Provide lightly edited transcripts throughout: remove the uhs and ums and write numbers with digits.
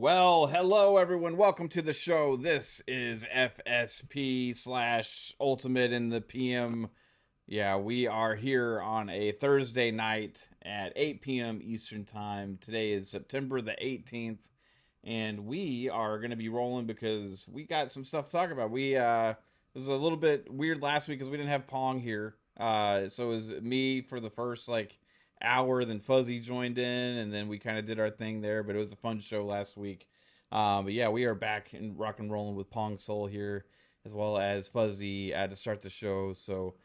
Well, hello everyone. Welcome to the show. This is FSP slash Ultimate in the PM. Yeah, we are here on a Thursday night at 8 p.m. Eastern Time. Today is September the 18th, and we are going to be rolling because we got some stuff to talk about. It was a little bit weird last week because we didn't have Pong here. So it was me for the first hour, then Fuzzy joined in, and then we kind of did our thing there, but it was a fun show last week. But yeah, we are back and rock and rolling with Pong Soul here, as well as Fuzzy to start the show. So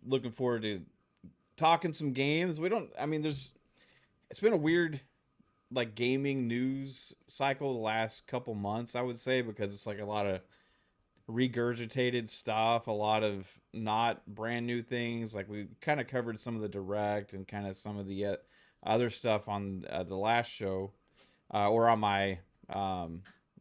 looking forward to talking some games. It's been a weird gaming news cycle the last couple months, I would say, because it's like a lot of regurgitated stuff, a lot of not brand new things. Like we kind of covered some of the direct and kind of some of the other stuff on the last show, or on my I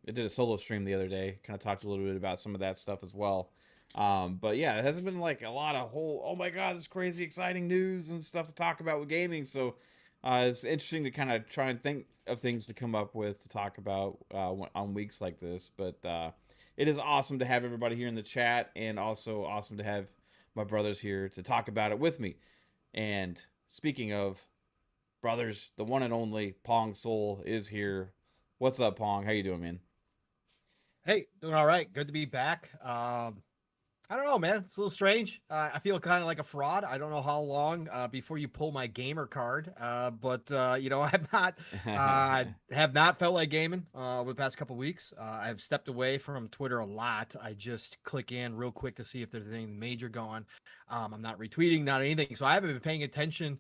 did a solo stream the other day, kind of talked a little bit about some of that stuff as well. But yeah, it hasn't been like a lot of oh my god, this crazy exciting news and stuff to talk about with gaming. So it's interesting to kind of try and think of things to come up with to talk about on weeks like this. But it is awesome to have everybody here in the chat, and also awesome to have my brothers here to talk about it with me. And speaking of brothers, the one and only Pong Soul is here. What's up, Pong? How you doing, man? Hey, doing all right. Good to be back. I don't know, man. It's a little strange. I feel kind of like a fraud. I don't know how long before you pull my gamer card, but have not felt like gaming over the past couple weeks. I've stepped away from Twitter a lot. I just click in real quick to see if there's anything major going. I'm not retweeting, not anything, so I haven't been paying attention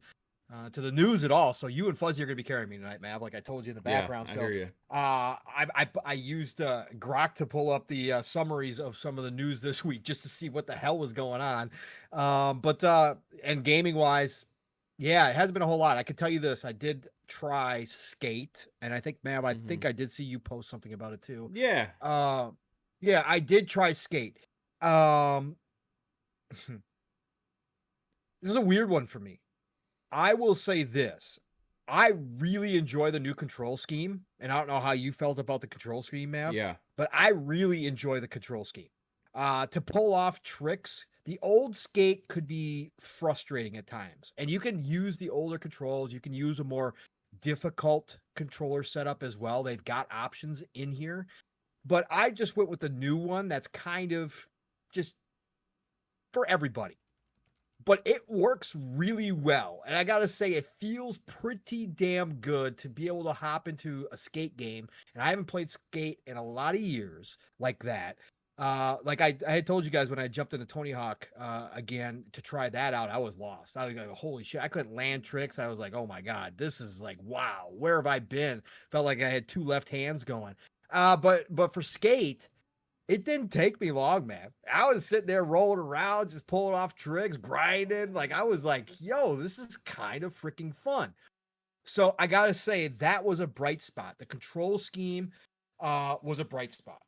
to the news at all. So you and Fuzzy are going to be carrying me tonight, Mav, like I told you in the Yeah, background. I So hear you. I used Grok to pull up the summaries of some of the news this week just to see what the hell was going on. And gaming wise, yeah, it hasn't been a whole lot. I can tell you this: I did try Skate, and I think, Mav, I think I did see you post something about it too. Yeah. Yeah, I did try Skate. This is a weird one for me. I will say this. I really enjoy the new control scheme, and I don't know how you felt about the control scheme, Mav, Yeah. but I really enjoy the control scheme. To pull off tricks, the old Skate could be frustrating at times, and you can use the older controls. You can use a more difficult controller setup as well. They've got options in here, but I just went with the new one that's kind of just for everybody, but it works really well. And I gotta say, it feels pretty damn good to be able to hop into a Skate game. And I haven't played Skate in a lot of years like that. I had told you guys when I jumped into Tony Hawk again to try that out, I was lost. I was like, holy shit, I couldn't land tricks. I was like, oh my god, this is like, wow, where have I been? Felt like I had two left hands going. But for Skate, it didn't take me long, man. I was sitting there rolling around, just pulling off tricks, grinding. Like, I was like, yo, this is kind of freaking fun. So I gotta say, that was a bright spot. The control scheme was a bright spot.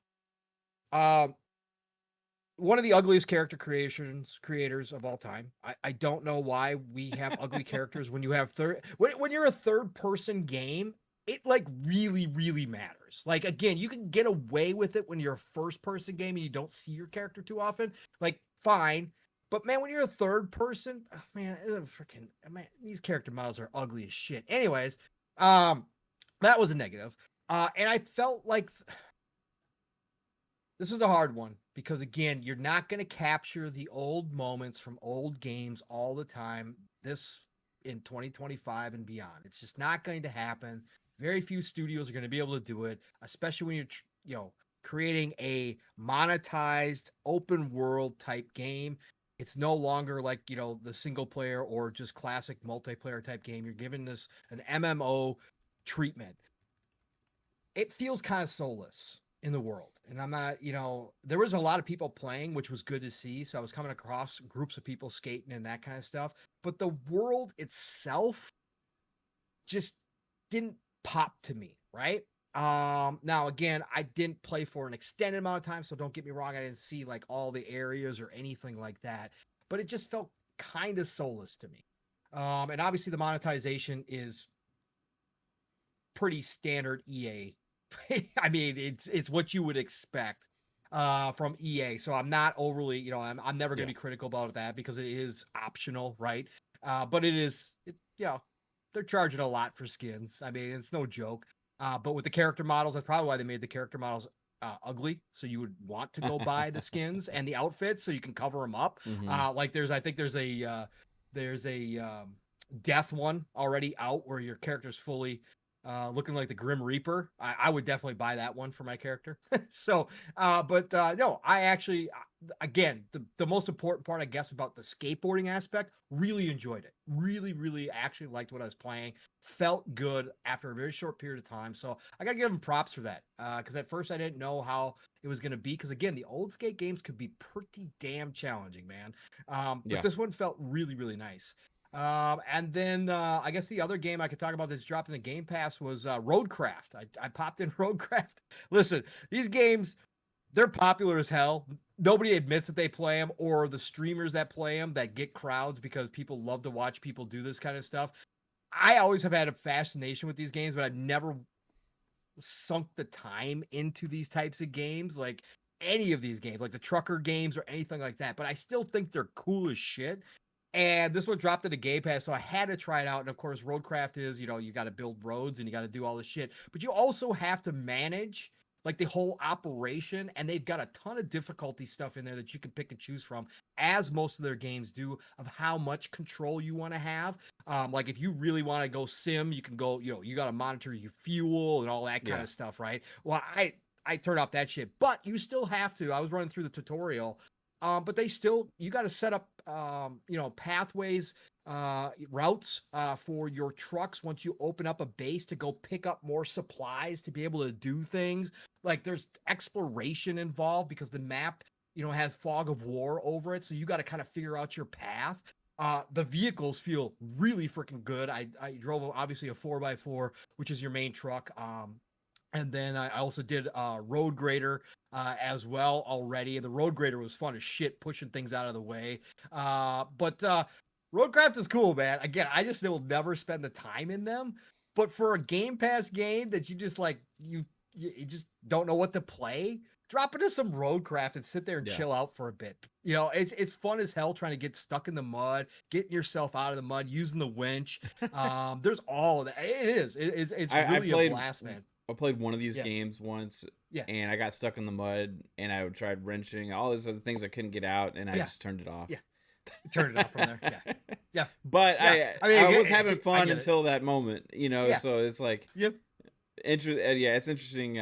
One of the ugliest character creators of all time. I don't know why we have ugly characters when you have when you're a third person game. It like really matters. Like, again, you can get away with it when you're a first person game and you don't see your character too often. Like, fine. But man, when you're a third person, oh, man, these character models are ugly as shit. Anyways, that was a negative. And I felt like this is a hard one because, again, you're not going to capture the old moments from old games all the time. This in 2025 and beyond, it's just not going to happen. Very few studios are going to be able to do it, especially when you're, creating a monetized open world type game. It's no longer like, the single player or just classic multiplayer type game. You're giving this an MMO treatment. It feels kind of soulless in the world. And I'm not, there was a lot of people playing, which was good to see. So I was coming across groups of people skating and that kind of stuff. But the world itself just didn't pop to me, right? Now again, I didn't play for an extended amount of time, so don't get me wrong, I didn't see like all the areas or anything like that, but it just felt kind of soulless to me. And obviously the monetization is pretty standard EA I mean, it's what you would expect from EA. So I'm not overly, I'm never going Yeah. to be critical about that because it is optional, right? But they're charging a lot for skins. I mean, it's no joke. But with the character models, that's probably why they made the character models ugly. So you would want to go buy the skins and the outfits so you can cover them up. Mm-hmm. Like I think there's a death one already out where your character's fully looking like the Grim Reaper. I would definitely buy that one for my character. So, no, I actually, again, the most important part, I guess, about the skateboarding aspect, really enjoyed it. Really, really actually liked what I was playing. Felt good after a very short period of time. So I got to give them props for that. Because at first I didn't know how it was going to be. Because again, the old skate games could be pretty damn challenging, man. But Yeah. this one felt really, really nice. And then I guess the other game I could talk about that's dropped in the Game Pass was Roadcraft. I popped in Roadcraft. Listen, these games, they're popular as hell. Nobody admits that they play them, or the streamers that play them that get crowds because people love to watch people do this kind of stuff. I always have had a fascination with these games, but I've never sunk the time into these types of games, like any of these games, like the trucker games or anything like that. But I still think they're cool as shit. And this one dropped in the Game Pass, so I had to try it out. And of course, Roadcraft is, you got to build roads and you got to do all this shit, but you also have to manage like the whole operation. And they've got a ton of difficulty stuff in there that you can pick and choose from, as most of their games do, of how much control you want to have. Like if you really want to go sim, you can go, you got to monitor your fuel and all that kind of stuff, right? Well, I turned off that shit, but you still have to. I was running through the tutorial. But you got to set up, pathways, routes for your trucks once you open up a base to go pick up more supplies to be able to do things. Like there's exploration involved because the map, has fog of war over it. So you got to kind of figure out your path. The vehicles feel really freaking good. I drove obviously a 4x4, which is your main truck. And then I also did Road Grader as well already. And the Road Grader was fun as shit, pushing things out of the way. But Roadcraft is cool, man. Again, I just will never spend the time in them. But for a Game Pass game that you just like, you just don't know what to play, drop into some Roadcraft and sit there and chill out for a bit. It's fun as hell trying to get stuck in the mud, getting yourself out of the mud, using the winch. There's all of that. It is. It's really a blast, man. I played one of these games once, Yeah. and I got stuck in the mud, and I tried wrenching, all these other things I couldn't get out, and I just turned it off. Yeah. Turned it off from there. Yeah. Yeah. But Yeah. I was having fun until that moment, Yeah. so it's like, Yep. it's interesting.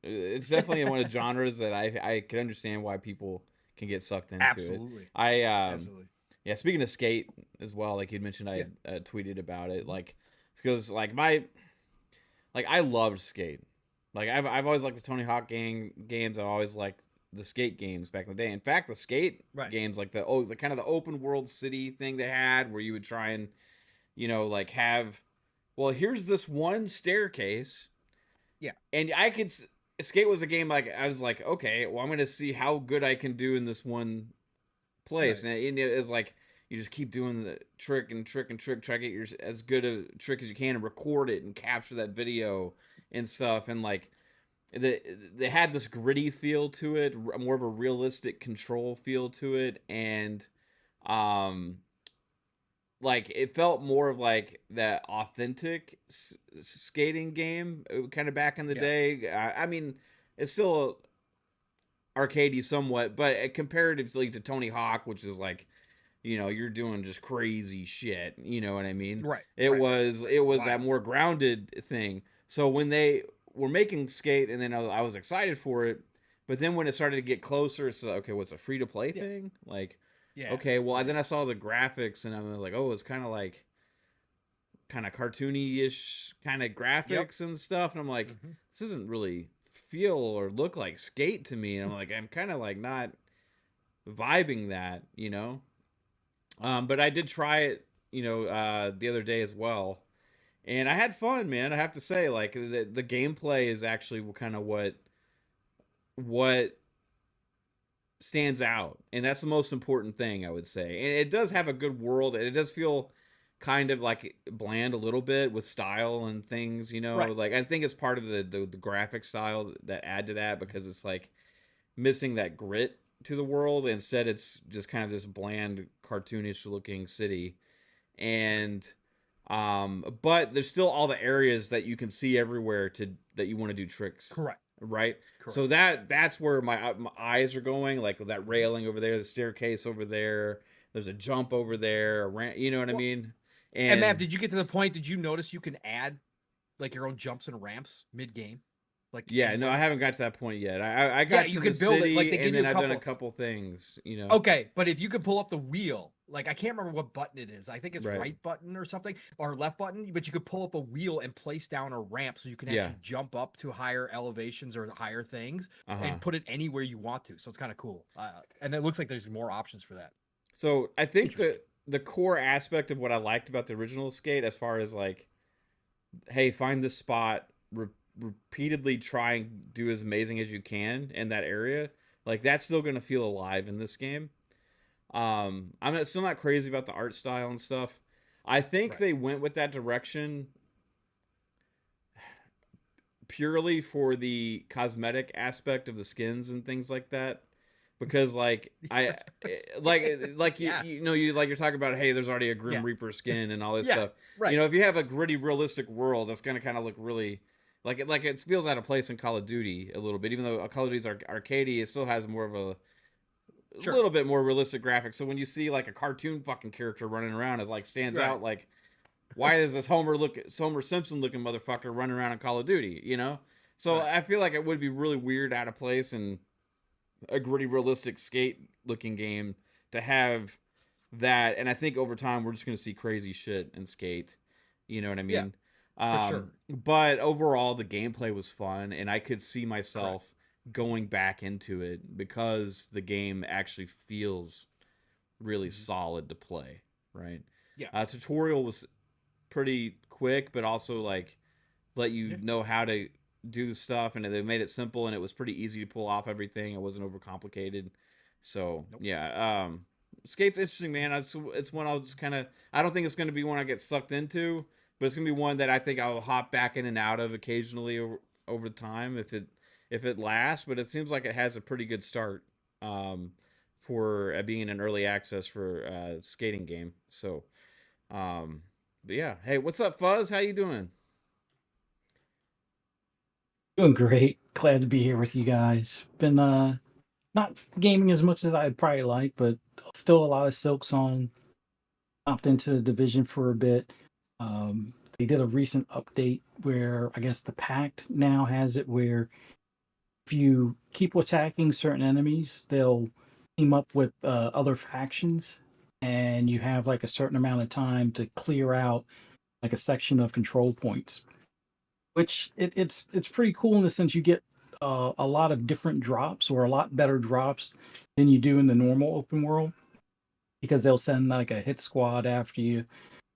It's definitely one of the genres that I can understand why people can get sucked into. Absolutely. it. Absolutely. Yeah, speaking of skate as well, like you'd mentioned, I tweeted about it, like, because like I loved skate. Like I've always liked the Tony Hawk games. I've always liked the skate games back in the day. In fact, the skate games, like the kind of the open world city thing they had, where you would try and, like have, well, here's this one staircase. Yeah. And skate was a game like I was like, okay, well, I'm gonna see how good I can do in this one place, and it is like, you just keep doing the trick and trick and trick, try to get as good a trick as you can and record it and capture that video and stuff. And like they had this gritty feel to it, more of a realistic control feel to it. And like it felt more of like that authentic skating game kind of back in the day. I mean, it's still arcadey somewhat, but comparatively to Tony Hawk, which is like, you're doing just crazy shit. You know what I mean? Right. It was that more grounded thing. So when they were making skate, and then I was excited for it, but then when it started to get closer, it's like, okay, what's a free to play thing? Like, okay, well, then I saw the graphics, and I was like, oh, it's kind of cartoony-ish kind of graphics and stuff, and I'm like, this doesn't really feel or look like skate to me, and I'm like, I'm kind of like not vibing that, but I did try it, the other day as well, and I had fun, man. I have to say, like the gameplay is actually kind of what stands out, and that's the most important thing, I would say. And it does have a good world, and it does feel kind of like bland a little bit with style and things, Right. like I think it's part of the graphic style that add to that, because it's like missing that grit to the world. Instead it's just kind of this bland cartoonish looking city. And but there's still all the areas that you can see everywhere that you want to do tricks, Correct. right? So Correct. that's where my eyes are going, like that railing over there, the staircase over there, there's a jump over there, a ramp, you know what I Well, mean? and Matt, And did you get to the point? Did you notice you can add like your own jumps and ramps mid game, like yeah, no, I anywhere? haven't got to that point yet. I Yeah, got you to the can build it. Like city, they and give you then a I've done a couple. couple things. Okay, but if you could pull up the wheel, like I can't remember what button it is. I think it's Right. right button or something, or left button. But you could pull up a wheel and place down a ramp so you can Yeah. actually jump up to higher elevations or higher things Uh-huh. and put it anywhere you want to. So it's kind of cool. And it looks like there's more options for that. So I think Interesting. the core aspect of what I liked about the original Skate, as far as like, hey, find this spot, repeatedly try and do as amazing as you can in that area, like that's still gonna feel alive in this game. I'm still not crazy about the art style and stuff. I think Right. they went with that direction purely for the cosmetic aspect of the skins and things like that, because like I like you Yeah. you like you're talking about, hey, there's already a Grim Yeah. Reaper skin and all this Yeah. stuff. Right. If you have a gritty realistic world, that's going to kind of look really like it feels out of place in Call of Duty a little bit, even though Call of Duty's arcadey, it still has more of a Sure. little bit more realistic graphics. So when you see like a cartoon fucking character running around, it like stands Right. out. Like, why is this Homer Simpson looking motherfucker running around in Call of Duty? So Right. I feel like it would be really weird, out of place, and a gritty, realistic skate looking game to have that. And I think over time we're just going to see crazy shit in Skate. You know what I Yeah. mean? For sure. But overall, the gameplay was fun, and I could see myself Correct. going back into it because the game actually feels really solid to play. Right? Yeah. Tutorial was pretty quick, but also like let you know how to do stuff, and they made it simple, and it was pretty easy to pull off everything. It wasn't overcomplicated. So Nope. yeah, Skate's interesting, man. It's one I'll just kind of. I don't think it's going to be one I get sucked into, but it's going to be one that I think I'll hop back in and out of occasionally over time if it lasts. But it seems like it has a pretty good start for being an early access for a skating game. So, but yeah, hey, what's up, Fuzz? How you doing? Doing great. Glad to be here with you guys. Been not gaming as much as I'd probably like, but still a lot of Silk on. Hopped into the division for a bit. They did a recent update where I guess the Pact now has it where if you keep attacking certain enemies, they'll team up with other factions, and you have like a certain amount of time to clear out like a section of control points, which it's pretty cool in the sense you get a lot of different drops or a lot better drops than you do in the normal open world, because they'll send like a hit squad after you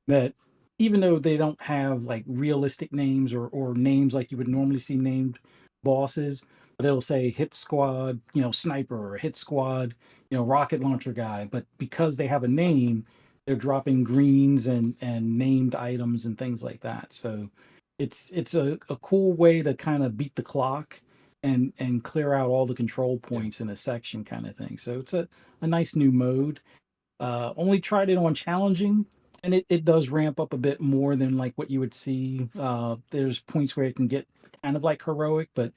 that, even though they don't have like realistic names or names like you would normally see named bosses, but it'll say hit squad, sniper, or hit squad, rocket launcher guy. But because they have a name, they're dropping greens and named items and things like that. So it's a cool way to kind of beat the clock and clear out all the control points in a section kind of thing. So it's a nice new mode. Only tried it on challenging, and it does ramp up a bit more than like what you would see. There's points where it can get kind of like heroic, but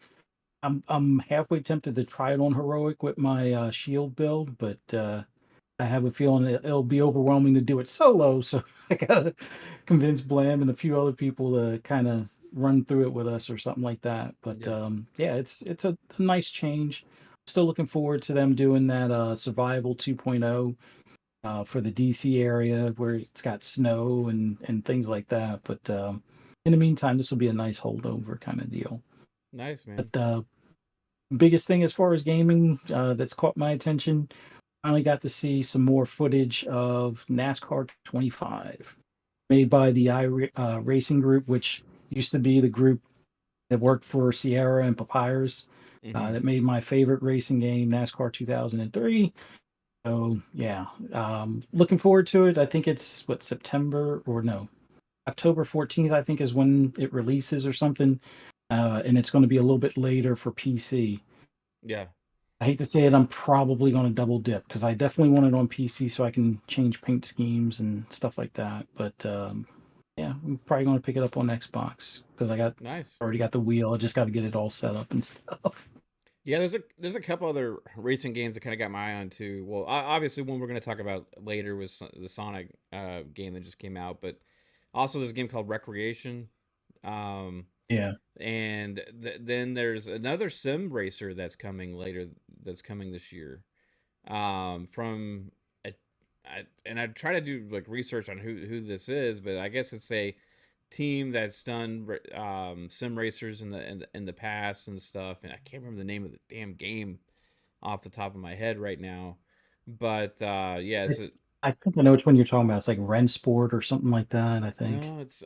I'm halfway tempted to try it on heroic with my shield build, but I have a feeling it'll be overwhelming to do it solo. So I gotta convince Blam and a few other people to kind of run through it with us or something like that. But yeah, it's a nice change. Still looking forward to them doing that survival 2.0 for the DC area where it's got snow and things like that. But in the meantime, this will be a nice holdover kind of deal. Nice, man. But biggest thing as far as gaming that's caught my attention, finally got to see some more footage of NASCAR 25, made by the Racing Group, which used to be the group that worked for Sierra and Papyrus, that made my favorite racing game, NASCAR 2003. So yeah, looking forward to it. I think it's what September or no, October 14th. I think is when it releases or something, and it's going to be a little bit later for PC. Yeah. I hate to say it, I'm probably going to double dip because I definitely want it on PC so I can change paint schemes and stuff like that. But yeah, I'm probably going to pick it up on Xbox because Nice. already got the wheel. I just got to get it all set up and stuff. Yeah, there's a couple other racing games that kind of got my eye on too. Well, obviously one we're going to talk about later was the Sonic game that just came out, but also there's a game called Recreation. Um, Yeah. and then there's another sim racer that's coming later, that's coming this year. From and I try to do like research on who this is, but I guess it's a team that's done sim racers in the past and stuff, and I can't remember the name of the damn game off the top of my head right now. But yeah, I think I know which one you're talking about. It's like Ren Sport or something like that, I think. no, it's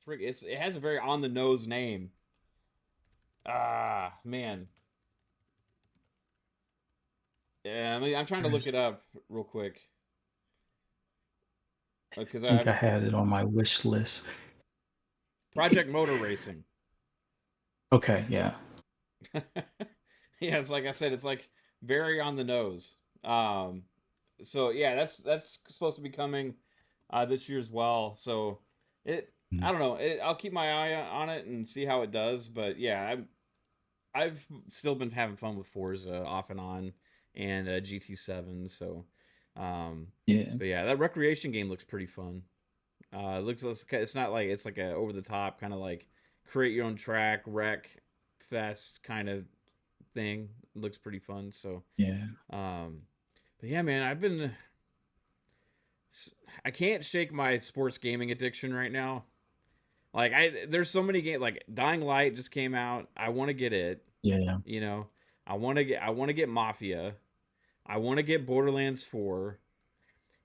it has a very on the nose name. Ah, man. Yeah, I'm trying to look it up real quick because I think I had it on my wish list. Project Motor Racing. Okay, yeah. Yeah, it's like I said, it's like very on the nose. So yeah, that's supposed to be coming this year as well. So I don't know. I'll keep my eye on it and see how it does. But yeah, I've still been having fun with Forza off and on, and GT7. So, Yeah. but yeah, that recreation game looks pretty fun. It looks it's not like it's like a over the top kind of like create your own track wreck fest kind of thing. It looks pretty fun. So Yeah. but yeah, man, I can't shake my sports gaming addiction right now. Like there's so many games, like Dying Light just came out. I want to get it. Yeah. You know, I want to get Mafia. I want to get Borderlands 4.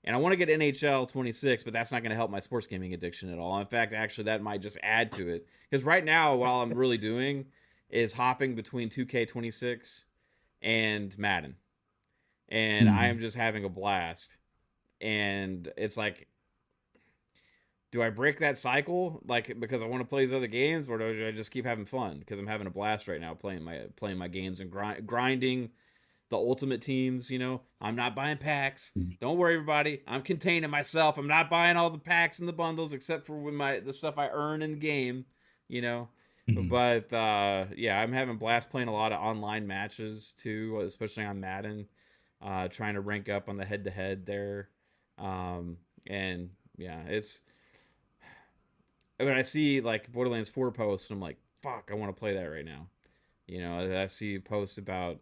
And I want to get NHL 26, but that's not going to help my sports gaming addiction at all. In fact, actually, that might just add to it. Because right now, what I'm really doing is hopping between 2K26 and Madden. And I am just having a blast. And it's like, do I break that cycle? Like, because I want to play these other games? Or do I just keep having fun? Because I'm having a blast right now playing my games and grinding the ultimate teams. You know, I'm not buying packs. Don't worry, everybody. I'm containing myself. I'm not buying all the packs and the bundles except for the stuff I earn in the game. You know, but yeah, I'm having blast playing a lot of online matches too, especially on Madden. Trying to rank up on the head-to-head there, and yeah, it's. When I see like Borderlands 4 posts, I'm like, fuck, I want to play that right now. You know, I see a post about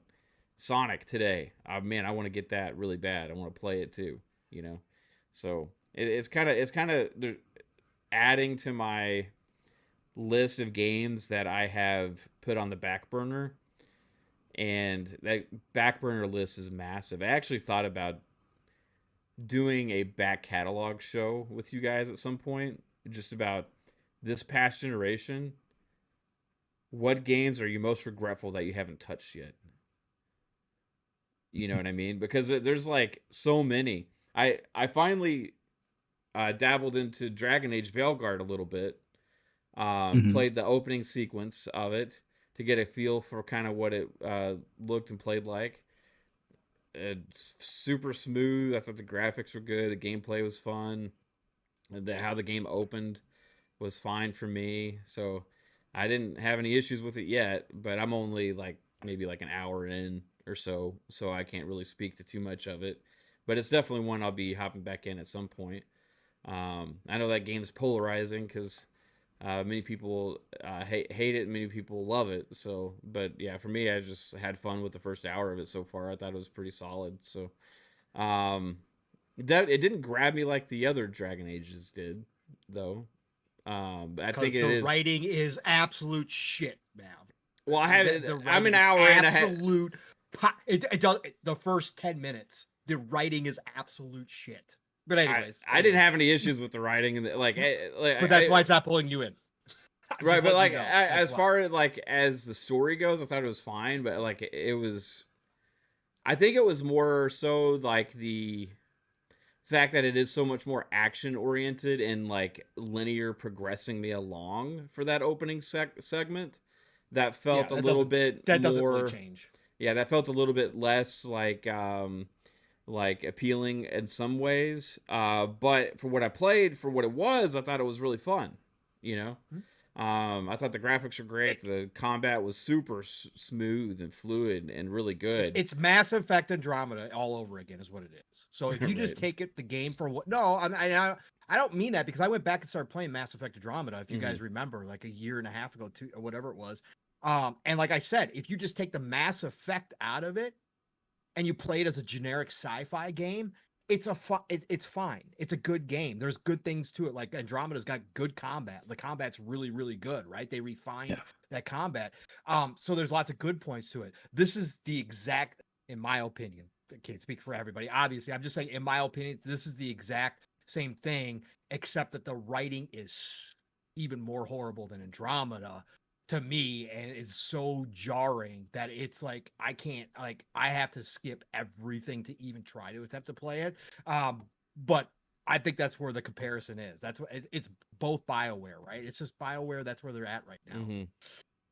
Sonic today. Man, I want to get that really bad. I want to play it too. You know, so it's kind of adding to my list of games that I have put on the back burner, and that back burner list is massive. I actually thought about doing a back catalog show with you guys at some point, just about this past generation. What games are you most regretful that you haven't touched yet? You know what I mean? Because there's like so many. I finally dabbled into Dragon Age Veilguard a little bit. Played the opening sequence of it to get a feel for kind of what it looked and played like. It's super smooth. I thought the graphics were good. The gameplay was fun. How the game opened was fine for me. So I didn't have any issues with it yet, but I'm only like maybe like an hour in or so I can't really speak to too much of it. But it's definitely one I'll be hopping back in at some point. I know that game's polarizing because many people hate it, many people love it. So, but yeah, for me, I just had fun with the first hour of it so far. I thought it was pretty solid. So, that it didn't grab me like the other Dragon Ages did, though. I think the writing is absolute shit now. Well, I'm an hour and a half. It does the first 10 minutes. The writing is absolute shit. But anyways, I didn't have any issues with the writing, and but that's why it's not pulling you in. Right, but like as far as like as the story goes, I thought it was fine. But like it was, I think it was more so like the fact that it is so much more action oriented and like linear progressing me along for that opening segment that felt a little bit that doesn't really more change. yeah, that felt a little bit less like appealing in some ways. But for what I played, for what it was, I thought it was really fun, you know. I thought the graphics were great. The combat was super smooth and fluid and really good. It's Mass Effect Andromeda all over again, is what it is. So if you just take it the game for what? No, I don't mean that, because I went back and started playing Mass Effect Andromeda. If you guys remember, like a year and a half ago, or whatever it was. And like I said, if you just take the Mass Effect out of it and you play it as a generic sci-fi game, it's fine. It's a good game. There's good things to it. Like Andromeda's got good combat. The combat's really, really good, right? They refined that combat. So there's lots of good points to it. This is the exact, in my opinion, I can't speak for everybody, obviously. I'm just saying, in my opinion, this is the exact same thing, except that the writing is even more horrible than Andromeda to me, and it's so jarring that it's like I can't, like, I have to skip everything to even try to attempt to play it. But I think that's where the comparison is. That's what it's both BioWare, right? It's just BioWare. That's where they're at right now,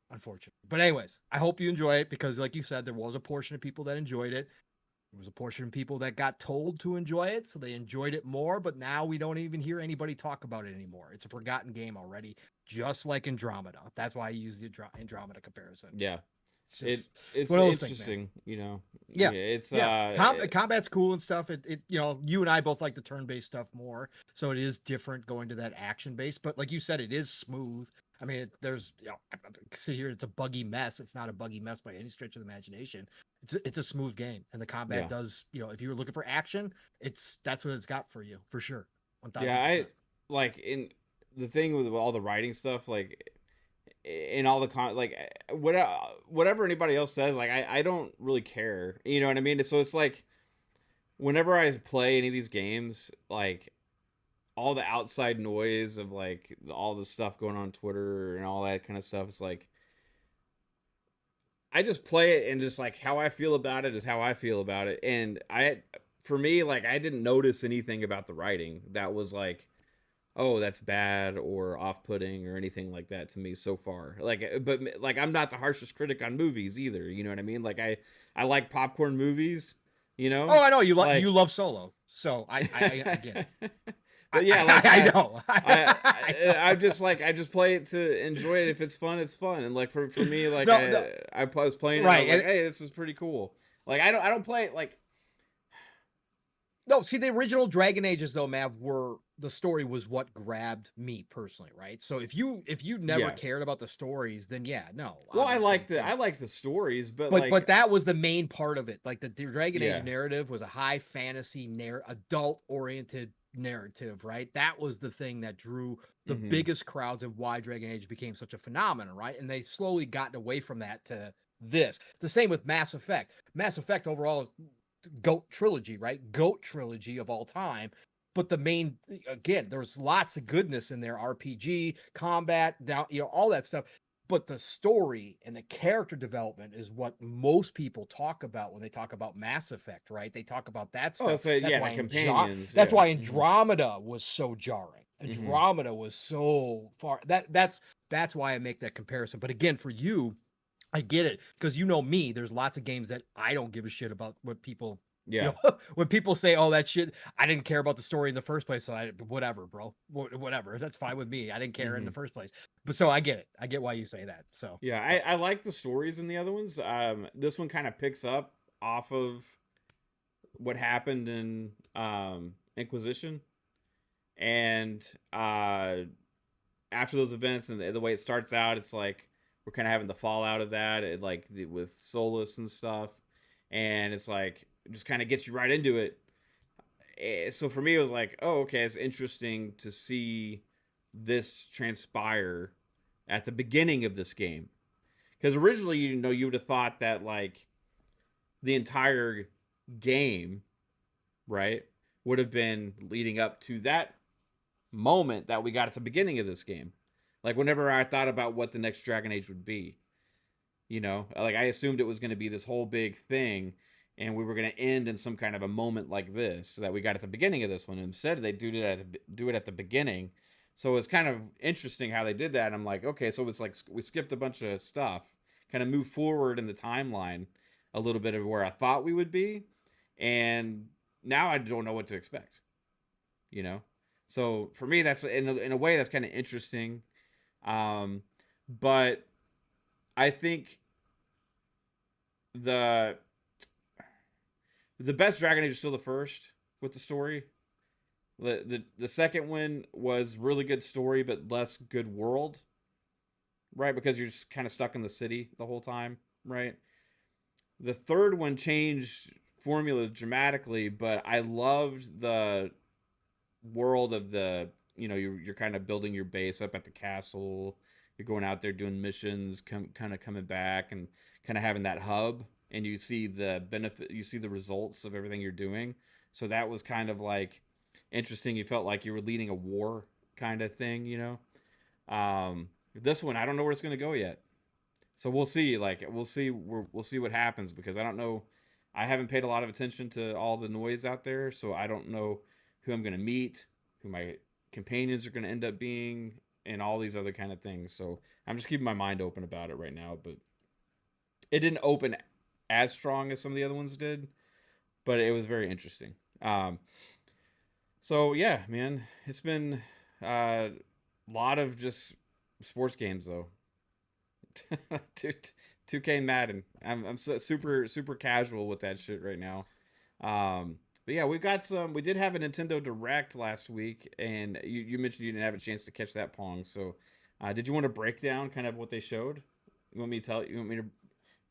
unfortunately. But anyways, I hope you enjoy it, because like you said, there was a portion of people that enjoyed it. There was a portion of people that got told to enjoy it, so they enjoyed it more, but now we don't even hear anybody talk about it anymore. It's a forgotten game already, just like Andromeda. That's why I use the Andromeda comparison. Yeah. It's interesting, you know. Yeah, it's combat's cool and stuff. It you know, you and I both like the turn-based stuff more, so it is different going to that action-based. But like you said, it is smooth. I mean, there's, you know, I sit here, it's a buggy mess. It's not a buggy mess by any stretch of the imagination. It's a smooth game, and the combat does, you know, if you were looking for action, that's what it's got for you, for sure. 1000%. Yeah, I like, in the thing with all the writing stuff, like in all the like whatever anybody else says, like I don't really care, you know what I mean? So it's like whenever I play any of these games, like all the outside noise of like all the stuff going on Twitter and all that kind of stuff, it's like I just play it, and just like how I feel about it is how I feel about it. And for me, like, I didn't notice anything about the writing that was like, oh, that's bad or off-putting or anything like that to me so far. Like, but like, I'm not the harshest critic on movies either. You know what I mean? Like, I like popcorn movies, you know? Oh, I know you like, you love Solo, so I get it. But yeah, like I know. I just like, I just play it to enjoy it. If it's fun, it's fun. And like for me, like I was playing it, right, I was like, hey, this is pretty cool. Like I don't play it like. No, see, the original Dragon Ages though, Mav, the story was what grabbed me personally, right? So if you never cared about the stories, then no. Well, I liked the stories, but that was the main part of it. Like the Dragon Age narrative was a high fantasy adult oriented narrative, right? That was the thing that drew the biggest crowds, and why Dragon Age became such a phenomenon, right? And they slowly gotten away from that to this. The same with Mass Effect. Mass Effect overall, GOAT trilogy, right? GOAT trilogy of all time. But the main, again, there's lots of goodness in there, RPG, combat, down, you know, all that stuff. But the story and the character development is what most people talk about when they talk about Mass Effect, right? They talk about that stuff. Oh, so, the companions. That's why Andromeda was so jarring. Andromeda was so far. That's why I make that comparison. But again, for you, I get it, because you know me, there's lots of games that I don't give a shit about what people. Yeah. You know, when people say, "Oh, that shit," I didn't care about the story in the first place, so whatever, bro. Whatever. That's fine with me. I didn't care in the first place. But so I get it. I get why you say that. So yeah, I like the stories in the other ones. This one kind of picks up off of what happened in Inquisition, and after those events and the way it starts out, it's like we're kind of having the fallout of that, with Solus and stuff, and it's like it just kind of gets you right into it. So for me, it was like, oh, okay, it's interesting to see this transpire at the beginning of this game, because originally, you know, you would have thought that like the entire game, right, would have been leading up to that moment that we got at the beginning of this game. Like whenever I thought about what the next Dragon Age would be, you know, like I assumed it was going to be this whole big thing, and we were going to end in some kind of a moment like this that we got at the beginning of this one. Instead, they do it at the beginning. So it's kind of interesting how they did that. And I'm like, okay, so it's like we skipped a bunch of stuff, kind of moved forward in the timeline a little bit of where I thought we would be, and now I don't know what to expect, you know? So for me, that's in a way that's kind of interesting. But I think the best Dragon Age is still the first with the story. The second one was really good story, but less good world, right? Because you're just kind of stuck in the city the whole time, right? The third one changed formula dramatically, but I loved the world of you're kind of building your base up at the castle. You're going out there doing missions, kind of coming back and kind of having that hub, and you see the benefit, you see the results of everything you're doing. So that was kind of like interesting. You felt like you were leading a war kind of thing, This one, I don't know where it's going to go yet. So we'll see. We'll see what happens, because I don't know. I haven't paid a lot of attention to all the noise out there, so I don't know who I'm going to meet, who my companions are going to end up being, and all these other kind of things. So I'm just keeping my mind open about it right now. But it didn't open as strong as some of the other ones did, but it was very interesting. So yeah, man, it's been a lot of just sports games though. 2K and Madden. I'm super casual with that shit right now. But yeah, we did have a Nintendo Direct last week, and you mentioned you didn't have a chance to catch that, Pong. So did you want to break down kind of what they showed? You want me to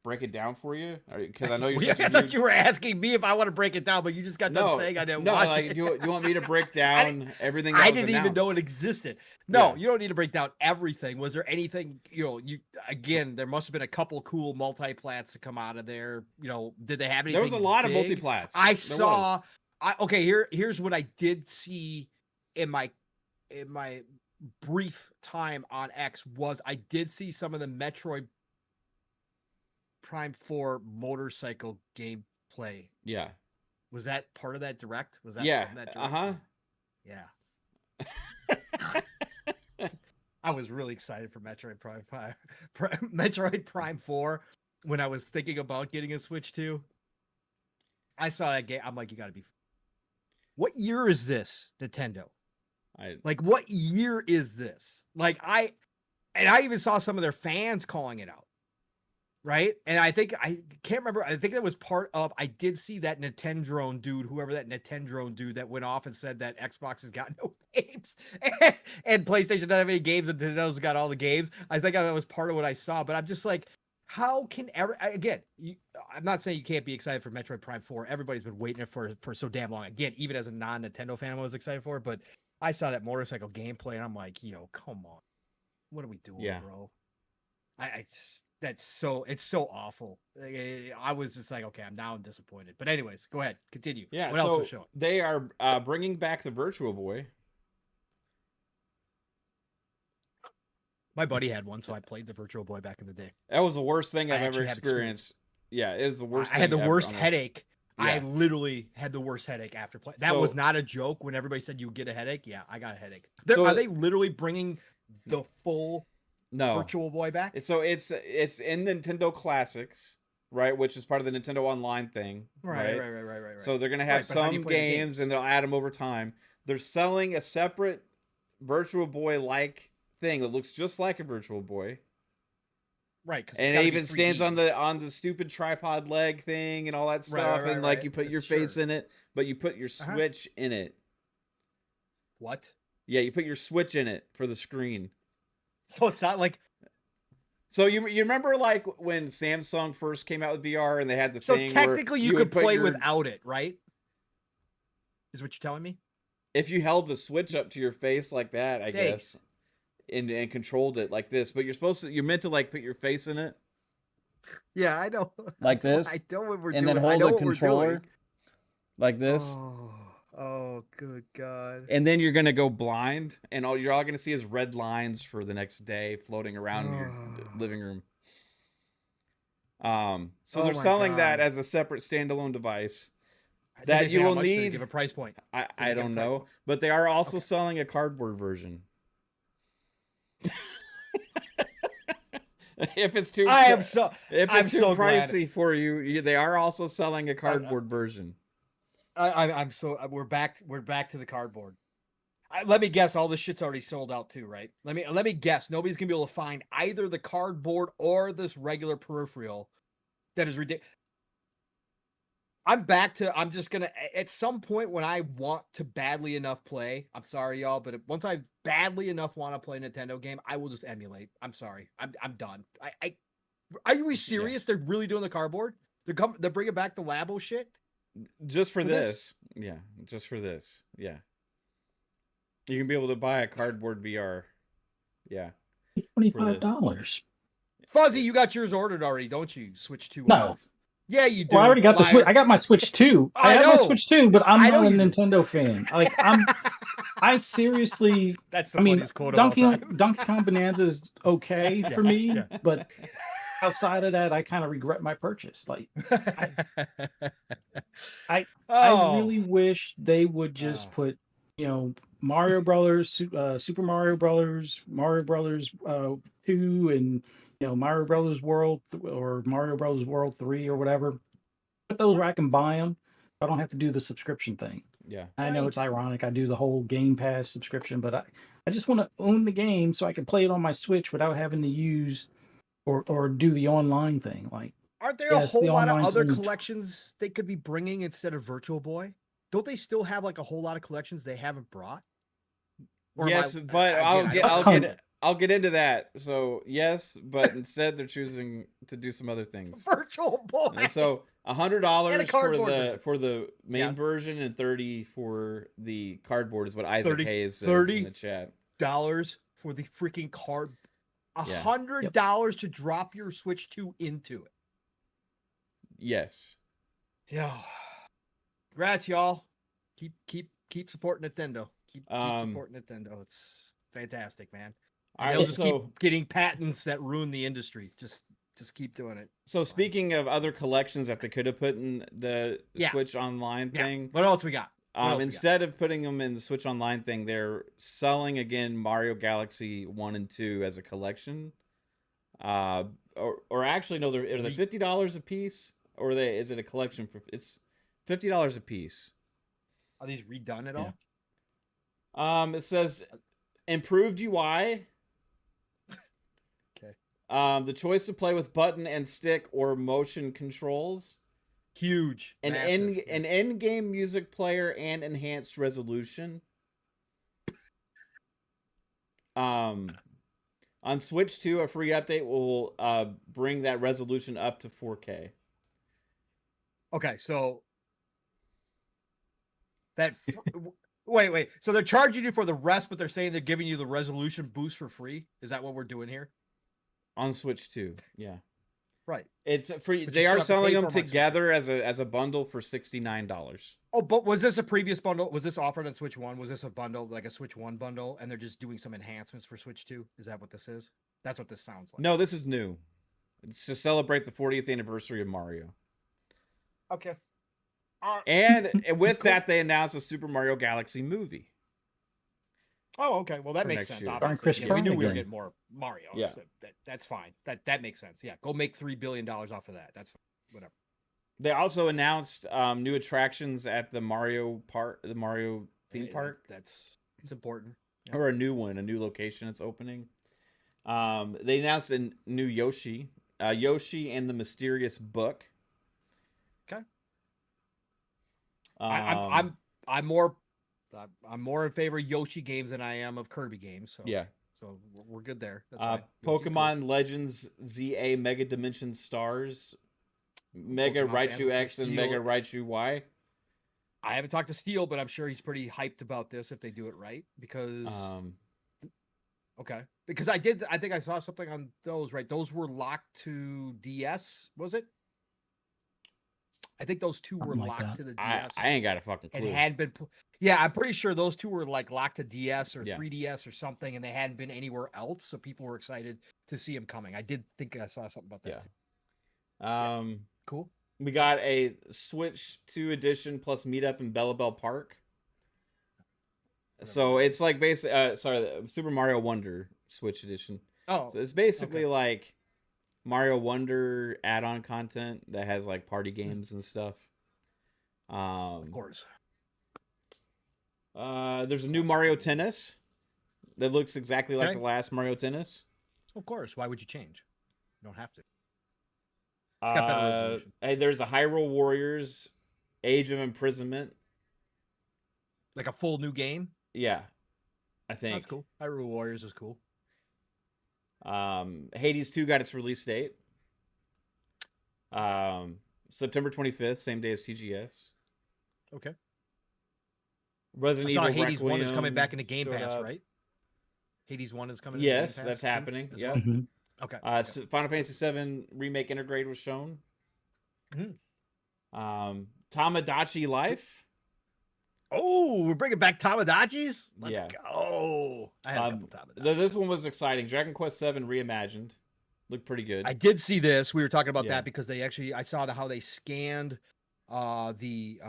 break it down for you? Because I know you're I thought you were asking me if I want to break it down, but you just got done saying I didn't watch it. Do you want me to break down everything that I was didn't announced? even know it existed. No, you don't need to break down everything. Was there anything, again, there must have been a couple cool multi-plats to come out of there. Did they have anything? There was a lot big? of multi-plats. Here's what I did see in my brief time on X was I did see some of the Metroid Prime 4 motorcycle gameplay. Yeah. Was that part of that direct? Was that Yeah. That Uh-huh. Yeah. I was really excited for Metroid Metroid Prime 4 when I was thinking about getting a Switch 2. I saw that game. I'm like, you got to be. What year is this, Nintendo? What year is this? I even saw some of their fans calling it out. Right. And I can't remember. I think that was part of, I did see that Nintendo dude, whoever that Nintendo dude that went off and said that Xbox has got no games and PlayStation doesn't have any games and Nintendo's got all the games. I think that was part of what I saw, but I'm just like, how can I'm not saying you can't be excited for Metroid Prime 4. Everybody's been waiting for so damn long. Again, even as a non-Nintendo fan, I was excited for it, but I saw that motorcycle gameplay and I'm like, come on. What are we doing, bro? It's so awful. I was just like, okay, I'm now disappointed. But anyways, go ahead, continue. Yeah. What else was showing? They are bringing back the Virtual Boy. My buddy had one, so I played the Virtual Boy back in the day. That was the worst thing I've ever experienced. Yeah, it was the worst. I had the worst headache. Yeah. I literally had the worst headache after playing. That was not a joke. When everybody said you get a headache, yeah, I got a headache. Are they literally bringing the full? No. Virtual Boy back? So it's in Nintendo Classics, right? Which is part of the Nintendo Online thing. Right. So they're gonna have some games and they'll add them over time. They're selling a separate Virtual Boy like thing that looks just like a Virtual Boy. Right. And it even stands on the stupid tripod leg thing and all that stuff. You put your face in it, but you put your Switch in it. What? Yeah, you put your Switch in it for the screen. So it's not like. So you remember when Samsung first came out with VR and they had the thing. So technically, you could play without it, right? Is what you're telling me? If you held the Switch up to your face like that, I guess, and controlled it like this, but you're meant to put your face in it. Yeah, I know. Like this. I know what we're doing. And then hold the controller like this. Oh, good God. And then you're going to go blind, and you're all going to see is red lines for the next day floating around in your living room. So Oh they're my selling that God. as a separate standalone device Did that they say you how will much? Did they need. give a price point. I they give a don't price know, point? but they are also Okay. selling a cardboard version. If it's too I pri- am so if I'm it's too so glad. pricey for you, they are also selling a I, cardboard version. I'm so we're back to the cardboard. Let me guess, all this shit's already sold out too, right? Let me guess, nobody's gonna be able to find either the cardboard or this regular peripheral. That is ridiculous. I'm just gonna at some point when I want to badly enough play. I'm sorry, y'all, but once I badly enough want to play a Nintendo game, I will just emulate. I'm sorry, I'm done. Are you serious? They're really doing the cardboard? They're bringing back the Labo shit Just for for this. Yeah, just for this. Yeah. You can be able to buy a cardboard VR. Yeah, for this. $25. Fuzzy, you got yours ordered already, don't you? Switch 2 No. ordered. Yeah, you do. Well, I already got the Switch. liar. I got my Switch 2. I have my know. Switch 2, but I'm I know not a you do. Nintendo fan. Like I seriously That's the I mean, funniest quote of all time. Donkey Kong Bonanza is okay for me, yeah. but outside of that, I kind of regret my purchase. Like I really wish they would just put, Mario Brothers, Super Mario Brothers, Mario Brothers 2, and Mario Brothers World or Mario Brothers World 3 or whatever. Put those where I can buy them. I don't have to do the subscription thing. Yeah. I know it's ironic. I do the whole Game Pass subscription, but I just want to own the game so I can play it on my Switch without having to use or do the online thing. Like, aren't there yes, a the whole lot of online's other only collections they could be bringing instead of Virtual Boy? Don't they still have like a whole lot of collections they haven't brought? Or Yes, but I'll get into that. So yes, but instead they're choosing to do some other things. Virtual Boy. And so $100 cardboard for the main version and $30 for the cardboard is what Isaac Hayes says in the chat. $30 for the freaking card. $100 to drop your Switch 2 into it. Yes. Yeah. Congrats, y'all. Keep supporting Nintendo. Keep supporting Nintendo. It's fantastic, man. And they'll just keep getting patents that ruin the industry. Just keep doing it. So speaking of other collections that they could have put in the Switch Online thing. What else we got? Instead of putting them in the Switch Online thing, they're selling again Mario Galaxy 1 and 2 as a collection. Or actually, no, are they $50 a piece? Or is it a collection for it's $50 a piece? Are these redone at all? It says improved UI. Okay. The choice to play with button and stick or motion controls. Huge. An in-game music player and enhanced resolution. On Switch 2, a free update will bring that resolution up to 4K. Okay, so that wait. So they're charging you for the rest, but they're saying they're giving you the resolution boost for free. Is that what we're doing here? On Switch 2, yeah. Right. It's free. They are selling them together as a bundle for $69. Oh, but was this a previous bundle? Was this offered on Switch 1? Was this a bundle, like a Switch 1 bundle, and they're just doing some enhancements for Switch 2? Is that what this is? That's what this sounds like. No, this is new. It's to celebrate the 40th anniversary of Mario. Okay. And with that, they announced a Super Mario Galaxy movie. Oh, okay. Well, that makes sense. Obviously, we knew we were getting more Mario. Yeah. So that's fine. That makes sense. Yeah, go make $3 billion off of that. That's whatever. They also announced new attractions at the Mario theme park. It's important. Yeah. Or a new one, a new location it's opening. They announced a new Yoshi, Yoshi and the Mysterious Book. Okay. I'm more in favor of Yoshi games than I am of Kirby games. So yeah. So we're good there. That's Pokemon Legends ZA Mega Dimension Stars, Mega Raichu X and Mega Raichu Y. I haven't talked to Steel, but I'm sure he's pretty hyped about this if they do it right. Because okay, because I think I saw something on those. Right, those were locked to DS. Was it? I think those two were locked to the DS. I ain't got a fucking clue. And had been, yeah, I'm pretty sure those two were like locked to DS or 3DS or something, and they hadn't been anywhere else. So people were excited to see them coming. I did think I saw something about that too. Cool. We got a Switch 2 edition plus Meetup in Bellabelle Park. So it's like basically, the Super Mario Wonder Switch edition. Oh, So it's basically like Mario Wonder add-on content that has like party games and stuff. of course. There's a new Mario Tennis that looks exactly like the last Mario Tennis. Of course. Why would you change? You don't have to. It's got better resolution. Hey, there's a Hyrule Warriors Age of Imprisonment. Like a full new game? Yeah, I think. That's cool. Hyrule Warriors is cool. Hades 2 got its release date. September 25th, same day as TGS. Okay. Resident I saw Evil Hades Requiem 1 is coming back into Game Pass, up. right? Hades 1 is coming Yes, into Game Pass. that's happening. As Yeah. well? Okay. Final Fantasy VII Remake Integrate was shown. Tamagotchi Life. Oh, we're bringing back Tamagotchis? Let's Yeah. go. I had a couple Tamagotchis. This one was exciting. Dragon Quest VII Reimagined. Looked pretty good. I did see this. We were talking about Yeah. that because I saw how they scanned the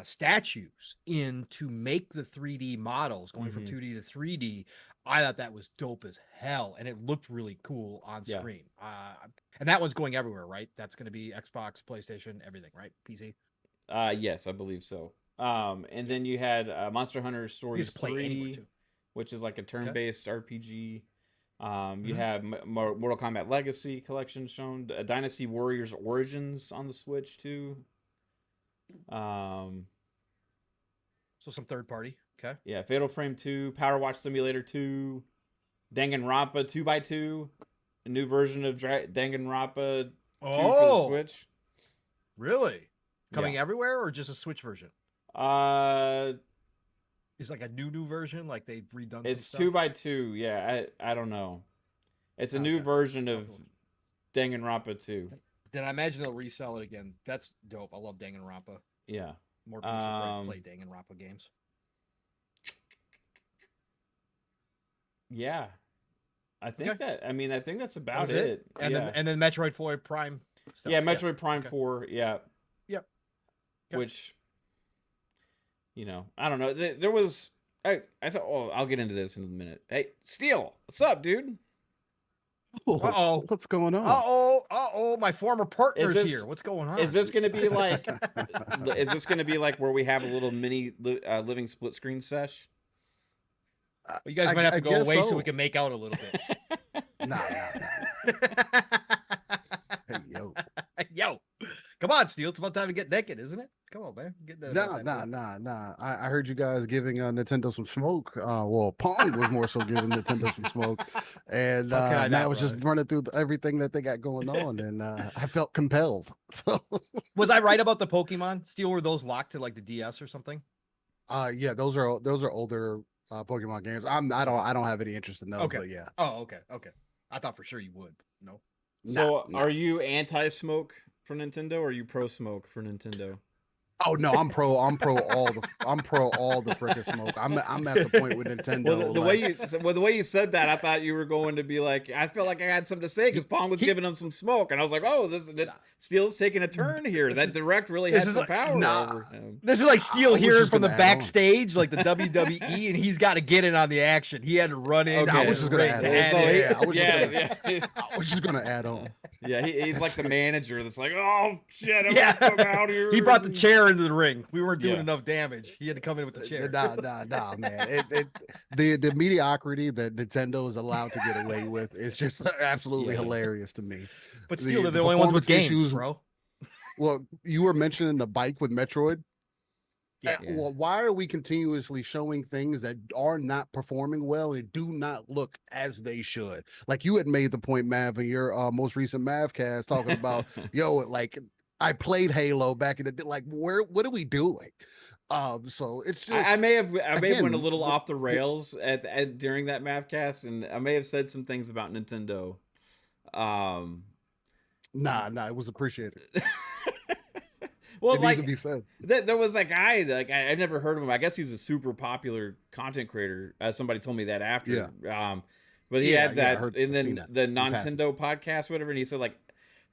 statues in to make the 3D models going from 2D to 3D. I thought that was dope as hell, and it looked really cool on screen. And that one's going everywhere, right? That's going to be Xbox, PlayStation, everything, right? PC. Yes, I believe so. And then you had Monster Hunter Stories 3, which is like a turn-based RPG. You have Mortal Kombat Legacy Collection shown, Dynasty Warriors Origins on the Switch too. So some third party. Okay. Yeah, Fatal Frame 2, Power Watch Simulator 2, Danganronpa 2x2, a new version of Danganronpa 2 for the Switch. Really? Coming everywhere or just a Switch version? It's like a new version, like they've redone. It's some stuff? 2x2. Yeah, I don't know. It's a new version of Danganronpa 2. Then I imagine they'll resell it again. That's dope. I love Danganronpa. Yeah. More people should play Danganronpa games. Yeah. I think that's about That was it. And then Metroid 4 Prime stuff. Yeah, Metroid Prime 4. Yeah. Yep. Okay. Which, I don't know. There was. I said, I'll get into this in a minute. Hey, Steel, what's up, dude? Oh, what's going on? Uh-oh, my former partner's here. What's going on? Is this going to be like where we have a little mini living split screen sesh? You guys might have to go away so we can make out a little bit. Nah. Hey, yo. Come on, Steel. It's about time to get naked, isn't it? Come on, man. Get that. Nah. I heard you guys giving Nintendo some smoke. Well, Pong was more so giving Nintendo some smoke, and Matt was just running through everything that they got going on, and I felt compelled. So, was I right about the Pokemon? Steel, were those locked to like the DS or something? Yeah, those are older Pokemon games. I don't have any interest in those. Okay. But yeah. Oh, okay. I thought for sure you would. No. So, are you anti-smoke for Nintendo, or are you pro-smoke for Nintendo? Oh no, I'm pro all the freaking smoke. I'm at the point with Nintendo. Well, the way you said that, I thought you were going to be like, I feel like I had something to say because Pong was giving him some smoke, and I was like, oh, Steel's taking a turn here. That Direct really has some power over him. This is like Steel hearing from the backstage, like the WWE, and he's got to get in on the action. He had to run in. I was just gonna add on. I was just gonna add on. Yeah, he's like the manager that's like, oh shit, I'm come out here. He brought the chair into the ring. We weren't doing enough damage. He had to come in with the chair. Nah, man. The mediocrity that Nintendo is allowed to get away with is just absolutely hilarious to me. But still, they're the only ones with games, issues, bro. Well, you were mentioning the bike with Metroid. Yeah. Well, why are we continuously showing things that are not performing well and do not look as they should? Like you had made the point, Mav, in your most recent Mavcast, talking about, like I played Halo back in the day. Like, what are we doing? So it's just I may have went a little off the rails during that Mavcast, and I may have said some things about Nintendo. Nah, it was appreciated. Well, it needs to be said. There was a guy that I never heard of him. I guess he's a super popular content creator. Somebody told me that after. Yeah. But he had that, heard, and then the Nintendo podcast, whatever, and he said like,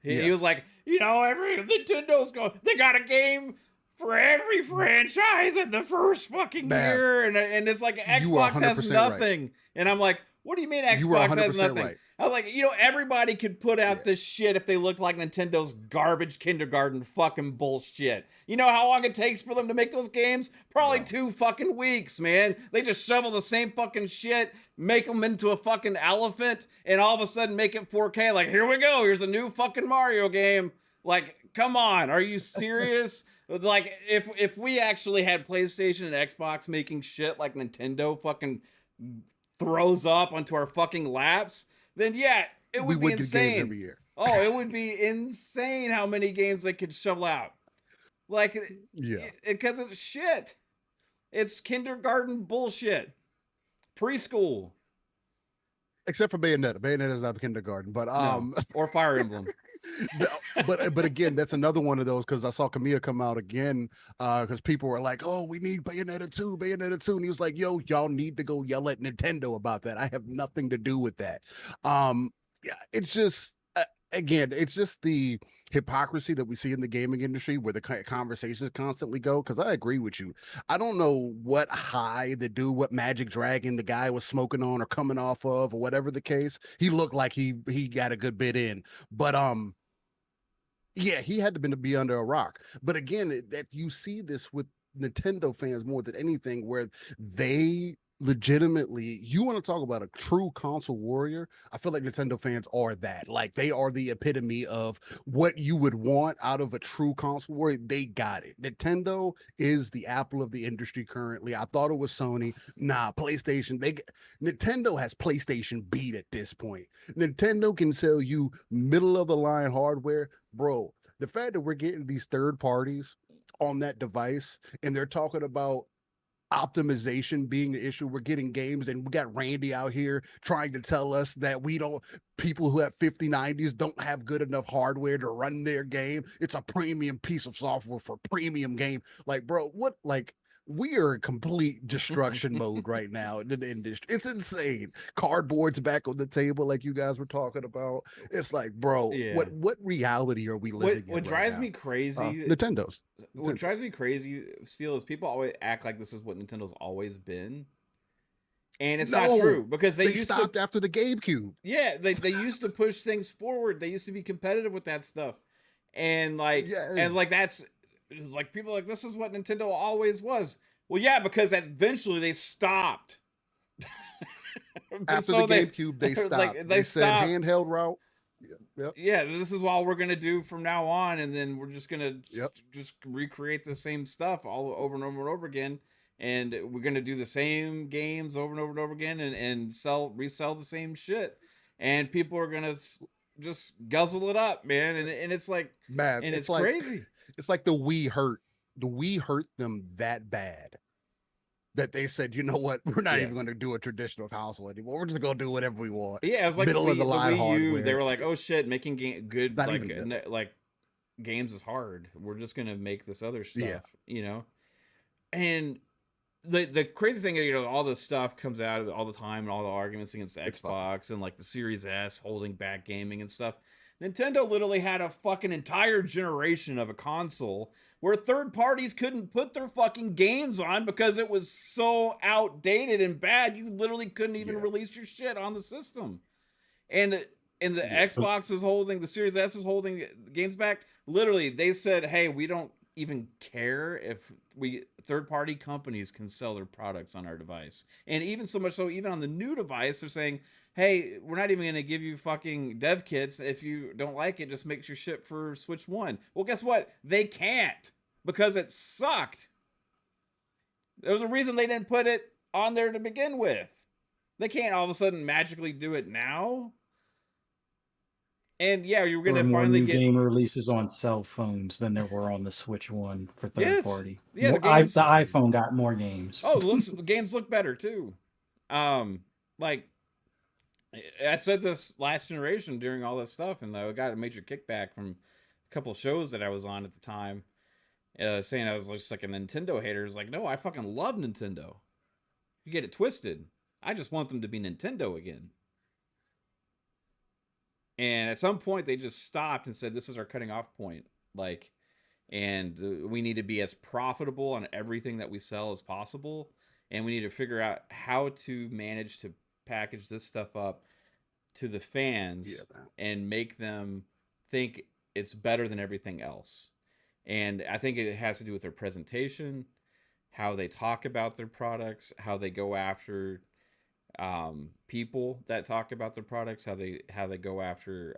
He was like, every Nintendo's they got a game for every franchise in the first fucking year, and it's like Xbox has nothing. Right. And I'm like, what do you mean Xbox has nothing? Right. I was like, everybody could put out this shit if they looked like Nintendo's garbage kindergarten fucking bullshit. You know how long it takes for them to make those games? Probably 2 fucking weeks, man. They just shovel the same fucking shit, make them into a fucking elephant, and all of a sudden make it 4K. Like, here we go. Here's a new fucking Mario game. Like, come on. Are you serious? Like, if we actually had PlayStation and Xbox making shit like Nintendo fucking throws up onto our fucking laps, then it would be insane. Every year. Oh, it would be insane how many games they could shovel out. Like, because it's shit. It's kindergarten bullshit. Preschool. Except for Bayonetta. Bayonetta is not kindergarten, but or Fire Emblem. but again, that's another one of those, because I saw Kamiya come out again because people were like, oh, we need Bayonetta 2, and he was like, yo, y'all need to go yell at Nintendo about that. I have nothing to do with that. It's just again, it's just the hypocrisy that we see in the gaming industry where the conversations constantly go. Because I agree with you. I don't know what high what Magic Dragon the guy was smoking on or coming off of or whatever the case. He looked like he got a good bit in, but he had to be under a rock. But again, that you see this with Nintendo fans more than anything, where they legitimately, you want to talk about a true console warrior. I feel like Nintendo fans are that. Like, they are the epitome of what you would want out of a true console warrior. They got it. Nintendo is the Apple of the industry currently. I thought it was Sony. Nah, PlayStation. Nintendo has PlayStation beat at this point. Nintendo can sell you middle of the line hardware. Bro, the fact that we're getting these third parties on that device and they're talking about optimization being the issue. We're getting games, and we got Randy out here trying to tell us that people who have 5090s don't have good enough hardware to run their game. It's a premium piece of software for premium game. Like, bro, we are in complete destruction mode right now in the industry. It's insane. Cardboard's back on the table, like you guys were talking about. It's like, bro, what reality are we living in? What drives me crazy? Nintendo's. What drives me crazy, Steel, is people always act like this is what Nintendo's always been. And it's not true, because they stopped after the GameCube. Yeah, they used to push things forward. They used to be competitive with that stuff. And that's, it's like people are like, this is what Nintendo always was. Well, yeah, because eventually they stopped. After the GameCube, they stopped. They said handheld route. Yep. Yeah, this is all we're gonna do from now on, and then we're just gonna just recreate the same stuff all over and over and over again, and we're gonna do the same games over and over and over again, and resell the same shit, and people are gonna just guzzle it up, man, and it's like, man, and it's like, crazy. It's like the Wii hurt them that bad that they said, you know what, we're not even going to do a traditional console anymore. We're just going to do whatever we want. Yeah, it was like middle of the line hardware. They were like, oh shit, making good like games is hard. We're just going to make this other stuff, And the crazy thing, all this stuff comes out all the time, and all the arguments against Xbox and like the Series S holding back gaming and stuff. Nintendo literally had a fucking entire generation of a console where third parties couldn't put their fucking games on because it was so outdated and bad. You literally couldn't even release your shit on the system. And the Xbox is holding, the Series S is holding games back. Literally, they said, hey, we don't even care if third-party companies can sell their products on our device. And even so much so, even on the new device, they're saying, hey, we're not even going to give you fucking dev kits. If you don't like it, just make your shit for Switch 1. Well, guess what? They can't, because it sucked. There was a reason they didn't put it on there to begin with. They can't all of a sudden magically do it now. And yeah, you were going to finally get game releases on cell phones than there were on the Switch 1 for third party. Yeah, the iPhone got more games. Oh, the games look better too. Like I said this last generation during all this stuff, and I got a major kickback from a couple of shows that I was on at the time, saying I was just like a Nintendo hater. It's like, no, I fucking love Nintendo. You get it twisted. I just want them to be Nintendo again. And at some point, they just stopped and said, "This is our cutting off point." Like, and we need to be as profitable on everything that we sell as possible, and we need to figure out how to manage to package this stuff up to the fans and make them think it's better than everything else. And I think it has to do with their presentation, how they talk about their products, how they go after people that talk about their products, how they go after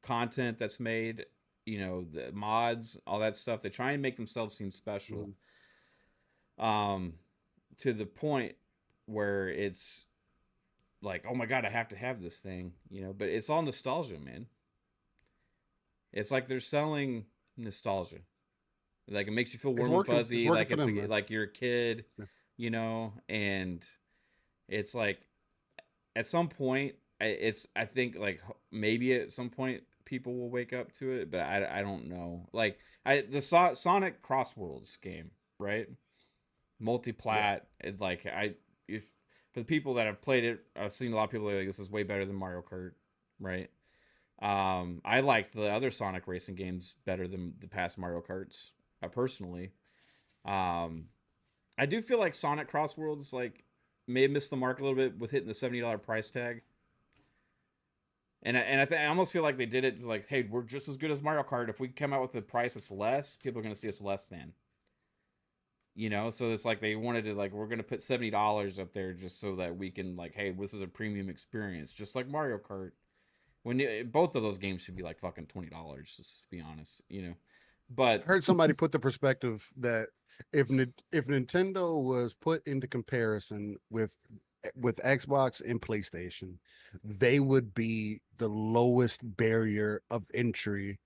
content that's made, the mods, all that stuff. They try and make themselves seem special, to the point where it's like, oh my god, I have to have this thing, but it's all nostalgia, man. It's like they're selling nostalgia. Like, it makes you feel warm and fuzzy, like it's like you're a kid, and it's like, at some point, I think, like, maybe at some point people will wake up to it, but I don't know. Like, the Sonic Crossworlds game, right? Multi-plat. It's like, if for the people that have played it, I've seen a lot of people like, this is way better than Mario Kart, right? I liked the other Sonic racing games better than the past Mario Karts, personally. I do feel like Sonic Crossworlds, like, may have missed the mark a little bit with hitting the $70 price tag. And I almost feel like they did it like, hey, we're just as good as Mario Kart. If we come out with a price that's less, people are going to see us less than. So it's like they wanted to, like, we're going to put $70 up there just so that we can, like, hey, this is a premium experience, just like Mario Kart. When both of those games should be like fucking $20, just to be honest, But I heard somebody put the perspective that if Nintendo was put into comparison with Xbox and PlayStation, they would be the lowest barrier of entry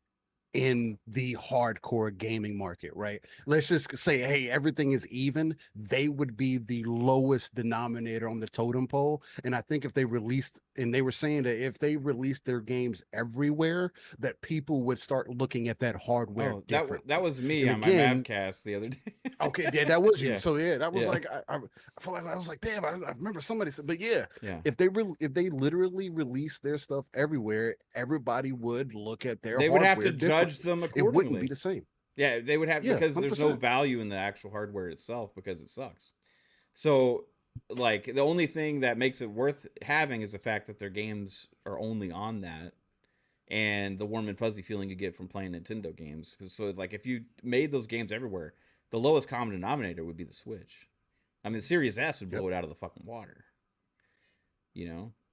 in the hardcore gaming market, right? Let's just say, hey, everything is even. They would be the lowest denominator on the totem pole. And I think if they released, and they were saying that if they released their games everywhere, that people would start looking at that hardware differently. That was me on my Mavcast the other day. Okay, yeah, that was you. Yeah. So yeah, that was like, I feel like I was like, damn, I remember somebody said, but yeah. If they literally released their stuff everywhere, everybody would look at their. They would have to judge them accordingly. It wouldn't be the same. Yeah, they would have, because 100%. There's no value in the actual hardware itself because it sucks. So, like, the only thing that makes it worth having is the fact that their games are only on that, and the warm and fuzzy feeling you get from playing Nintendo games. So, like, if you made those games everywhere, the lowest common denominator would be the Switch. I mean, Series S would blow it out of the fucking water.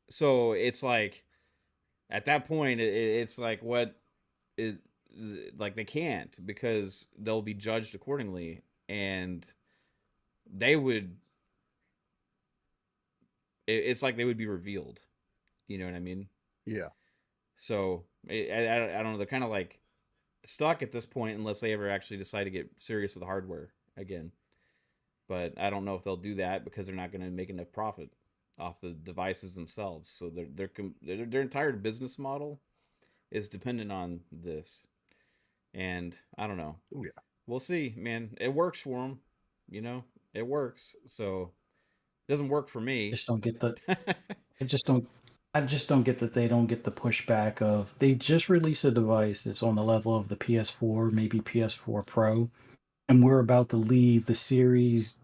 So it's like, at that point, it's like, what is, like, they can't, because they'll be judged accordingly, and they would, it's like they would be revealed. You know what I mean? Yeah. So I don't know. They're kind of like stuck at this point unless they ever actually decide to get serious with the hardware again. But I don't know if they'll do that because they're not going to make enough profit off the devices themselves. So their entire business model is dependent on this. And I don't know. Oh, yeah. We'll see, man. It works for them. It works. So it doesn't work for me. Just don't get the. I just don't get that they don't get the pushback of, they just released a device that's on the level of the PS4, maybe PS4 Pro, and we're about to leave the Series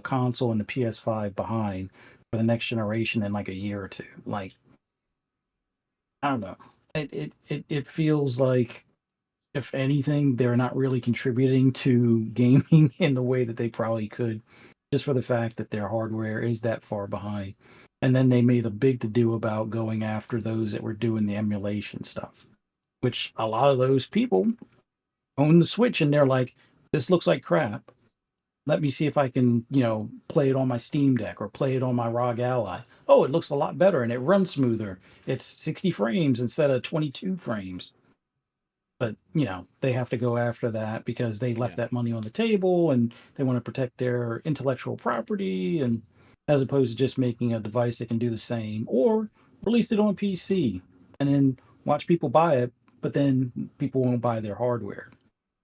console and the PS5 behind for the next generation in like a year or two. Like, I don't know. It feels like, if anything, they're not really contributing to gaming in the way that they probably could, just for the fact that their hardware is that far behind. And then they made a big to-do about going after those that were doing the emulation stuff, which a lot of those people own the Switch, and they're like, this looks like crap. Let me see if I can, play it on my Steam Deck or play it on my ROG Ally. Oh, it looks a lot better and it runs smoother. It's 60 frames instead of 22 frames. But, they have to go after that because they left that money on the table and they want to protect their intellectual property, and as opposed to just making a device that can do the same, or release it on PC and then watch people buy it, but then people won't buy their hardware.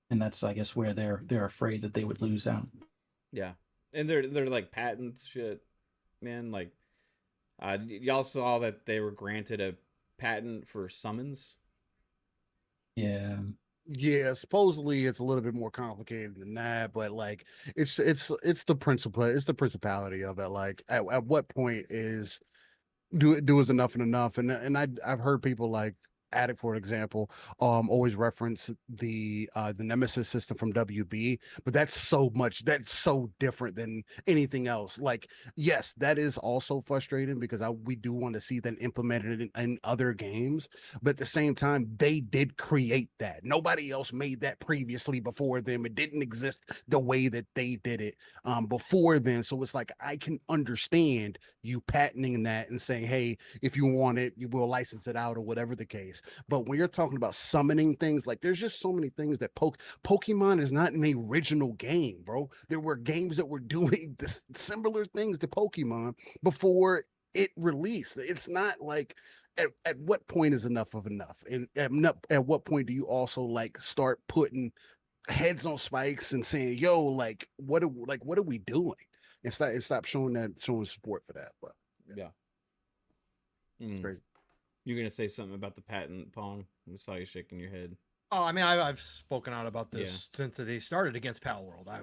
And that's, I guess, where they're afraid that they would lose out. Yeah. And they're like patents shit, man. Like, y'all saw that they were granted a patent for summons. Yeah. Yeah, supposedly it's a little bit more complicated than that, but like it's the principle, it's the principality of it. Like at what point is do is enough and enough? And I've heard people like Addict, for example, always reference the Nemesis system from WB, but that's so different than anything else. Like, yes, that is also frustrating because we do want to see that implemented in other games, but at the same time, they did create that. Nobody else made that previously before them. It didn't exist the way that they did it before then. So it's like I can understand you patenting that and saying, hey, if you want it, you will license it out or whatever the case. But when you're talking about summoning things, like there's just so many things that Pokemon is not an original game, bro. There were games that were doing this, similar things to Pokemon before it released. It's not like at what point is enough of enough, and at what point do you also like start putting heads on spikes and saying, yo, like what are we doing? And stop showing support for that. But Yeah. it's crazy. You're gonna say something about the patent, Pong? I saw you shaking your head. Oh, I mean, I've spoken out about this since they started against Pal World. I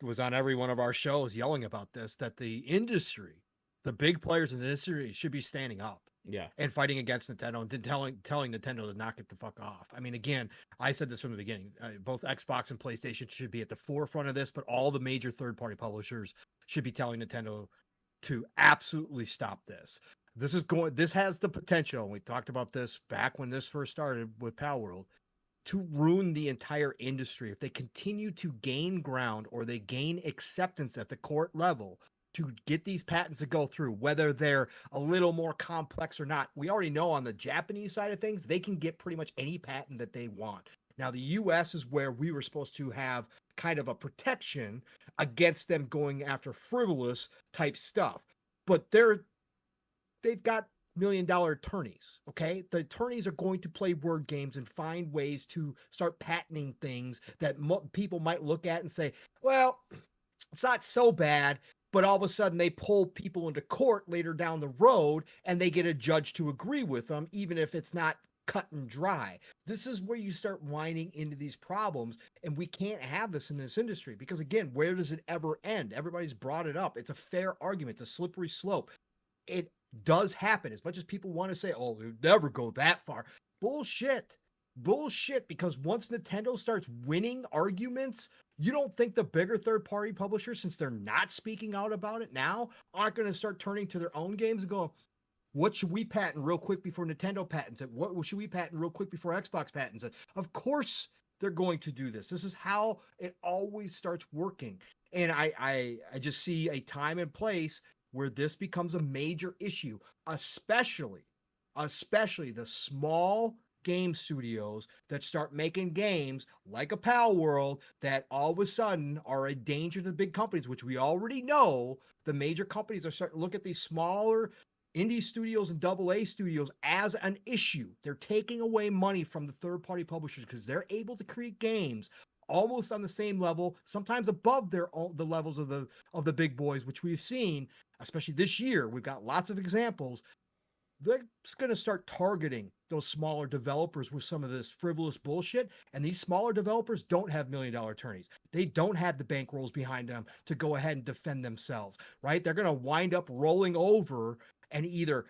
was on every one of our shows yelling about this, that the industry, the big players in the industry should be standing up. Yeah. And fighting against Nintendo and telling Nintendo to knock it the fuck off. I mean, again, I said this from the beginning. Both Xbox and PlayStation should be at the forefront of this, but all the major third-party publishers should be telling Nintendo to absolutely stop this. This has the potential, and we talked about this back when this first started with Pal World, to ruin the entire industry if they continue to gain ground or they gain acceptance at the court level to get these patents to go through, whether they're a little more complex or not. We already know on the Japanese side of things, they can get pretty much any patent that they want. Now, the US is where we were supposed to have kind of a protection against them going after frivolous type stuff. But they've got $1 million attorneys, okay? The attorneys are going to play word games and find ways to start patenting things that people might look at and say, well, it's not so bad, but all of a sudden they pull people into court later down the road and they get a judge to agree with them, even if it's not cut and dry. This is where you start winding into these problems, and we can't have this in this industry because, again, where does it ever end? Everybody's brought it up. It's a fair argument. It's a slippery slope. It does happen. As much as people want to say, oh, it would never go that far. Bullshit, because once Nintendo starts winning arguments, you don't think the bigger third-party publishers, since they're not speaking out about it now, aren't going to start turning to their own games and go, what should we patent real quick before Nintendo patents it? What should we patent real quick before Xbox patents it? Of course they're going to do this. This is how it always starts working. And I just see a time and place where this becomes a major issue, especially the small game studios that start making games like a Pal World that all of a sudden are a danger to the big companies, which we already know the major companies are starting to look at these smaller indie studios and AA studios as an issue. They're taking away money from the third-party publishers because they're able to create games almost on the same level, sometimes above the levels of the big boys, which we've seen, especially this year. We've got lots of examples. They're just going to start targeting those smaller developers with some of this frivolous bullshit. And these smaller developers don't have $1 million attorneys. They don't have the bankrolls behind them to go ahead and defend themselves, right? They're going to wind up rolling over and either,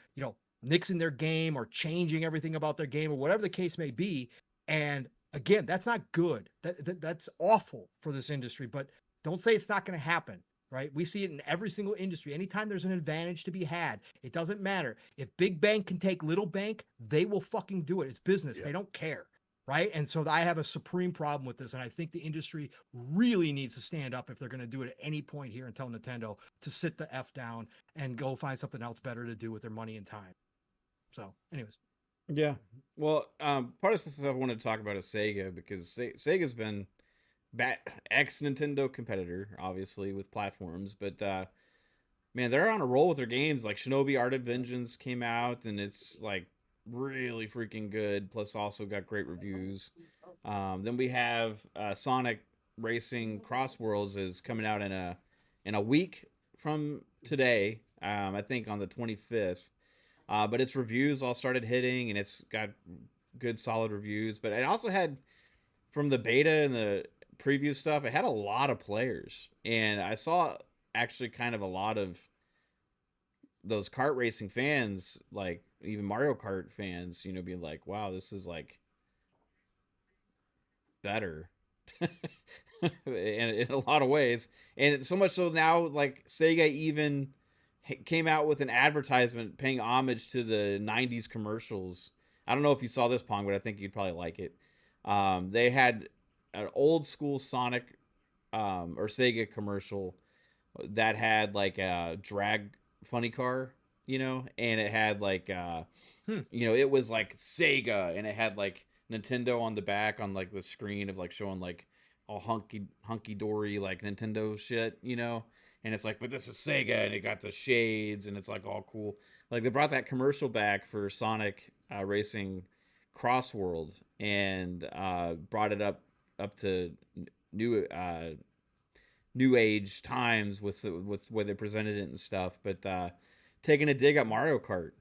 nixing their game or changing everything about their game or whatever the case may be. And again, that's not good. That's awful for this industry, but don't say it's not going to happen. Right? We see it in every single industry. Anytime there's an advantage to be had, it doesn't matter. If big bank can take little bank, they will fucking do it. It's business. Yeah. They don't care. Right? And so I have a supreme problem with this. And I think the industry really needs to stand up if they're going to do it at any point here and tell Nintendo to sit the F down and go find something else better to do with their money and time. So anyways. Yeah. Well, part of the stuff I wanted to talk about is Sega, because Sega's been ex-Nintendo competitor, obviously, with platforms, but man, they're on a roll with their games. Like Shinobi Art of Vengeance came out, and it's like really freaking good, plus also got great reviews. Then we have Sonic Racing Crossworlds is coming out in a week from today, I think on the 25th. But its reviews all started hitting, and it's got good solid reviews. But it also had, from the beta and the preview stuff, it had a lot of players, and I saw actually kind of a lot of those kart racing fans, like even Mario Kart fans, being like, wow, this is like better in a lot of ways. And so much so now, like, Sega even came out with an advertisement paying homage to the 90s commercials. I don't know if you saw this, Pong, but I think you'd probably like it. They had an old school Sonic or Sega commercial that had like a drag funny car, and it had like it was like Sega, and it had like Nintendo on the back on like the screen of like showing like all hunky dory like Nintendo shit, and it's like, but this is Sega, and it got the shades, and it's like all cool. Like, they brought that commercial back for Sonic Racing Crossworld, and brought it up to new age times with where they presented it and stuff. But taking a dig at Mario Kart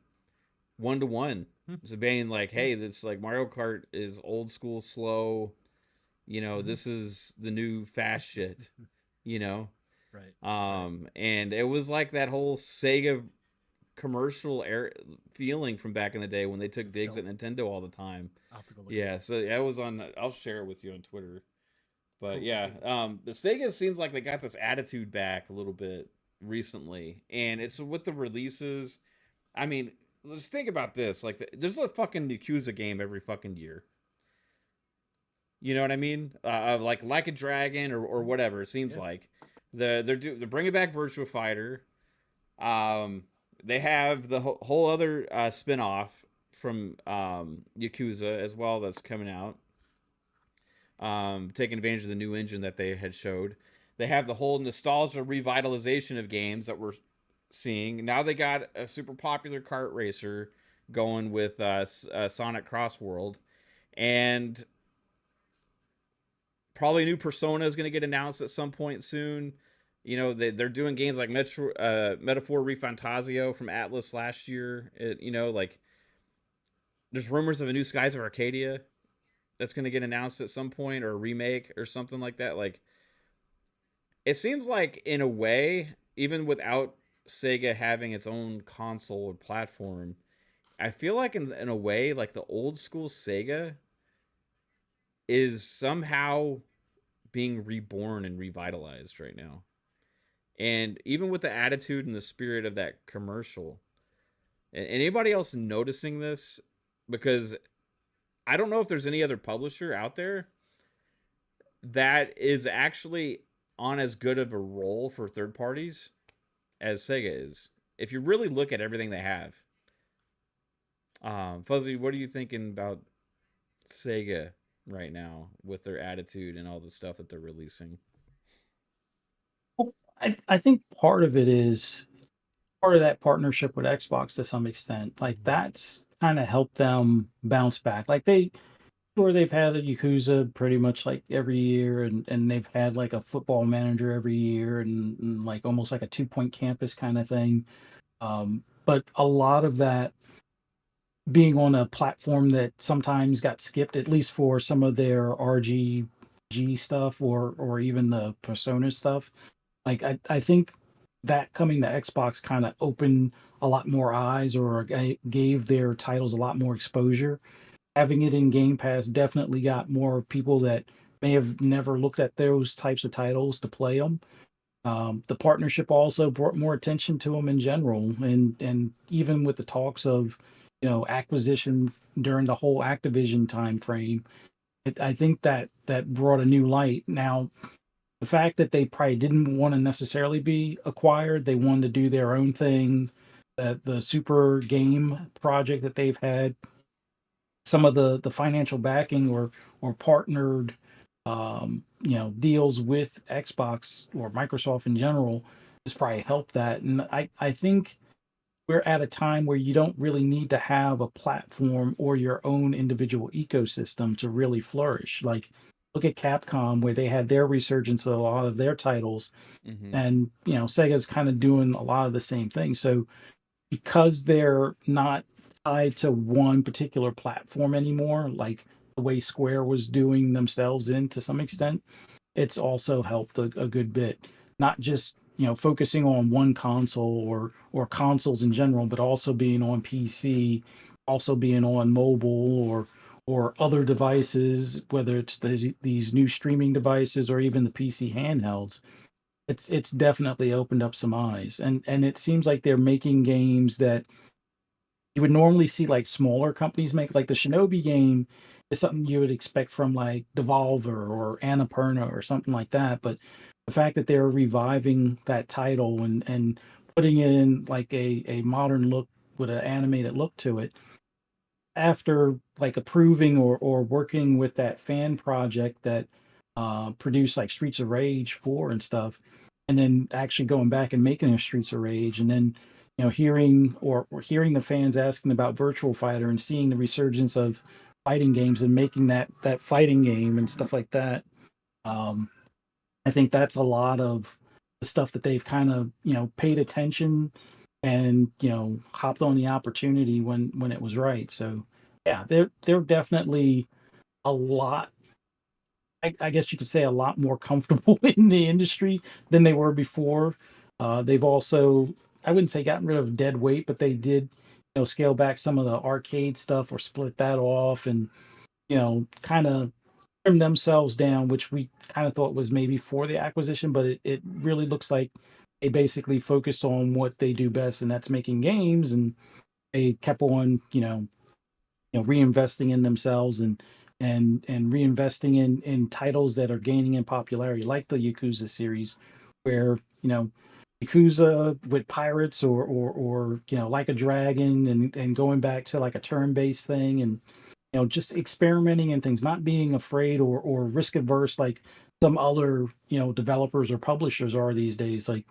1-to-1, so being like, hey, this like Mario Kart is old school slow, this is the new fast shit, Right. And it was like that whole Sega commercial feeling from back in the day when they took digs at Nintendo all the time. I'll have to go look. Yeah, so that was on. I'll share it with you on Twitter. But Cool. yeah, the Sega seems like they got this attitude back a little bit recently, and it's with the releases. I mean, let's think about this. Like, there's a fucking Yakuza game every fucking year. You know what I mean? Like a Dragon or whatever. It seems like they're bringing back Virtua Fighter. They have the whole other spin-off from Yakuza as well that's coming out. Taking advantage of the new engine that they had showed. They have the whole nostalgia revitalization of games that we're seeing. Now they got a super popular kart racer going with Sonic Crossworld, and probably a new Persona is going to get announced at some point soon. They're doing games like Metaphor ReFantazio from Atlas last year. Like, there's rumors of a new Skies of Arcadia that's going to get announced at some point, or a remake or something like that. Like, it seems like, in a way, even without Sega having its own console or platform, I feel like in a way, like, the old school Sega is somehow being reborn and revitalized right now. And even with the attitude and the spirit of that commercial, anybody else noticing this? Because I don't know if there's any other publisher out there that is actually on as good of a role for third parties as Sega is, if you really look at everything they have. Fuzzy, what are you thinking about Sega right now with their attitude and all the stuff that they're releasing? Well, I think part of it is part of that partnership with Xbox to some extent. Like, that's kind of helped them bounce back. Like, they've had a Yakuza pretty much like every year, and they've had like a football manager every year, and like almost like a 2 Point Campus kind of thing. But a lot of that being on a platform that sometimes got skipped, at least for some of their RGG stuff, or even the Persona stuff. Like, I think that coming to Xbox kind of opened a lot more eyes, or gave their titles a lot more exposure. Having it in Game Pass definitely got more people that may have never looked at those types of titles to play them. The partnership also brought more attention to them in general, and even with the talks of acquisition during the whole Activision time frame, I think that brought a new light. Now, the fact that they probably didn't want to necessarily be acquired, they wanted to do their own thing. The super game project that they've had, some of the financial backing or partnered deals with Xbox or Microsoft in general has probably helped that. And I think we're at a time where you don't really need to have a platform or your own individual ecosystem to really flourish. Like, look at Capcom, where they had their resurgence of a lot of their titles, Mm-hmm. and Sega's kind of doing a lot of the same thing. So because they're not tied to one particular platform anymore, like the way Square was doing themselves in to some extent, it's also helped a good bit. Not just focusing on one console or consoles in general, but also being on PC, also being on mobile or other devices, whether it's these new streaming devices or even the PC handhelds. It's definitely opened up some eyes, and it seems like they're making games that you would normally see like smaller companies make. Like the Shinobi game is something you would expect from like Devolver or Annapurna or something like that. But the fact that they're reviving that title and putting it in like a modern look with an animated look to it, after like approving or working with that fan project that produced like Streets of Rage 4 and stuff, and then actually going back and making a Streets of Rage, and then hearing or hearing the fans asking about Virtual Fighter and seeing the resurgence of fighting games and making that fighting game and stuff like that. um I think that's a lot of the stuff that they've kind of paid attention and hopped on the opportunity when it was right. So yeah, they're definitely a lot. I guess you could say a lot more comfortable in the industry than they were before. They've also, I wouldn't say gotten rid of dead weight, but they did scale back some of the arcade stuff or split that off, and kind of trim themselves down, which we kind of thought was maybe for the acquisition, but it really looks like they basically focus on what they do best, and that's making games. And they kept on, reinvesting in themselves and reinvesting in titles that are gaining in popularity, like the Yakuza series, where Yakuza with pirates or like a dragon and going back to like a turn-based thing, and just experimenting and things, not being afraid or risk averse like some other developers or publishers are these days. Like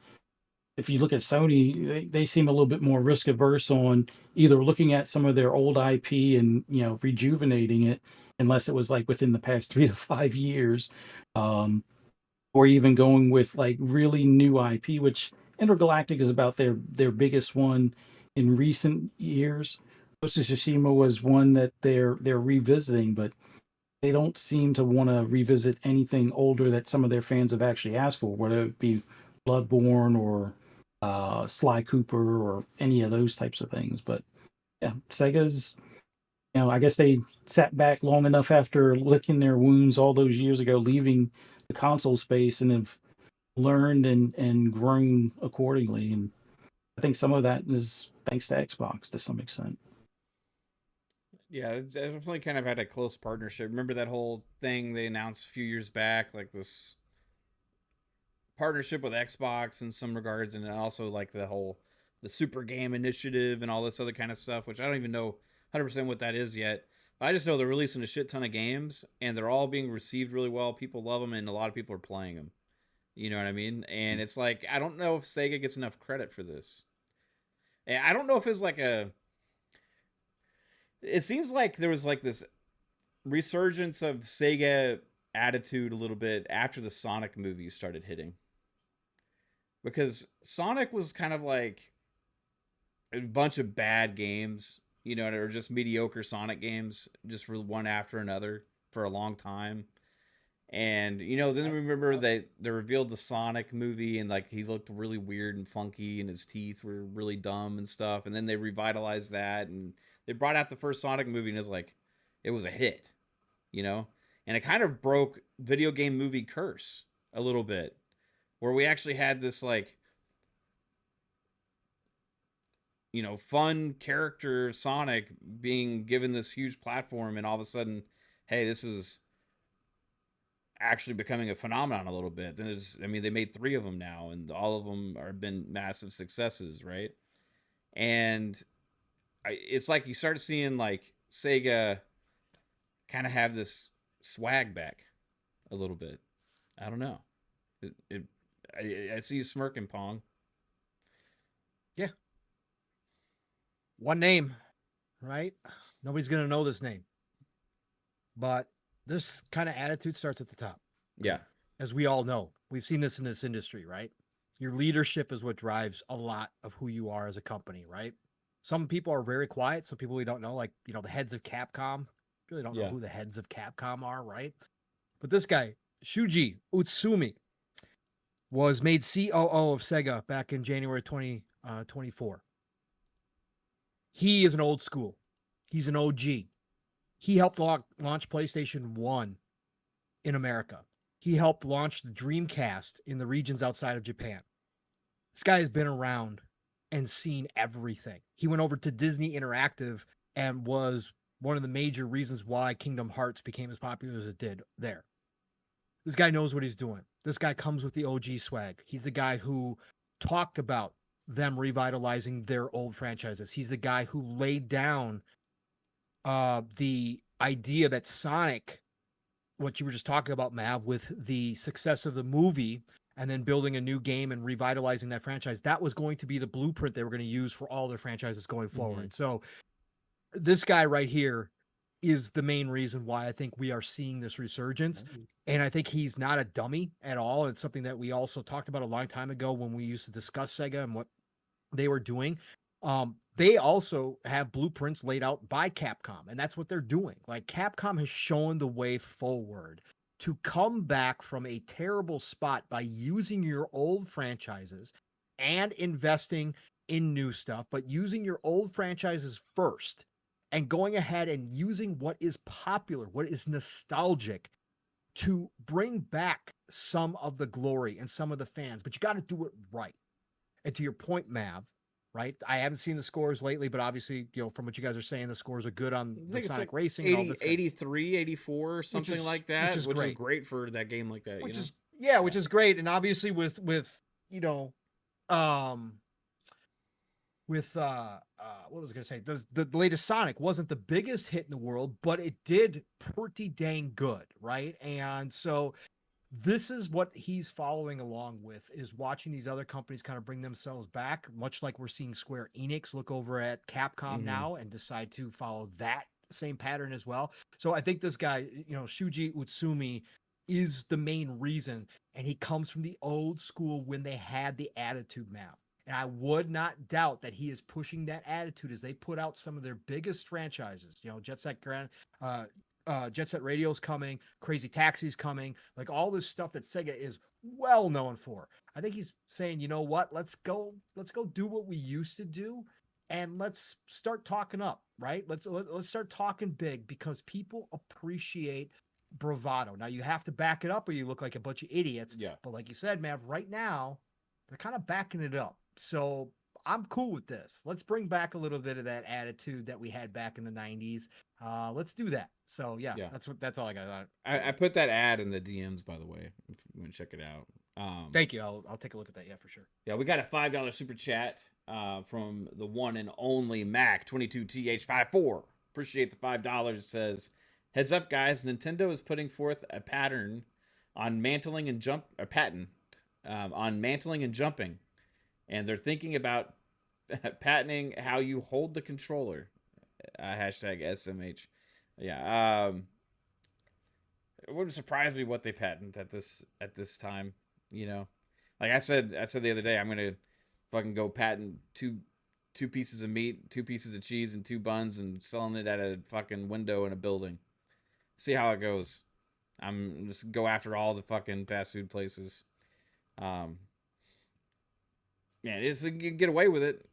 if you look at Sony, they seem a little bit more risk averse on either looking at some of their old IP and rejuvenating it, unless it was like within the past 3 to 5 years, um, or even going with like really new IP, which Intergalactic is about their biggest one in recent years. Ghost of Tsushima was one that they're revisiting, but they don't seem to want to revisit anything older that some of their fans have actually asked for, whether it be Bloodborne or Sly Cooper or any of those types of things. But yeah, Sega's, I guess they sat back long enough after licking their wounds all those years ago, leaving the console space, and have learned and grown accordingly. And I think some of that is thanks to Xbox to some extent. Yeah, it's definitely kind of had a close partnership. Remember that whole thing they announced a few years back, like this partnership with Xbox in some regards, and also like the Super Game Initiative and all this other kind of stuff, which I don't even know 100% what that is yet. But I just know they're releasing a shit ton of games, and they're all being received really well. People love them, and a lot of people are playing them. You know what I mean? And it's like, I don't know if Sega gets enough credit for this. And I don't know if it's like a. It seems like there was like this resurgence of Sega attitude a little bit after the Sonic movies started hitting. Because Sonic was kind of like a bunch of bad games, or just mediocre Sonic games, just one after another for a long time. And then remember they revealed the Sonic movie, and like he looked really weird and funky, and his teeth were really dumb and stuff. And then they revitalized that, and they brought out the first Sonic movie, and it was a hit, and it kind of broke video game movie curse a little bit, where we actually had this like fun character Sonic being given this huge platform, and all of a sudden, hey, this is actually becoming a phenomenon a little bit. Then they made 3 of them now, and all of them are been massive successes, right? And it's like you start seeing like Sega kind of have this swag back a little bit. I don't know. I see you smirking, Pong. Yeah. One name, right? Nobody's going to know this name. But this kind of attitude starts at the top. Yeah. As we all know, we've seen this in this industry, right? Your leadership is what drives a lot of who you are as a company, right? Some people are very quiet. Some people we don't know, like, the heads of Capcom. Really don't know who the heads of Capcom are, right? But this guy, Shuji Utsumi, was made COO of Sega back in January 2024. He is an old school. He's an OG. He helped launch PlayStation 1 in America. He helped launch the Dreamcast in the regions outside of Japan. This guy has been around and seen everything. He went over to Disney Interactive and was one of the major reasons why Kingdom Hearts became as popular as it did there. This guy knows what he's doing. This guy comes with the OG swag. He's the guy who talked about them revitalizing their old franchises. He's the guy who laid down the idea that Sonic, what you were just talking about, Mav, with the success of the movie and then building a new game and revitalizing that franchise, that was going to be the blueprint they were going to use for all their franchises going forward. So this guy right here is the main reason why I think we are seeing this resurgence. And I think he's not a dummy at all. It's something that we also talked about a long time ago when we used to discuss Sega and what they were doing. They also have blueprints laid out by Capcom, and that's what they're doing. Like, Capcom has shown the way forward to come back from a terrible spot by using your old franchises and investing in new stuff, but using your old franchises first and going ahead and using what is popular, what is nostalgic, to bring back some of the glory and some of the fans. But you got to do it right. And to your point, Mav, right? I haven't seen the scores lately, but obviously, from what you guys are saying, the scores are good on the Sonic Racing. 80, 83, 84, something like that, which is great for that game like that. Which is great. And obviously with what was I going to say? The latest Sonic wasn't the biggest hit in the world, but it did pretty dang good, right? And so this is what he's following along with, is watching these other companies kind of bring themselves back, much like we're seeing Square Enix look over at Capcom now and decide to follow that same pattern as well. So I think this guy, Shuji Utsumi, is the main reason, and he comes from the old school when they had the attitude map. And I would not doubt that he is pushing that attitude as they put out some of their biggest franchises. Jet Set Radio's coming, Crazy Taxi's coming, like all this stuff that Sega is well known for. I think he's saying, you know what, let's go do what we used to do, and let's start talking up, right? Let's start talking big, because people appreciate bravado. Now you have to back it up or you look like a bunch of idiots. Yeah. But like you said, Mav, right now they're kind of backing it up. So I'm cool with this. Let's bring back a little bit of that attitude that we had back in the 90s. Let's do that. So yeah. That's all I got. I put that ad in the DMs, by the way, if you want to check it out. Thank you. I'll take a look at that. Yeah, for sure. Yeah, we got a $5 super chat from the one and only Mac 22TH54. Appreciate the $5. It says, "Heads up, guys! Nintendo is putting forth a pattern on mantling and on mantling and jumping, and they're thinking about patenting how you hold the controller." Hashtag SMH. Yeah. It wouldn't surprise me what they patent at this time. Like I said the other day, I'm gonna fucking go patent two pieces of meat, 2 pieces of cheese, and 2 buns, and selling it at a fucking window in a building. See how it goes. I'm just go after all the fucking fast food places. Man, you can get away with it.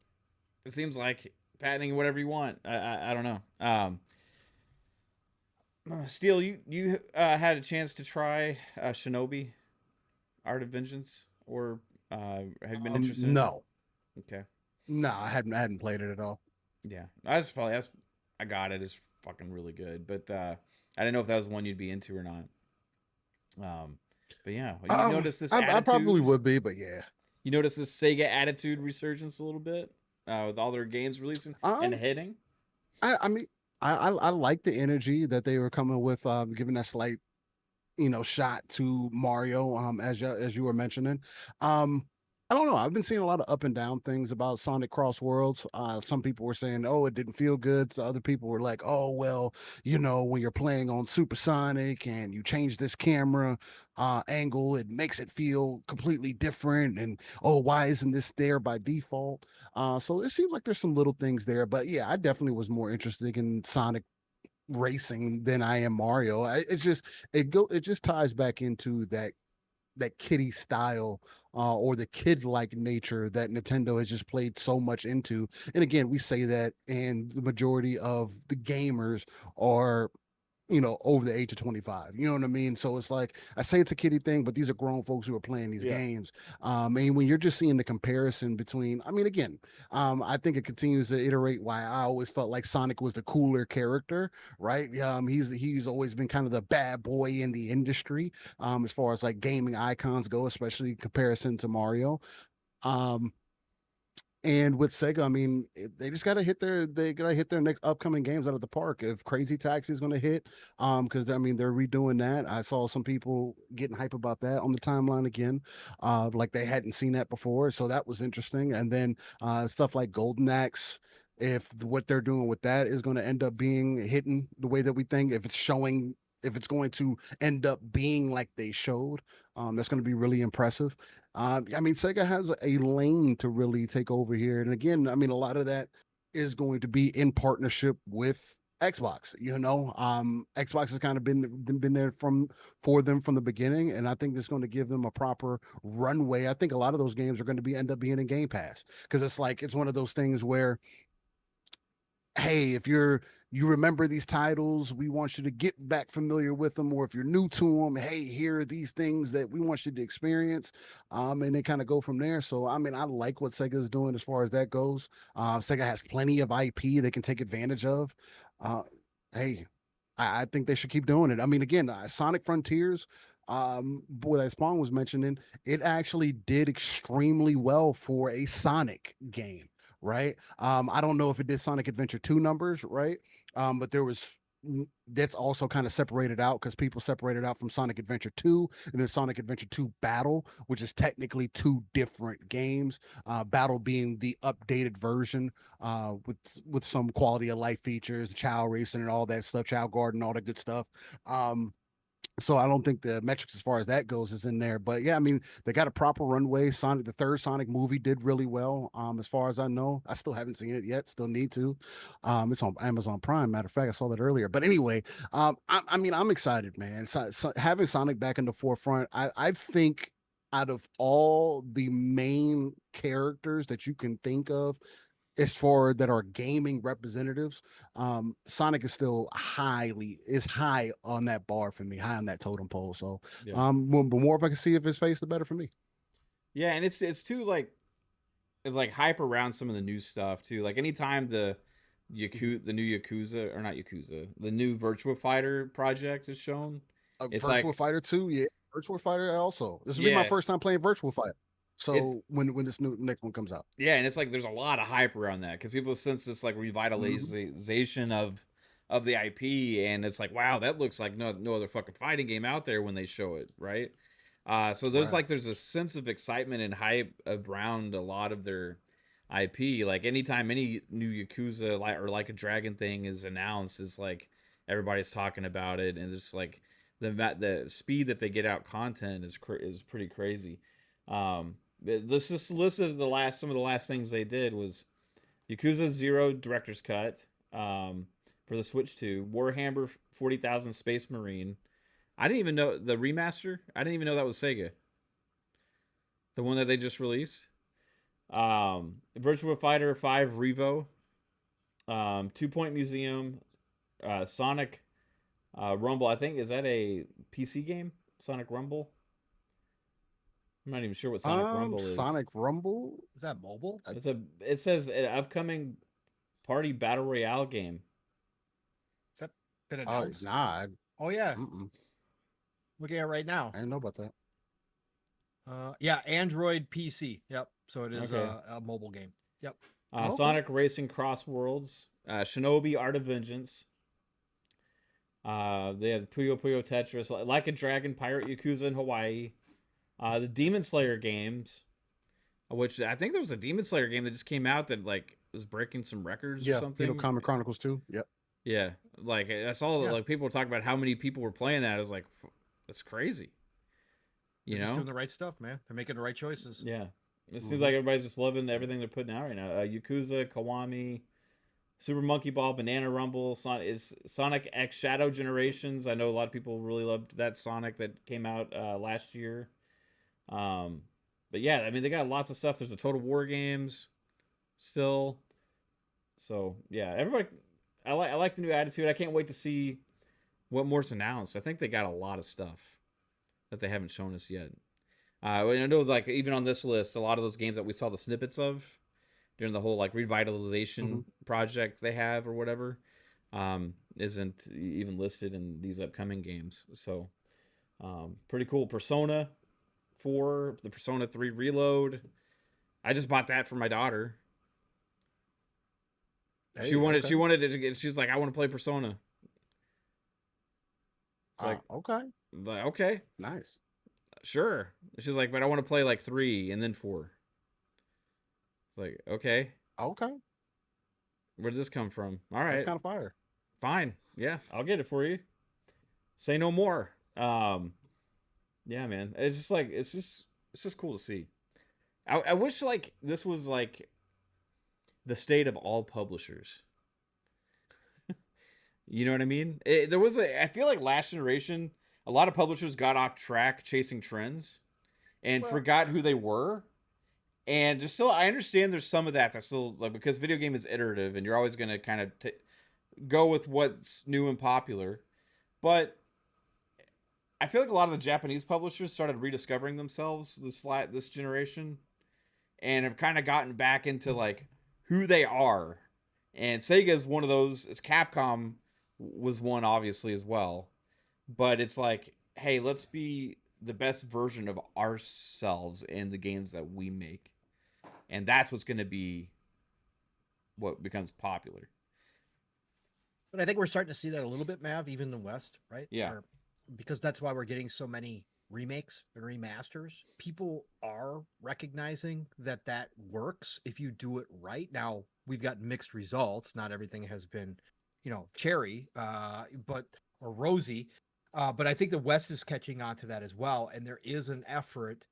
It seems like patenting whatever you want. I don't know. Steel, you had a chance to try Shinobi, Art of Vengeance, or have you been interested? No. Okay. No, I hadn't played it at all. Yeah, I got it. It's fucking really good, but I didn't know if that was one you'd be into or not. But yeah, you notice this. I probably would be, but yeah. You notice this Sega attitude resurgence a little bit with all their games releasing and hitting. I mean, I like the energy that they were coming with, giving that slight, shot to Mario, as you were mentioning. I don't know. I've been seeing a lot of up and down things about Sonic Crossworlds. Some people were saying, "Oh, it didn't feel good." So other people were like, "Oh, well, when you're playing on Supersonic and you change this camera angle, it makes it feel completely different." And oh, why isn't this there by default? So it seems like there's some little things there. But yeah, I definitely was more interested in Sonic racing than I am Mario. It just ties back into that kiddie style or the kid like nature that Nintendo has just played so much into. And again, we say that, and the majority of the gamers are over the age of 25. You know what I mean? So it's like, I say it's a kiddie thing, but these are grown folks who are playing these Yeah. games. And when you're just seeing the comparison between, I mean, again, I think it continues to iterate why I always felt like Sonic was the cooler character, right? He's always been kind of the bad boy in the industry, as far as like gaming icons go, especially in comparison to Mario. Um, and with Sega, I mean, they just they gotta hit their next upcoming games out of the park. If Crazy Taxi is gonna hit, because I mean they're redoing that. I saw some people getting hype about that on the timeline again, like they hadn't seen that before, so that was interesting. And then stuff like Golden Axe, if what they're doing with that is going to end up being hitting the way that we think, if it's going to end up being like they showed, that's going to be really impressive. I mean, Sega has a lane to really take over here. And again, I mean, a lot of that is going to be in partnership with Xbox. Xbox has kind of been there for them from the beginning, and I think it's going to give them a proper runway. I think a lot of those games are going to end up being in Game Pass, because it's one of those things where, hey, if you remember these titles, we want you to get back familiar with them, or if you're new to them, hey, here are these things that we want you to experience, and they kind of go from there. So I mean, I like what Sega is doing as far as that goes. Sega has plenty of IP they can take advantage of. Hey, I think they should keep doing it. I mean, again, Sonic Frontiers, what that Spawn was mentioning, it actually did extremely well for a Sonic game, right? I don't know if it did Sonic Adventure 2 numbers, right? But that's also kind of separated out, because people separated out from Sonic Adventure 2 and then Sonic Adventure 2 Battle, which is technically two different games. Battle being the updated version, with some quality of life features, child racing and all that stuff, child garden, all that good stuff. So I don't think the metrics as far as that goes is in there. But yeah, I mean, they got a proper runway. The third Sonic movie did really well. As far as I know, I still haven't seen it yet. Still need to. It's on Amazon Prime. Matter of fact, I saw that earlier. But anyway, I mean, I'm excited, man. So having Sonic back in the forefront, I think out of all the main characters that you can think of, as far that are gaming representatives, Sonic is still high on that bar for me, high on that totem pole. So Yeah. the more if I can see of his face, the better for me. Yeah, and it's too like hype around some of the new stuff too. Like anytime the new Yakuza, or not Yakuza, the new Virtua Fighter project is shown, it's Virtua like, Fighter 2, yeah. Virtua Fighter also. This will be my first time playing Virtua Fighter. So when this next one comes out. Yeah, and it's like there's a lot of hype around that because people sense this like revitalization of the IP, and it's like, wow, that looks like no other fucking fighting game out there when they show it, right? So there's a sense of excitement and hype around a lot of their IP. Like anytime any new Yakuza like a Dragon thing is announced, it's like everybody's talking about it, and it's like the speed that they get out content is pretty crazy. This list of some of the last things they did was Yakuza 0 Director's Cut, for the Switch 2, Warhammer 40,000 Space Marine. I didn't even know the remaster. I didn't even know that was Sega. The one that they just released. Virtua Fighter 5 Revo, 2 Point Museum, Sonic Rumble. I think, is that a PC game? Sonic Rumble. I'm not even sure what Sonic Rumble is. Sonic Rumble? Is that mobile? It says an upcoming party battle royale game. Has that been announced? Nah. Oh yeah. Looking at it right now. I didn't know about that. Yeah, Android PC. Yep. So it is a mobile game. Yep. Sonic Racing Crossworlds, Shinobi Art of Vengeance. They have Puyo Puyo Tetris, Like a Dragon, Pirate Yakuza in Hawaii. The Demon Slayer games, which I think there was a Demon Slayer game that just came out that like was breaking some records or Yeah, something. Comic Chronicles 2. Yep. Yeah, like I saw Yeah. like people were talking about how many people were playing that. I was like, that's crazy. You They're just know, doing the right stuff, man. They're making the right choices. yeah. It seems like everybody's just loving everything they're putting out right now. Yakuza, Kiwami, Super Monkey Ball, Banana Rumble, Sonic X Shadow Generations. I know a lot of people really loved that Sonic that came out last year. But yeah, I mean they got lots of stuff. There's a Total War games still. So yeah, everybody, I like the new attitude. I can't wait to see what more's announced. I think they got a lot of stuff that they haven't shown us yet. I know like even on this list, a lot of those games that we saw the snippets of during the whole like revitalization project they have or whatever, isn't even listed in these upcoming games. So pretty cool. Persona 4, the Persona 3 Reload. I just bought that for my daughter. Hey, she wanted it to get, she's like, I want to play Persona. It's like, okay, Nice. sure. She's like, but I want to play like 3 and then 4. It's like, okay, where did this come from? All right, That's kind of fire. fine. Yeah, I'll get it for you. Say no more. Yeah, man. It's just like it's just cool to see. I wish like this was like the state of all publishers. You know what I mean? I feel like last generation, a lot of publishers got off track chasing trends and forgot who they were. And there's still, I understand there's some of that that's still like, because video game is iterative and you're always going to kind of go with what's new and popular. But I feel like a lot of the Japanese publishers started rediscovering themselves this generation and have kind of gotten back into like who they are. And Sega is one of those. It's Capcom was one obviously as well. But it's like, hey, let's be the best version of ourselves in the games that we make. And that's what's going to be what becomes popular. But I think we're starting to see that a little bit, Mav, even in the West, right? Yeah. Because that's why we're getting so many remakes and remasters. People are recognizing that that works if you do it right. Now, we've got mixed results. Not everything has been, cherry, or rosy. But I think the West is catching on to that as well. And there is an effort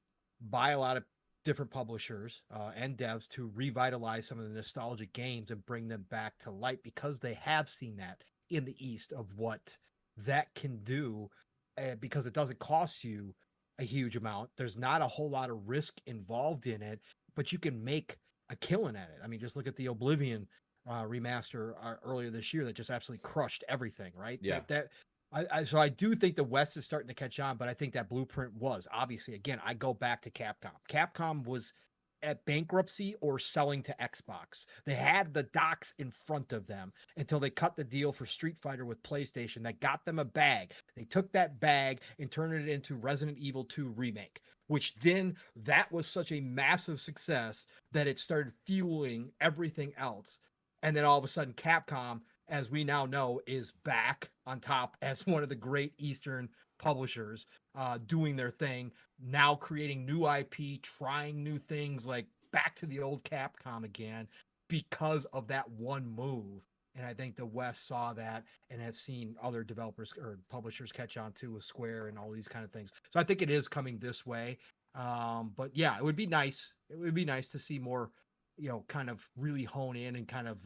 by a lot of different publishers and devs to revitalize some of the nostalgic games and bring them back to light because they have seen that in the East of what that can do because it doesn't cost you a huge amount. There's not a whole lot of risk involved in it, but you can make a killing at it. I mean, just look at the Oblivion remaster earlier this year that just absolutely crushed everything, right? Yeah. So I do think the West is starting to catch on, but I think that blueprint was obviously, again, I go back to Capcom. Capcom was at bankruptcy or selling to Xbox. They had the docs in front of them until they cut the deal for Street Fighter with PlayStation that got them a bag. They took that bag and turned it into Resident Evil 2 remake, which then that was such a massive success that it started fueling everything else. And then all of a sudden Capcom, as we now know, is back on top as one of the great Eastern publishers doing their thing, now creating new IP, trying new things, like back to the old Capcom again because of that one move. And I think the West saw that and have seen other developers or publishers catch on too with Square and all these kind of things. So I think it is coming this way. But yeah, it would be nice. It would be nice to see more, kind of really hone in and kind of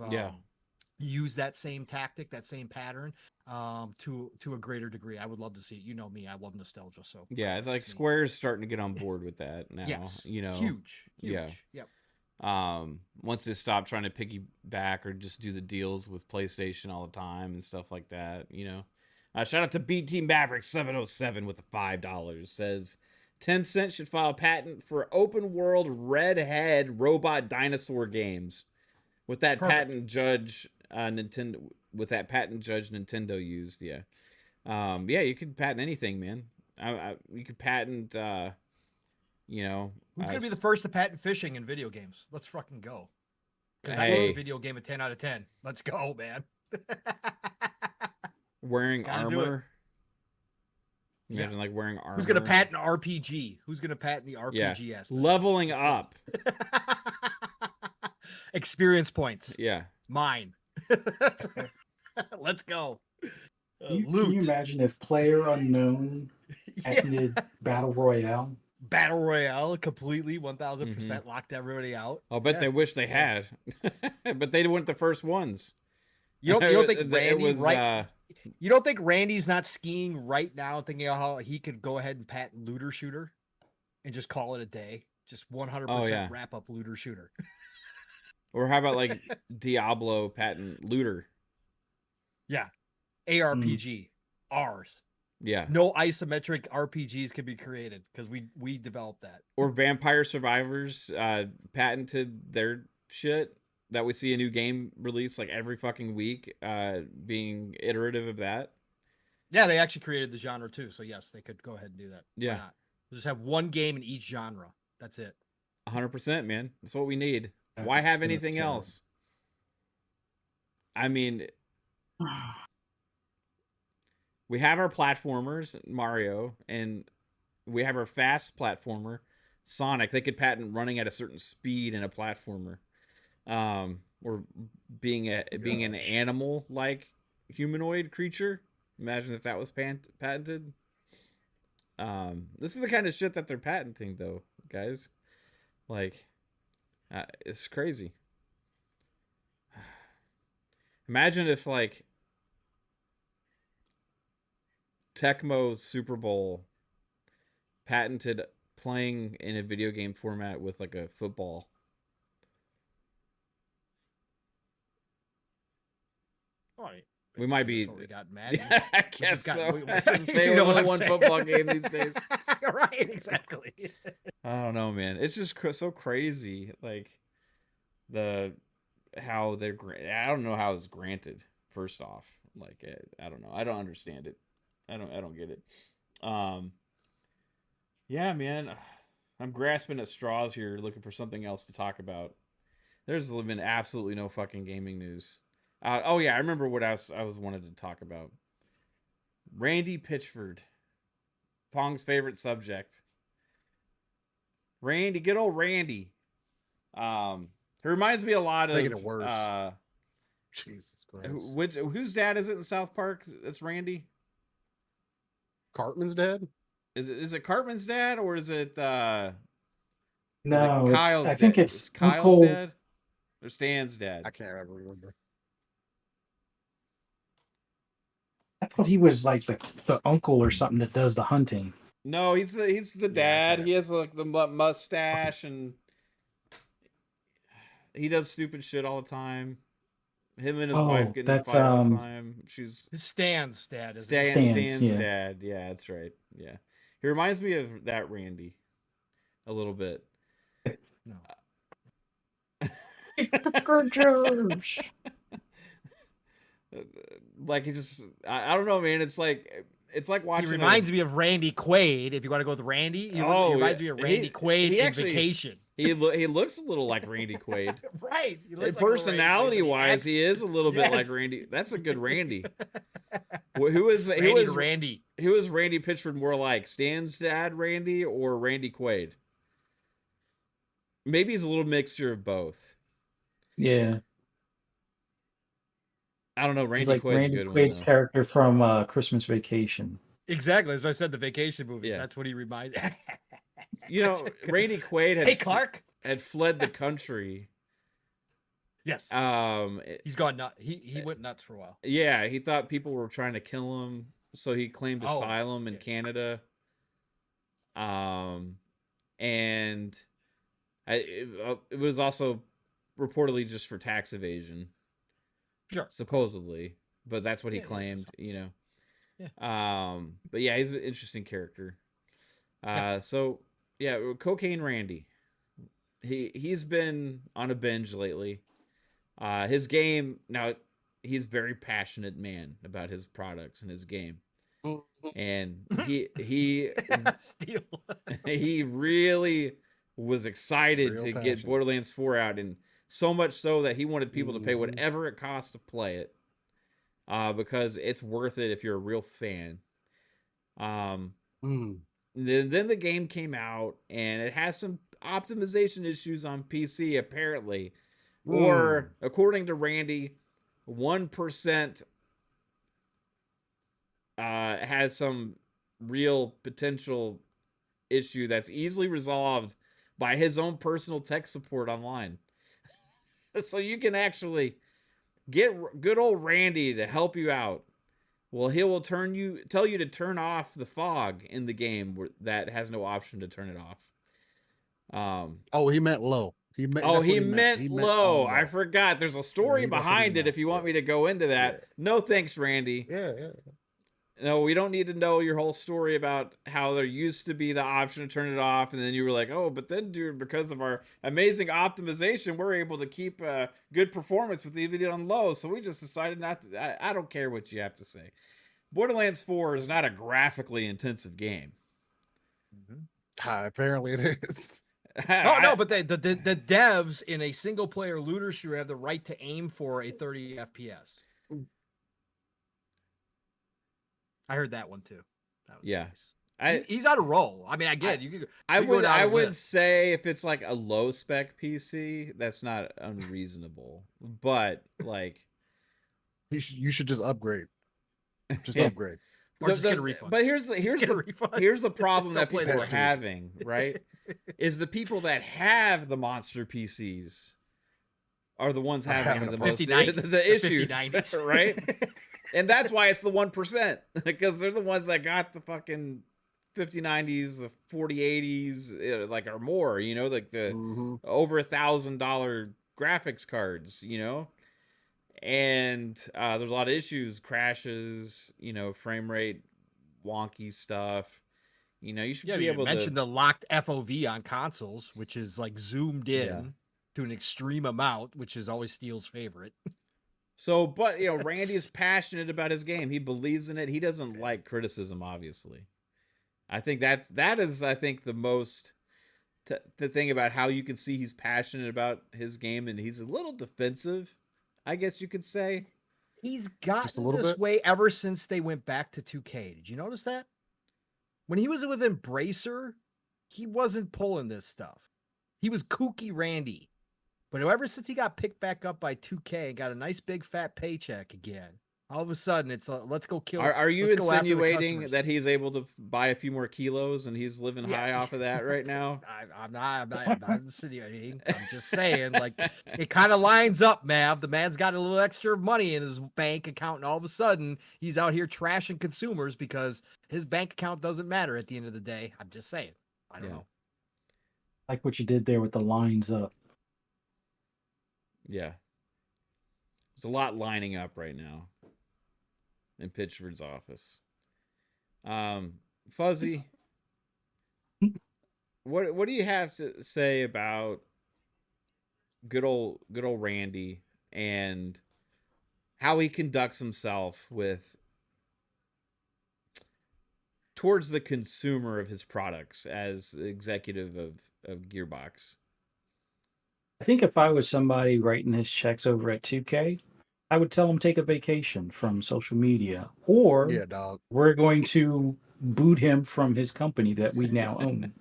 use that same tactic, that same pattern to a greater degrray. I would love to see it. You know me, I love nostalgia. So yeah, it's like Square's starting to get on board with that now. Yes, huge. Yeah. Yep. Once they stop trying to piggyback or just do the deals with PlayStation all the time and stuff like that, shout out to BT Maverick 707 with the $5. Says 10 cents should file a patent for open world redhead robot dinosaur games with that patent judge Nintendo used. Yeah, you could patent anything, man. You could patent who's gonna be the first to patent fishing in video games? Let's fucking go. Because that was a video game at 10 out of 10. Let's go, man. Wearing armor. Imagine like wearing armor. Who's gonna patent RPG? Who's gonna patent the RPG aspect? Leveling up. Experience points. Yeah. Mine. Let's go. Can you Loot. imagine if Player Unknown Yeah. patented Battle Royale? Battle Royale completely 1000% locked everybody out. I'll bet Yeah. they wish they had. But they weren't the first ones. You don't think Randy it was, You don't think Randy's not skiing right now thinking of how he could go ahead and patent looter shooter and just call it a day? Just 100% wrap up looter shooter. Or how about like Diablo patent looter? Yeah. ARPG. Ours. Yeah. No isometric RPGs can be created because we developed that. Or Vampire Survivors patented their shit that we see a new game release like every fucking week, being iterative of that. Yeah, they actually created the genre too. So yes, they could go ahead and do that. Yeah. Why not? We'll just have one game in each genre. That's it. 100%, man. That's what we need. That's Why have gonna anything kill else? I mean, we have our platformers, Mario, and we have our fast platformer, Sonic. They could patent running at a certain speed in a platformer, or being an animal like humanoid creature. Imagine if that was patented. This is the kind of shit that they're patenting, though, guys. Like, it's crazy. Imagine if like Tecmo Super Bowl patented playing in a video game format with like a football. We might be. We got mad. Yeah, I guess so. Say You know only what I'm one saying? football game these days. Right, exactly. I don't know, man. It's just so crazy. Like how they're. I don't know how it's granted. First off, like I don't know. I don't understand it. I don't get it. Yeah, man. I'm grasping at straws here, looking for something else to talk about. There's been absolutely no fucking gaming news. Oh yeah, I remember what I was wanted to talk about. Randy Pitchford, Pong's favorite subject. Randy, good old Randy. He reminds me a lot of. Making it worse. Jesus Christ. Whose dad is it in South Park? It's Randy. Cartman's dad? Is it Cartman's dad or is it? No, Kyle's I think dad? it's Kyle's Uncle. dad or Stan's dad. I can't ever remember. I thought he was like the uncle or something that does the hunting. No, he's the dad. okay. He has like the mustache and he does stupid shit all the time. Him and his wife get in that's, fight all the time. She's Stan's dad. Isn't Stan's yeah. dad. Yeah, that's right. Yeah, he reminds me of that Randy a little bit. No. Like he just, I don't know, man. It's like watching. He reminds me of Randy Quaid. If you want to go with Randy, he reminds me of Randy Quaid he in actually- Vacation. He looks a little like Randy Quaid. Right. He looks And like a little personality Randy Quaid, but wise, he is a little bit like Yes. Randy. That's a good Randy. Who is Randy. Who is Randy Pitchford more like? Stan's dad, Randy, or Randy Quaid? Maybe he's a little mixture of both. Yeah, I don't know. he's Randy like Quaid's Randy good. Quaid's character from Christmas Vacation. Exactly. As I said, the Vacation movies. Yeah. That's what he reminds. You know, Randy Quaid Hey, Clark. had fled the country. Yes. Um, He's gone nuts. He went nuts for a while. yeah, he thought people were trying to kill him, so he claimed Oh, asylum in yeah. Canada. And it was also reportedly just for tax evasion, Sure. supposedly, but that's what he Yeah, yeah, claimed, you know. Yeah. But yeah, he's an interesting character. Yeah. So yeah, Cocaine Randy. He's been on a binge lately. His game now, he's a very passionate man about his products and his game. And he Steal. he really was excited Real to get passionate. Borderlands 4 out, and so much so that he wanted people to pay Mhm. whatever it costs to play it, because it's worth it if you're a real fan. Mm. Then the game came out, and it has some optimization issues on PC, apparently. Or, according to Randy, 1% has some real potential issue that's easily resolved by his own personal tech support online. So you can actually get good old Randy to help you out. Well, he will tell you to turn off the fog in the game that has no option to turn it off. Oh, he meant low. He meant low. I forgot. There's a story behind it. If you want me to go into that, no thanks, Randy. Yeah. No, we don't need to know your whole story about how there used to be the option to turn it off, and then you were like, oh, but then, dude, because of our amazing optimization, we're able to keep good performance with even on low, so we just decided not to. I don't care what you have to say. Borderlands 4 is not a graphically intensive game. Apparently it is. No, but the devs in a single player looter shooter have the right to aim for a 30 FPS. I heard that one too. That was nice. He's on a roll. I mean, I would say if it's like a low spec PC, that's not unreasonable. But like, you should just upgrade. Just upgrade. Or just get a refund. But here's the problem that people are having, right? Is the people that have the monster PCs are the ones having the most the issues, right? And that's why it's the 1%, because they're the ones that got the fucking 5090s, the 4080s, like, or more, you know, like the over $1,000 graphics cards, you know. And there's a lot of issues, crashes, you know, frame rate, wonky stuff. You know, you should be able to mention the locked FOV on consoles, which is like zoomed in to an extreme amount, which is always Steele's favorite. So, but, you know, Randy's passionate about his game. He believes in it. He doesn't like criticism, obviously. I think that is the most the thing about how you can see he's passionate about his game, and he's a little defensive, I guess you could say. He's gotten this way ever since they went back to 2K. Did you notice that? When he was with Embracer, he wasn't pulling this stuff. He was kooky Randy. But ever since he got picked back up by 2K and got a nice big fat paycheck again, all of a sudden it's let's go kill. Are you insinuating that he's able to buy a few more kilos and he's living high off of that right now? I'm not insinuating. I'm just saying, like, it kind of lines up, Mav. The man's got a little extra money in his bank account, and all of a sudden he's out here trashing consumers because his bank account doesn't matter at the end of the day. I'm just saying. I don't know. Like what you did there with the lines up. Yeah. There's a lot lining up right now in Pitchford's office. Fuzzy, what do you have to say about good old Randy and how he conducts himself towards the consumer of his products as executive of Gearbox? I think if I was somebody writing his checks over at 2K, I would tell him take a vacation from social media, or we're going to boot him from his company that we now own.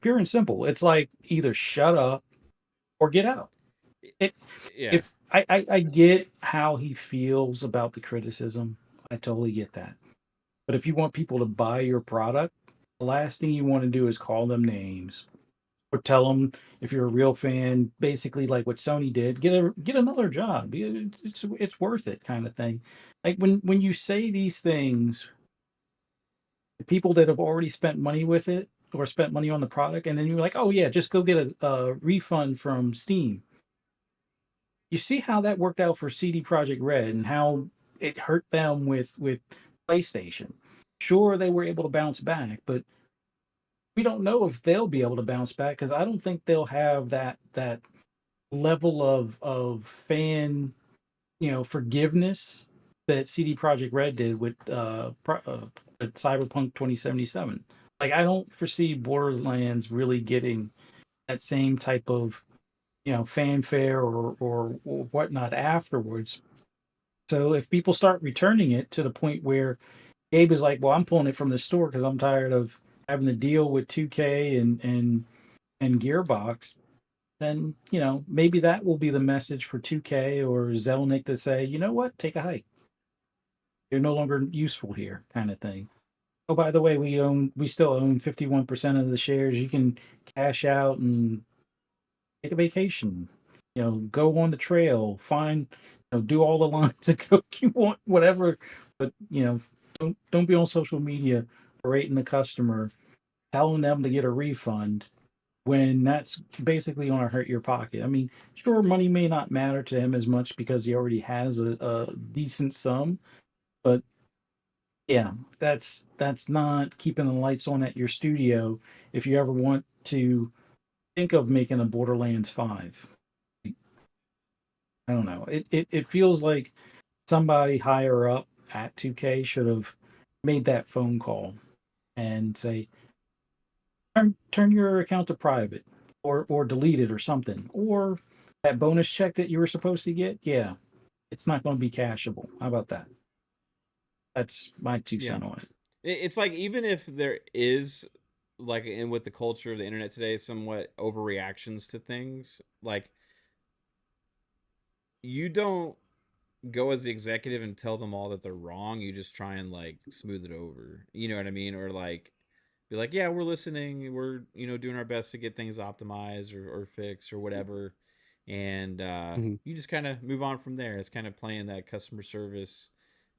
Pure and simple. It's like either shut up or get out. If I get how he feels about the criticism, I totally get that. But if you want people to buy your product, the last thing you want to do is call them names. Or tell them, if you're a real fan, basically like what Sony did, get another job. It's worth it, kind of thing. Like when you say these things, the people that have already spent money with it or spent money on the product, and then you're like, oh yeah, just go get a refund from Steam. You see how that worked out for CD Projekt Red and how it hurt them with PlayStation. Sure, they were able to bounce back, but we don't know if they'll be able to bounce back, because I don't think they'll have that level of fan, forgiveness that CD Projekt Red did with Cyberpunk 2077. Like, I don't foresee Borderlands really getting that same type of fanfare or whatnot afterwards. So if people start returning it to the point where Gabe is like, well, I'm pulling it from the store because I'm tired of having to deal with 2K and Gearbox. Then maybe that will be the message for 2K or Zelnick to say, you know what, take a hike. You're no longer useful here, kind of thing. Oh, by the way, we still own 51% of the shares. You can cash out and take a vacation. Go on the trail, find, do all the lines of coke you want, whatever. But don't be on social media berating the customer, telling them to get a refund when that's basically going to hurt your pocket. I mean, sure, money may not matter to him as much because he already has a decent sum, but yeah, that's not keeping the lights on at your studio if you ever want to think of making a Borderlands 5. I don't know. It feels like somebody higher up at 2K should have made that phone call and say, turn your account to private or delete it or something. Or that bonus check that you were supposed to get, yeah, it's not going to be cashable. How about that? That's my 2 cents on it. It's like, even if there is, like, and with the culture of the internet today, somewhat overreactions to things, like, you don't go as the executive and tell them all that they're wrong. You just try and, like, smooth it over. You know what I mean? Or, like, be like, yeah, we're listening. We're, doing our best to get things optimized or fixed or whatever. And you just kind of move on from there. It's kind of playing that customer service.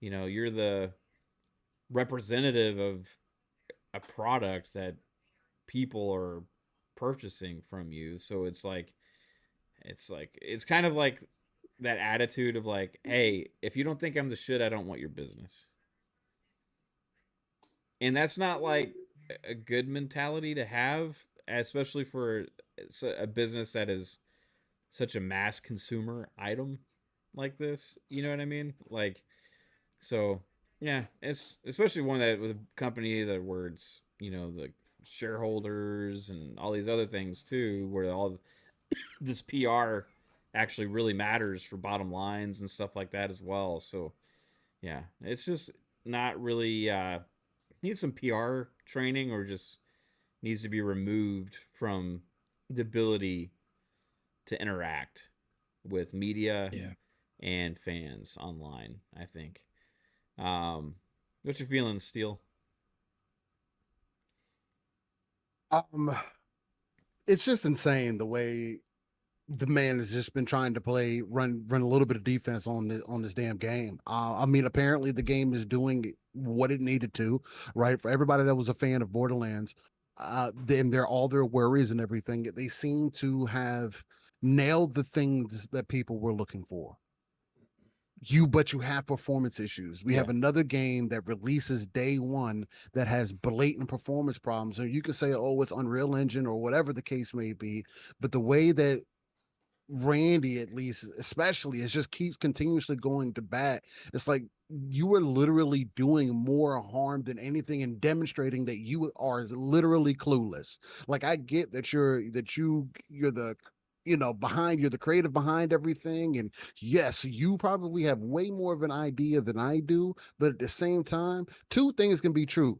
You're the representative of a product that people are purchasing from you. So it's kind of like that attitude of like, hey, if you don't think I'm the shit, I don't want your business. And that's not like a good mentality to have, especially for a business that is such a mass consumer item like this. You know what I mean? Like, so yeah, it's especially one that with a company that where it's, the shareholders and all these other things too, where all this PR actually really matters for bottom lines and stuff like that as well. So yeah, it's just not really needs some PR training, or just needs to be removed from the ability to interact with media and fans online, I think. What's your feeling, Steel? It's just insane the way the man has just been trying to run a little bit of defense on this damn game. I mean, apparently the game is doing what it needed to, right? For everybody that was a fan of Borderlands, then all their worries and everything, they seem to have nailed the things that people were looking for. But you have performance issues. We have another game that releases day one that has blatant performance problems. And you can say, oh, it's Unreal Engine or whatever the case may be. But the way that Randy, at least, especially, is just keeps continuously going to bat. It's like you are literally doing more harm than anything and demonstrating that you are literally clueless. Like, I get that you're the you're the creative behind everything. And yes, you probably have way more of an idea than I do. But at the same time, two things can be true.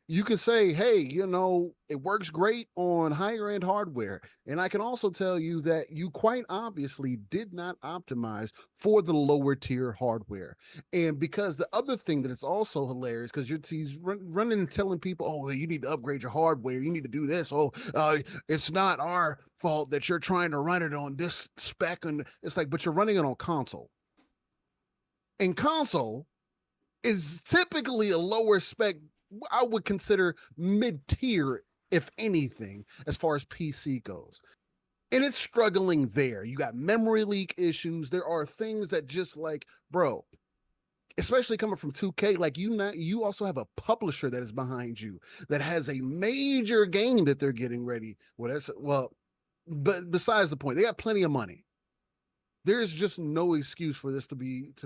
You can say, hey, it works great on higher end hardware. And I can also tell you that you quite obviously did not optimize for the lower tier hardware. And because the other thing that is also hilarious, because he's running and telling people, oh, well, you need to upgrade your hardware. You need to do this. Oh, it's not our fault that you're trying to run it on this spec. And it's like, but you're running it on console. And console is typically a lower spec, I would consider mid-tier, if anything, as far as PC goes. And it's struggling there. You got memory leak issues. There are things that just like, bro, especially coming from 2K, like you also have a publisher that is behind you that has a major game that they're getting ready. But besides the point, they got plenty of money. There's just no excuse for this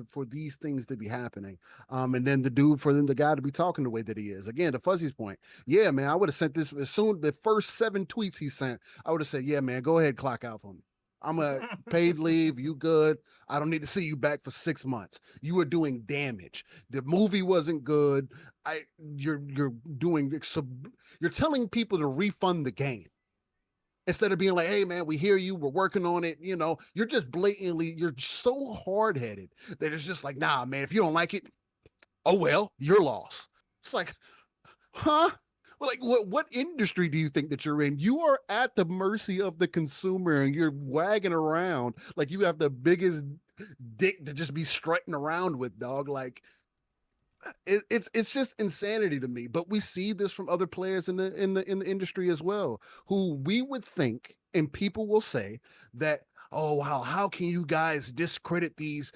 for these things to be happening. And then the guy to be talking the way that he is. Again, to Fuzzy's point, yeah, man, I would have sent this as soon the first 7 tweets he sent. I would have said, yeah, man, go ahead, clock out for me. I'm a paid leave. You good? I don't need to see you back for 6 months. You were doing damage. The movie wasn't good. You're you're telling people to refund the game instead of being like, hey man, we hear you. We're working on it. You know, you're just blatantly, you're so hard headed that it's just like, nah, man, if you don't like it, oh well, your loss. It's like, huh? Like what industry do you think that you're in? You are at the mercy of the consumer and you're wagging around like you have the biggest dick to just be strutting around with, dog. Like it's just insanity to me. But we see this from other players in the industry as well, who we would think, and people will say that, oh, how can you guys discredit these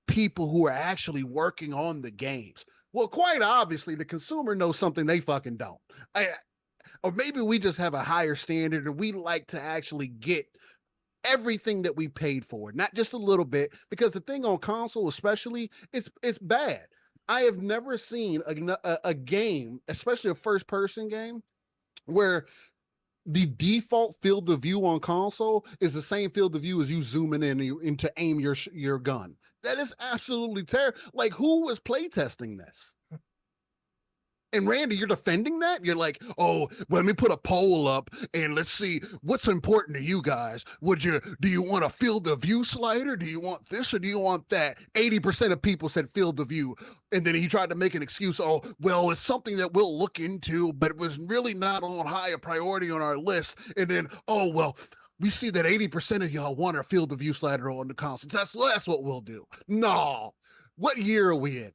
people who are actually working on the games? Well, quite obviously, the consumer knows something they fucking don't. Or maybe we just have a higher standard and we like to actually get everything that we paid for, not just a little bit, because the thing on console, especially, it's bad. I have never seen a game, especially a first-person game, where the default field of view on console is the same field of view as you zooming in to aim your gun. That is absolutely terrible. Like, who was playtesting this? And Randy, you're defending that? You're like, oh, well, let me put a poll up and let's see what's important to you guys. Do you want a field of view slider? Do you want this or do you want that? 80% of people said field of view. And then he tried to make an excuse. Oh, well, it's something that we'll look into, but it was really not on high a priority on our list. And then, oh, well, we see that 80% of y'all want our field of view slider on the console. That's what we'll do. No. What year are we in?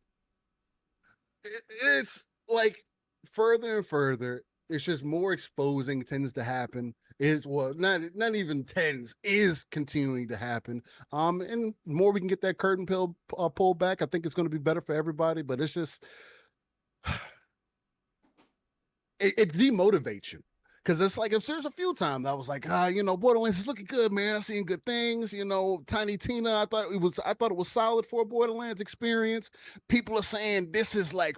It's like further and further, it's just more exposing tends to happen. Not even tends, is continuing to happen. And more we can get that curtain pulled back, I think it's going to be better for everybody. But it's just it demotivates you. Because it's like, if there's a few times I was like, Borderlands is looking good, man. I've seen good things. Tiny Tina, I thought it was solid for a Borderlands experience. People are saying this is like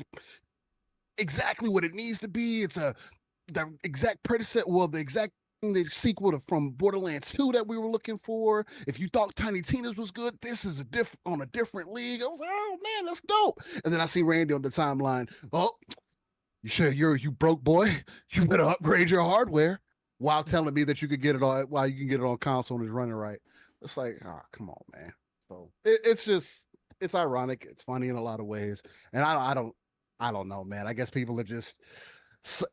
exactly what it needs to be. It's the exact predecessor, the exact thing, the sequel from Borderlands 2 that we were looking for. If you thought Tiny Tina's was good, this is on a different league. I was like, oh man, that's dope. And then I see Randy on the timeline. Well, you broke boy. You better upgrade your hardware, while telling me that you could get it on console and it's running right. It's like, oh, come on, man. So it's ironic. It's funny in a lot of ways, and I don't know, man. I guess people are just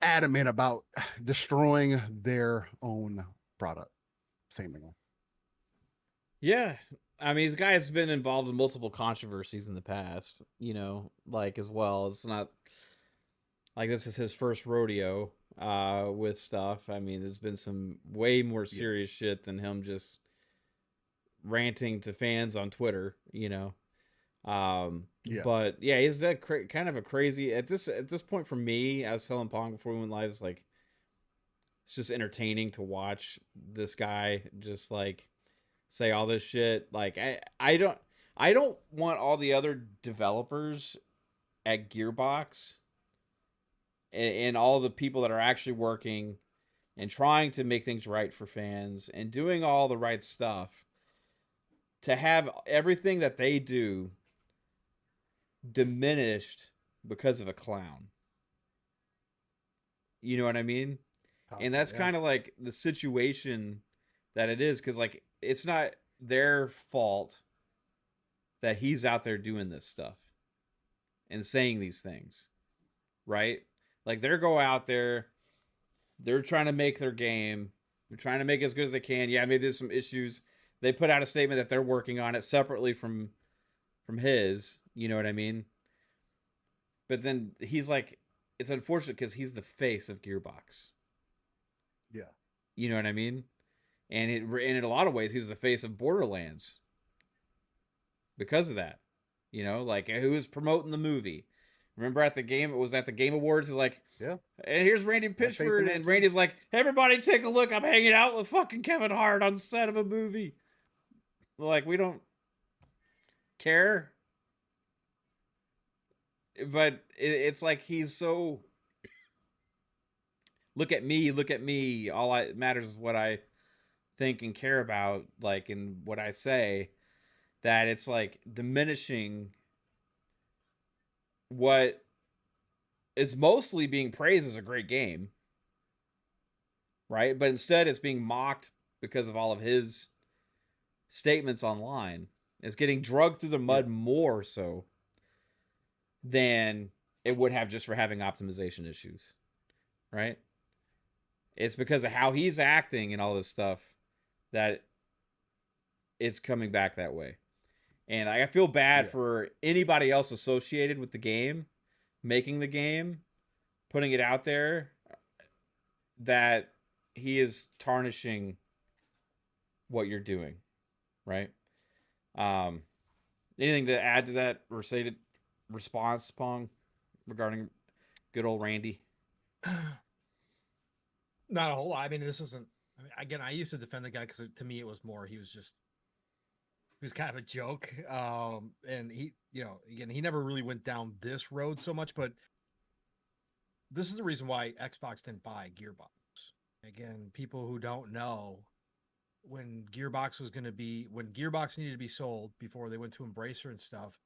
adamant about destroying their own product. Seemingly. Yeah. I mean, this guy's been involved in multiple controversies in the past, as well. It's not like this is his first rodeo with stuff. I mean, there's been some way more serious shit than him just ranting to fans on Twitter, But yeah, he's that kind of a crazy at this point for me. I was telling Pong before we went live, it's like it's just entertaining to watch this guy just like say all this shit. Like I don't want all the other developers at Gearbox and all the people that are actually working and trying to make things right for fans and doing all the right stuff to have everything that they do diminished because of a clown. You know what I mean? And that's kind of like the situation that it is, because like it's not their fault that he's out there doing this stuff and saying these things, right? Like they're go out there, they're trying to make their game, they're trying to make it as good as they can. Yeah, maybe there's some issues. They put out a statement that they're working on it separately from his, you know what I mean? But then he's like, it's unfortunate because he's the face of Gearbox. Yeah. You know what I mean? And in a lot of ways, he's the face of Borderlands because of that. Like who was promoting the movie? Remember at the Game Awards, he's like, yeah. And here's Randy Pitchford, and Randy's like, everybody take a look. I'm hanging out with fucking Kevin Hart on set of a movie. Like, we don't care. But it's like he's so, look at me. All that matters is what I think and care about, like in what I say, that it's like diminishing what is mostly being praised as a great game, right? But instead it's being mocked because of all of his statements online. It's getting drugged through the mud more so than it would have just for having optimization issues, right? It's because of how he's acting and all this stuff that it's coming back that way. And I feel bad for anybody else associated with the game, making the game, putting it out there, that he is tarnishing what you're doing, right? Anything to add to that or say to response, Pong, regarding good old Randy? Not a whole lot. I mean, this isn't. I mean, again, I used to defend the guy because to me it was more. He was kind of a joke. And he, again, he never really went down this road so much. But this is the reason why Xbox didn't buy Gearbox. Again, people who don't know, when Gearbox needed to be sold before they went to Embracer and stuff,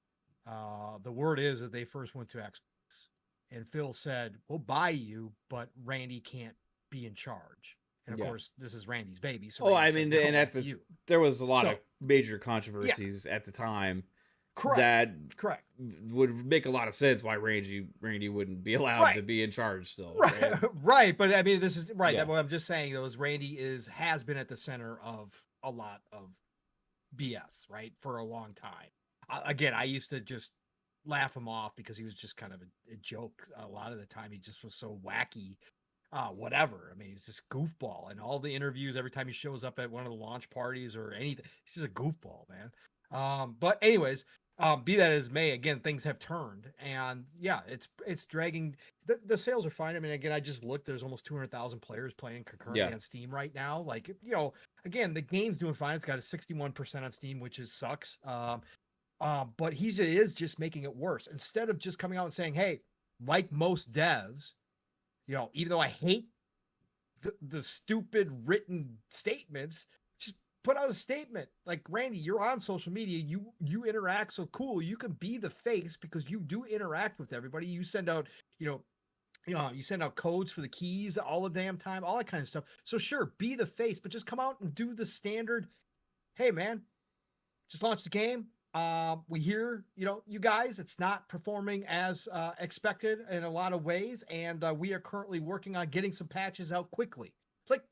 the word is that they first went to Xbox, and Phil said, "We'll buy you, but Randy can't be in charge." And of course, this is Randy's baby. So there was a lot of major controversies at the time. Correct. Would make a lot of sense why Randy wouldn't be allowed to be in charge still. Right. Right. But I mean, this is right. Yeah. What I'm just saying though is Randy has been at the center of a lot of BS, right, for a long time. Again, I used to just laugh him off because he was just kind of a joke. A lot of the time, he just was so wacky. Whatever. I mean, he's just goofball. And all the interviews, every time he shows up at one of the launch parties or anything, he's just a goofball, man. But anyways, be that as may, again, things have turned, and yeah, it's dragging. The sales are fine. I mean, again, I just looked. There's almost 200,000 players playing concurrently on Steam right now. Like, again, the game's doing fine. It's got a 61% on Steam, which sucks. But he is just making it worse. Instead of just coming out and saying, "Hey, like most devs, even though I hate the stupid written statements, just put out a statement." Like, Randy, you're on social media. You interact so cool. You can be the face because you do interact with everybody. You send out, you send out codes for the keys all the damn time, all that kind of stuff. So sure, be the face, but just come out and do the standard. Hey, man, just launched the game. We hear, you guys, it's not performing as expected in a lot of ways, and we are currently working on getting some patches out quickly. Like,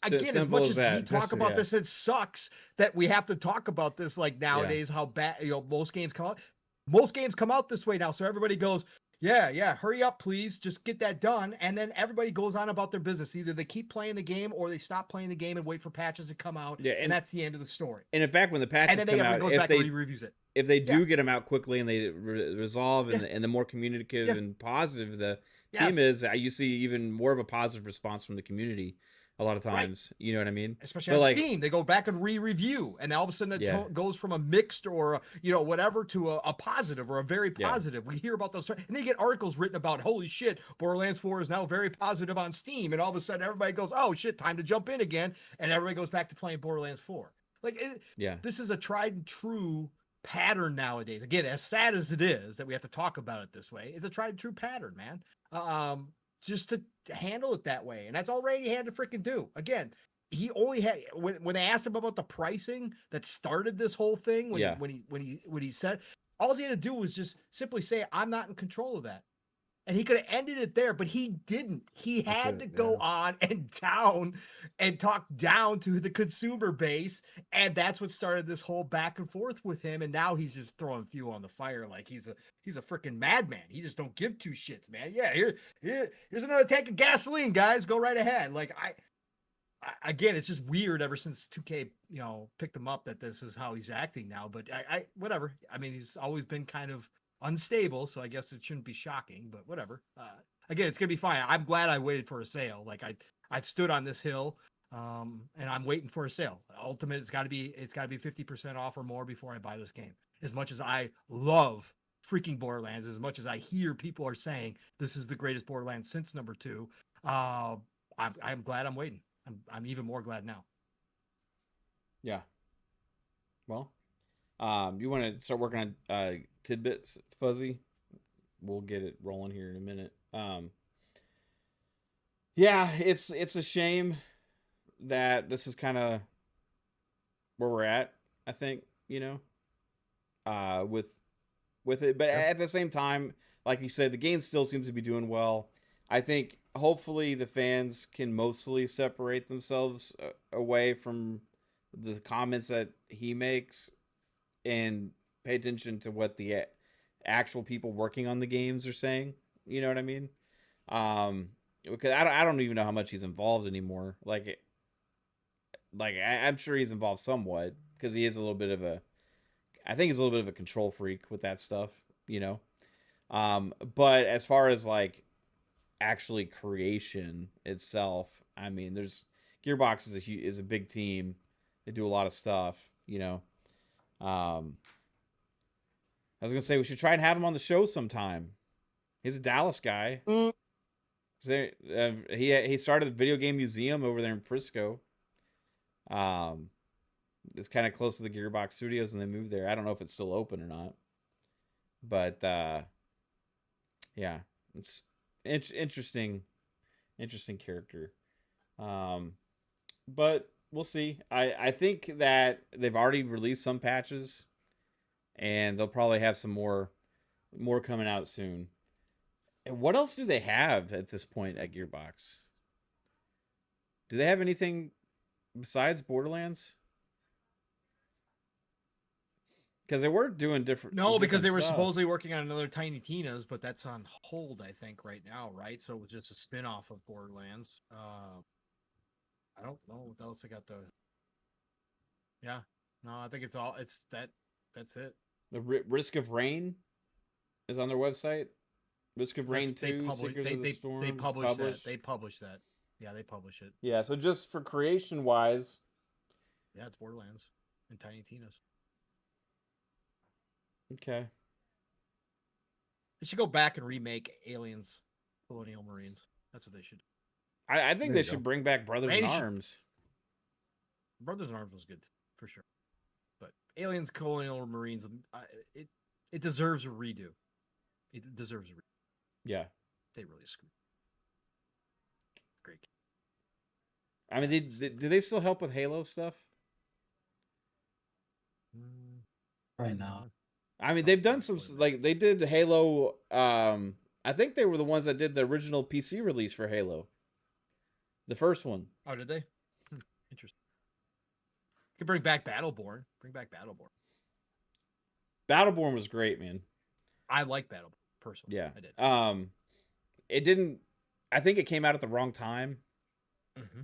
again, as much as we talk about this, it sucks that we have to talk about this. Like nowadays, how bad most games come out. Most games come out this way now, so everybody goes, yeah, hurry up, please, just get that done, and then everybody goes on about their business. Either they keep playing the game or they stop playing the game and wait for patches to come out. Yeah, and that's the end of the story. And in fact, when the patches come out, if they do get them out quickly and they resolve and the more communicative and positive the team is, you see even more of a positive response from the community. A lot of times, you know what I mean? Especially on Steam, they go back and re-review, and all of a sudden it goes from a mixed or whatever to a positive or a very positive. We hear about those, and they get articles written about, holy shit, Borderlands 4 is now very positive on Steam, and all of a sudden everybody goes, oh shit, time to jump in again, and everybody goes back to playing Borderlands 4. Like, this is a tried and true pattern nowadays. Again, as sad as it is that we have to talk about it this way, it's a tried and true pattern, man. Just to handle it that way, and that's all Randy had to freaking do. Again, he only had when they asked him about the pricing that started this whole thing. When he said, all he had to do was just simply say, "I'm not in control of that," and he could have ended it there, but he didn't. He had to go on and down and talk down to the consumer base, and that's what started this whole back and forth with him. And now he's just throwing fuel on the fire like he's a freaking madman. He just don't give two shits, man. Yeah, here's another tank of gasoline, guys. Go right ahead. Like again, it's just weird ever since 2K, picked him up that this is how he's acting now. But I whatever. I mean, he's always been kind of unstable, so I guess it shouldn't be shocking, but whatever. Again, it's gonna be fine. I'm glad I waited for a sale. Like I've stood on this hill, and I'm waiting for a sale. Ultimate, it's got to be 50% off or more before I buy this game. As much as I love freaking Borderlands, as much as I hear people are saying this is the greatest Borderlands since number 2, I'm glad I'm waiting. I'm even more glad now. Yeah. Well, you want to start working on tidbits, Fuzzy? We'll get it rolling here in a minute. Yeah, it's a shame that this is kind of where we're at. I think with it, but at the same time, like you said, the game still seems to be doing well. I think hopefully the fans can mostly separate themselves away from the comments that he makes and pay attention to what the actual people working on the games are saying. You know what I mean? Because I don't even know how much he's involved anymore. I'm sure he's involved somewhat because he is a little bit of I think he's a little bit of a control freak with that stuff, But as far as like actually creation itself, I mean, there's Gearbox is a big team. They do a lot of stuff, I was gonna say we should try and have him on the show sometime. He's a Dallas guy. He started the video game museum over there in Frisco. It's kind of close to the Gearbox Studios, and they moved there. I don't know if it's still open or not, but yeah, it's interesting character. But we'll see. I think that they've already released some patches, and they'll probably have some more coming out soon. And what else do they have at this point at Gearbox? Do they have anything besides Borderlands? Because they were doing different. No, because they were supposedly working on another Tiny Tina's, but that's on hold, I think, right now, right? So it was just a spin-off of Borderlands. I don't know what else they got. Yeah, no, I think it's that's it. The Risk of Rain is on their website. Risk of Rain 2, Seekers of the Storm. They publish that. They publish that. Yeah, they publish it. Yeah, so just for creation-wise. Yeah, it's Borderlands and Tiny Tina's. Okay. They should go back and remake Aliens, Colonial Marines. That's what they should do. I think they should bring back Brothers in Arms. Brothers in Arms was good, for sure. But Aliens, Colonial Marines, it deserves a redo. It deserves a redo. Yeah. They really screwed. Great. I mean, do they still help with Halo stuff? Right now. I mean, they've done some, like, they did Halo. I think they were the ones that did the original PC release for Halo. The first one. Oh, did they? Interesting. You could bring back Battleborn. Bring back Battleborn. Battleborn was great, man. I like Battleborn, personally. Yeah. I did. It didn't, I think it came out at the wrong time. Mm-hmm.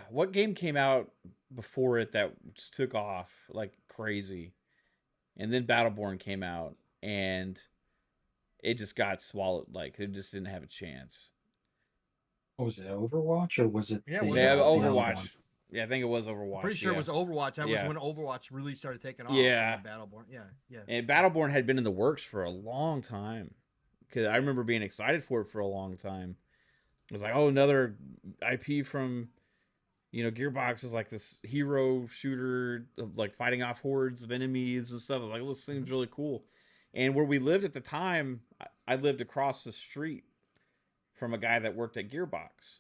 What game came out before it that just took off like crazy? And then Battleborn came out, and it just got swallowed. Like, it just didn't have a chance. What was it, Overwatch, or was it? Yeah, Overwatch. Yeah, I think it was Overwatch. I'm pretty sure it was Overwatch. That was when Overwatch really started taking off. Yeah. Battleborn. Yeah. And Battleborn had been in the works for a long time. Because I remember being excited for it for a long time. It was like, oh, another IP from, Gearbox is like this hero shooter, like fighting off hordes of enemies and stuff. I was like, this seems really cool. And where we lived at the time, I lived across the street from a guy that worked at Gearbox.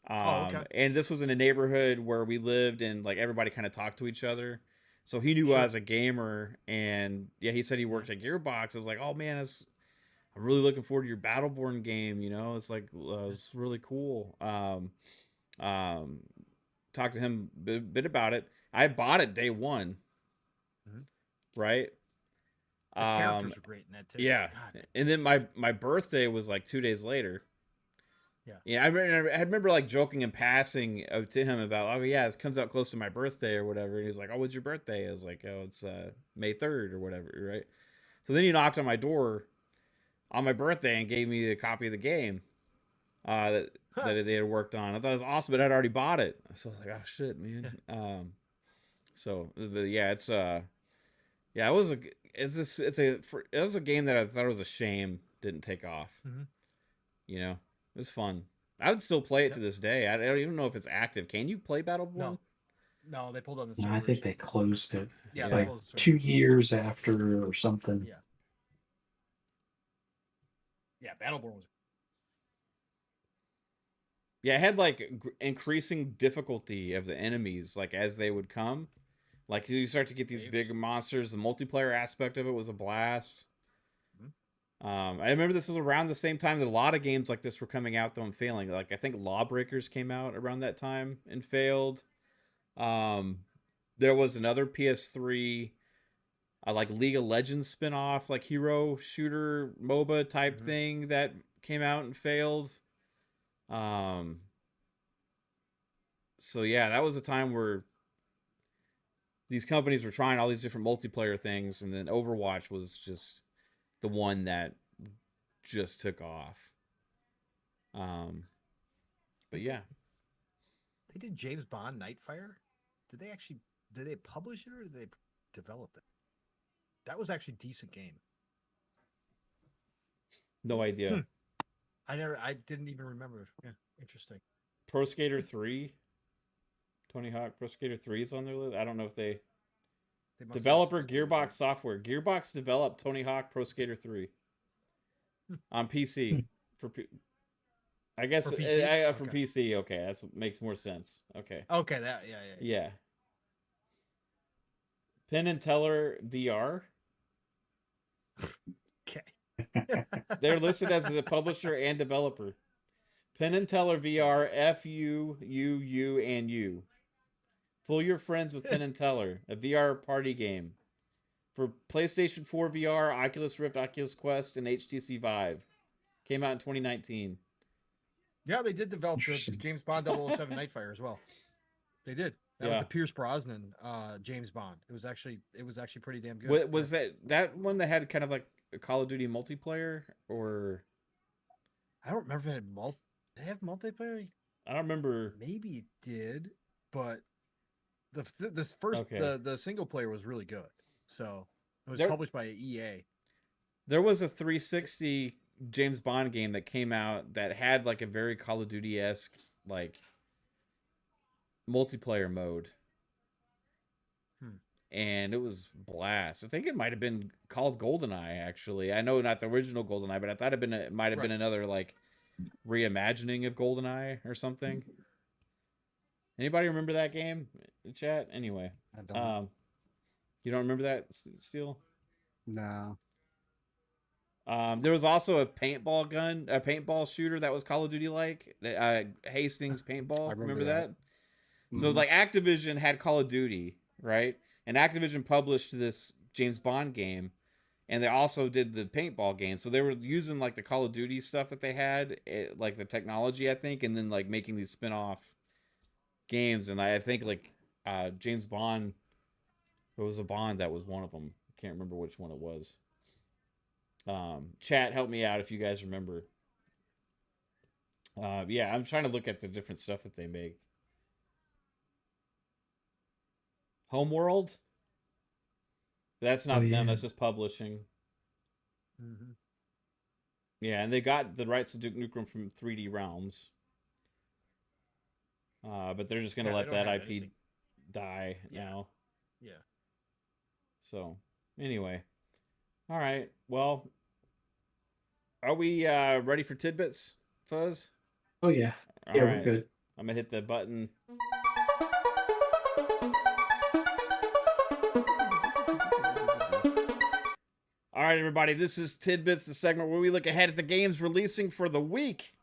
Okay. And this was in a neighborhood where we lived, and like everybody kind of talked to each other. So he knew I was a gamer, and yeah, he said he worked at Gearbox. I was like, oh man, I'm really looking forward to your Battleborn game. It's like it's really cool. Talked to him a bit about it. I bought it day one, right? The characters are great in that too. Yeah, God. And then my birthday was like 2 days later. Yeah. I remember like joking and passing to him about, oh yeah, this comes out close to my birthday or whatever. And he was like, oh, what's your birthday? I was like, oh, it's May 3rd or whatever, right? So then he knocked on my door on my birthday and gave me a copy of the game that they had worked on. I thought it was awesome, but I'd already bought it. So I was like, oh shit, man. It was a game that I thought it was a shame didn't take off. It was fun. I would still play it to this day. I don't even know if it's active. Can you play Battleborn? No, they pulled on the No, servers. I think they closed it Yeah, Yeah. they like closed the 2 servers. years after or something. Yeah. Yeah, Battleborn was. Yeah, it had like increasing difficulty of the enemies, like as they would come. Like you start to get these Waves. big monsters. The multiplayer aspect of it was a blast. Mhm. I remember this was around the same time that a lot of games like this were coming out though and failing. Like I think Lawbreakers came out around that time and failed. There was another PS3 like League of Legends spin-off, like hero shooter MOBA type Mhm. thing that came out and failed. So yeah, that was a time where these companies were trying all these different multiplayer things, and then Overwatch was just the one that just took off. But yeah, They did James Bond Nightfire. Did they publish it or did they develop it? That was actually a decent game. no idea. I didn't even remember. Yeah, interesting. Pro Skater 3, Tony Hawk Pro Skater 3 is on their list. I don't know if they They must have developer something to do with Gearbox it. Software. Gearbox developed Tony Hawk Pro Skater 3 on PC for. I guess For PC? for Okay. PC. Okay, that's what makes more sense. Okay, Okay, yeah. yeah. Penn and Teller VR. Okay. They're listed as the publisher and developer. Penn and Teller VR, FUUU and U. Fool your friends with Penn and Teller, a VR party game for PlayStation 4 VR, Oculus Rift, Oculus Quest, and HTC Vive. Came out in 2019. Yeah, they did develop the Interesting. James Bond 007 Nightfire as well. They did. That was Yeah. the Pierce Brosnan James Bond. It was actually pretty damn good. Was that one that had kind of like a Call of Duty multiplayer, or I don't remember if it had Did it have multiplayer? I don't remember. Maybe it did, but this first Okay. the single player was really good. So it was There- published by EA. There was a 360 James Bond game that came out that had like a very Call of Duty-esque like multiplayer mode. And it was blast. I think it might have been called GoldenEye, actually. I know not the original GoldenEye, but I thought it might have been another like reimagining of GoldenEye or something. Anybody remember that game in chat? Anyway, I don't. you don't remember that, Steel? No. There was also a paintball shooter that was Call of Duty like Hastings paintball. I Remember remember that? that. So Mhm. like Activision had Call of Duty, right? And Activision published this James Bond game, and they also did the paintball game. So they were using like the Call of Duty stuff that they had, like the technology, I think, and then like making these spin-off games. And I think like James Bond, there was a Bond that was one of them. I can't remember which one it was. Chat, help me out if you guys remember. Yeah, I'm trying to look at the different stuff that they make. Homeworld? That's not them. yeah. That's just publishing. Mm-hmm. Yeah, and they got the rights to Duke Nukem from 3D Realms. But they're just going to Yeah, let they don't that have IP anything. die Yeah. now. Yeah. So, anyway. All right. Well, are we ready for tidbits, Fuzz? Oh yeah. All Yeah, right. we're good. I'm going to hit the button. All right, everybody. This is Tidbits, the segment where we look ahead at the games releasing for the week.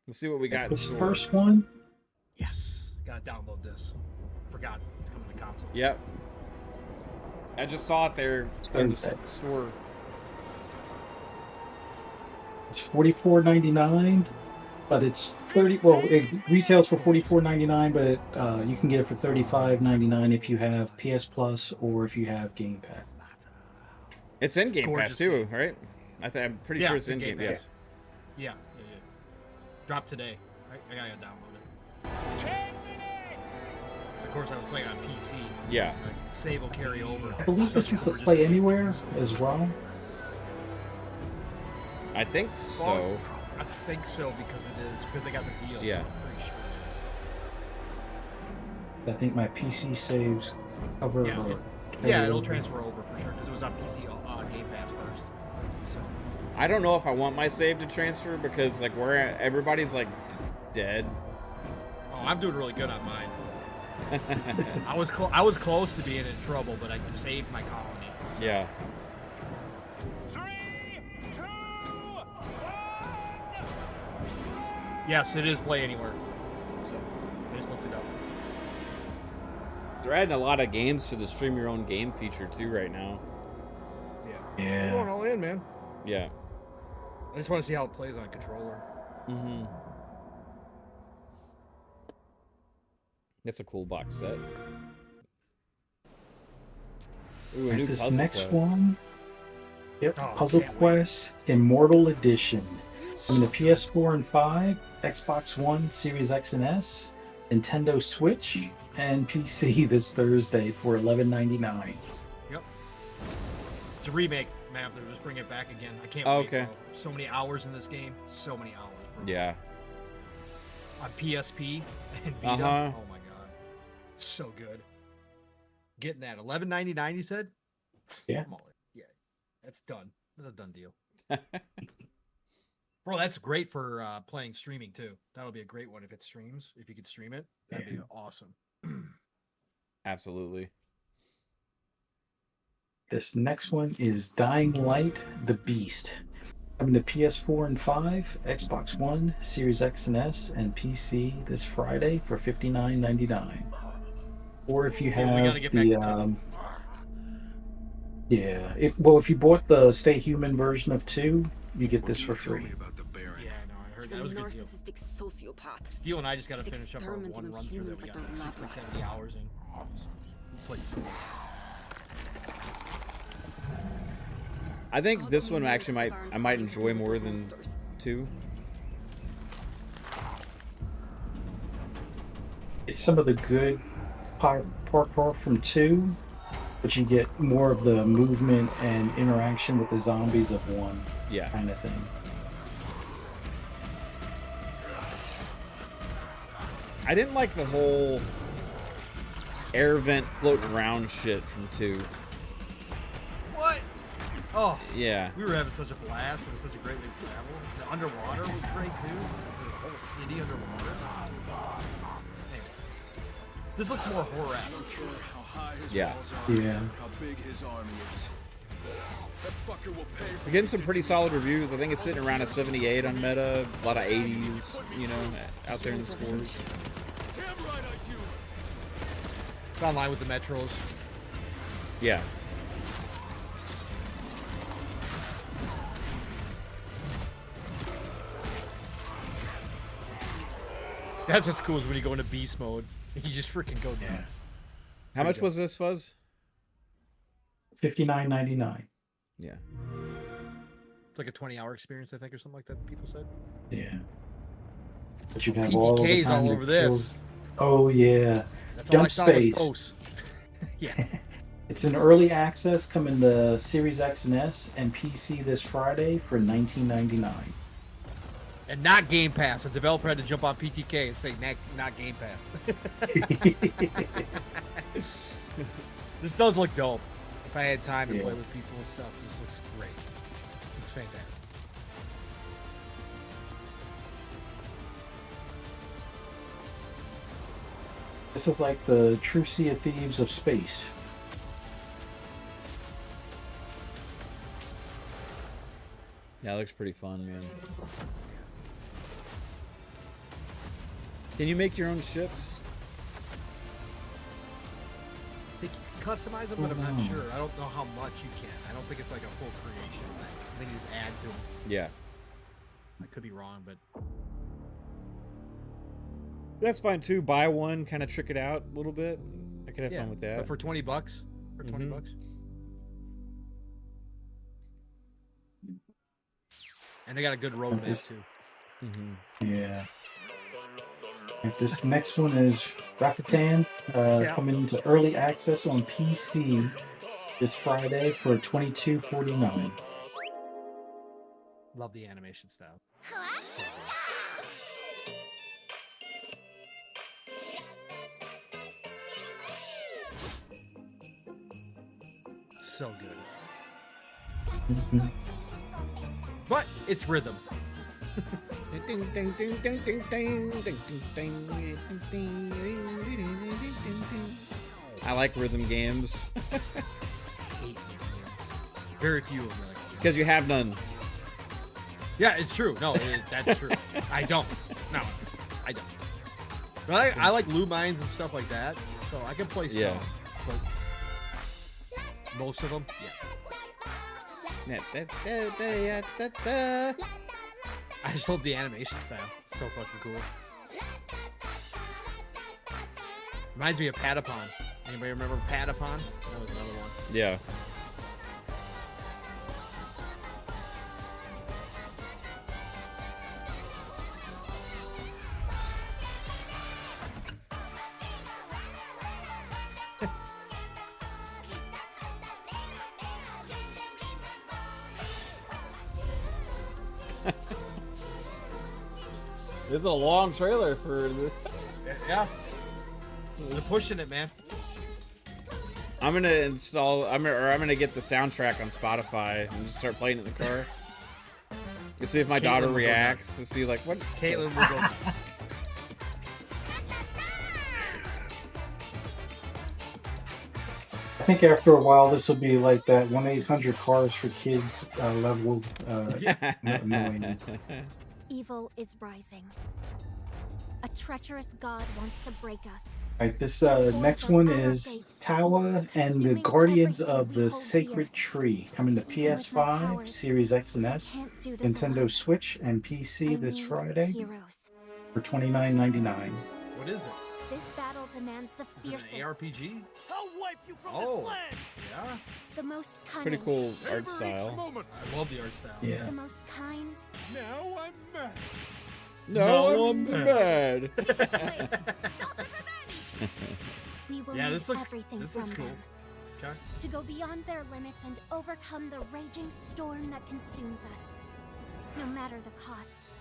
We'll see what we got. in This store. first one. Yes. Gotta download this. Forgot to come to the console. Yep. I just saw it there in the Sunset. store. It's $44.99, but it's 30. Well, it retails for $44.99, but you can get it for $35.99 if you have PS Plus or if you have Game Pass. It's in Game Gorgeous Pass too, game. right? I'm pretty Yeah, sure it's it's in Game Pass. Yeah. Drop today. I gotta download it. So of course I was playing on PC. Yeah. Like, save will carry over. I believe this is to play anywhere as well. I think so. I think so because it is because they got the deal. Yeah. So I'm pretty sure it is. I think my PC saves cover. Yeah. or Yeah, carry it'll over. transfer over for sure because it was on PC Game Pass first. So I don't know if I want my save to transfer because like where everybody's like dead. I'm doing really good on mine. I was close to being in trouble, but I saved my colony. So. Yeah. 3, 2, 1. Yes, it is play anywhere. So I just looked it up. They're adding a lot of games to the stream your own game feature too right now. Yeah. Yeah. We're going all in, man. Yeah. I just want to see how it plays on a controller. Mm-hmm. That's a cool box set. Ooh, a Right, new this puzzle next quest. one. Yep, Oh, Puzzle can't wait. Quest Immortal Edition. From the PS4 and 5, Xbox One, Series X and S, Nintendo Switch, and PC this Thursday for $11.99. Yep. It's a remake, man. They're just bringing it back again. I can't Oh, wait. okay. Bro. So many hours in this game. So many hours, bro. Yeah. On PSP and Vita. Uh-huh. Oh my god. So good. Getting that. $11.99, you said? Yeah. Come on. Yeah. That's done. That's a done deal. Bro, that's great for playing streaming too. That'll be a great one if it streams. If you could stream it, that'd be awesome. Absolutely. This next one is Dying Light the Beast. Having the PS4 and 5, Xbox One, Series X and S, and PC this Friday for $59.99. Or if you Okay, we have gotta get back the to Nintendo. if you bought the Stay Human version of 2, you get this for free. Yeah, no, I heard He's that a was a good deal. narcissistic sociopath. Steel and I just got to He's finish up our experimenting one on run through that humans we like got they're 60, lab 70 hours in. So, we played some. I think this one actually I might enjoy more than 2. It's some of the good parkour from 2, but you get more of the movement and interaction with the zombies of 1 Yeah. kind of thing. I didn't like the whole air vent floating around shit from 2. What? Oh, Yeah. we were having such a blast. It was such a great way to travel. The underwater was great too. The whole city underwater. Anyway, this looks more horror-esque. Yeah. Yeah. We're getting some pretty solid reviews. I think it's sitting around a 78 on Meta. A lot of 80s, you know, out there in the scores. It's online with the Metros. Yeah. That's what's cool is when you go into beast mode, you just freaking go nuts. How much was this, Fuzz? $59.99. Yeah. It's like a 20-hour experience, I think, or something like that. People said. Yeah. But you have all the PTKs time all to over this. kills. Oh yeah. That's all I Jump saw was Space. posts. Yeah. It's an early access coming to Series X and S and PC this Friday for $19.99. And not Game Pass. A developer had to jump on PTK and say not Game Pass. This does look dope. If I had time to Yeah. play with people and stuff, this looks great. Looks fantastic. This is like the True Sea of Thieves of space. Yeah, it looks pretty fun, man. Can you make your own ships? I think you can customize them, but I'm not Oh. sure. I don't know how much you can. I don't think it's like a full creation thing. I think you just add to them. Yeah. I could be wrong, but That's fine too. Buy one, kind of trick it out a little bit. I could have yeah. fun with that. But for $20, for 20 Mhm. bucks. And they got a good roadmap This- too. Yeah. And this next one is Rakuten, Yeah. coming into early access on PC this Friday for $22.49. Love the animation style. So good. so good. Mhm. But it's rhythm. I like rhythm games. Very few of them. It's because you have none. Yeah, it's true. No, that's true. I don't. No, I don't. But I like Lou Mines and stuff like that, so I can play some. Yeah. But most of them, yeah. I just love the animation style. It's so fucking cool. Reminds me of Patapon. Anybody remember Patapon? That was another one. Yeah. This is a long trailer for this. Yeah. They're pushing it, man. I'm gonna install. I'm gonna get the soundtrack on Spotify and just start playing it in the car. You see if my Caitlin daughter will go reacts to see like what. Caitlin will go. I think after a while, this will be like that 1-800 cars for kids level annoying. Evil is rising. A treacherous god wants to break us. Right, this next one is Tawa and the Guardians of the Sacred Tree, coming to PS5, Series X and S, Can't do this Nintendo alone. Switch, and I PC this need Friday Heroes. for $29.99. What is it? This battle demands the Is it fiercest, an ARPG? I'll wipe you from Oh. this land. Yeah. the most cunning, Pretty cool Savor art each style. moment. I love the art style. Yeah. the most kind. Now I'm mad. No, I'm mad. mad. We will Yeah, need this looks everything this from looks cool. them Okay. to go beyond their limits and overcome the raging storm that consumes us, no matter the cost.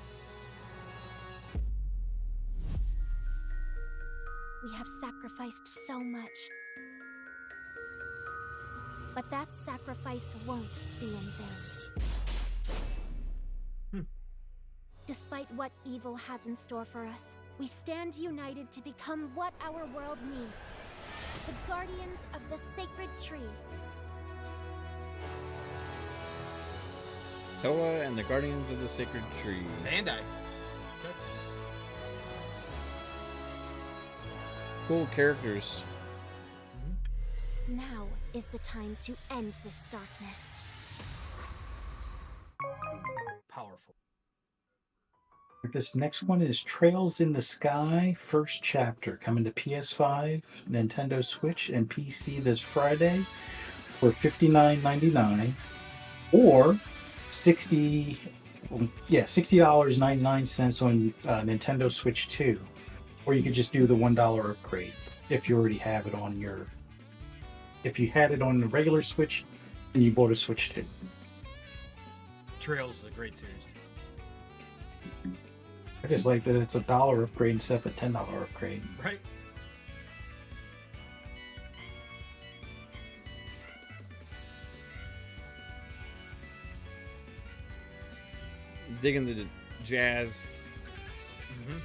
We have sacrificed so much, but that sacrifice won't be in vain. Despite what evil has in store for us, we stand united to become what our world needs. The guardians of the sacred tree. Toa and the Guardians of the Sacred Tree. Bandai. Cool characters. Now is the time to end this darkness. Powerful. This next one is Trails in the Sky, first chapter, coming to PS5, Nintendo Switch, and PC this Friday for $59.99 or $60.99 on Nintendo Switch 2. Or you could just do the $1 upgrade if you already have it on your. If you had it on the regular Switch and you bought a Switch 2. Trails is a great series. I just like that it's $1 upgrade instead of a $10 upgrade. Right? Digging the jazz. Mm-hmm.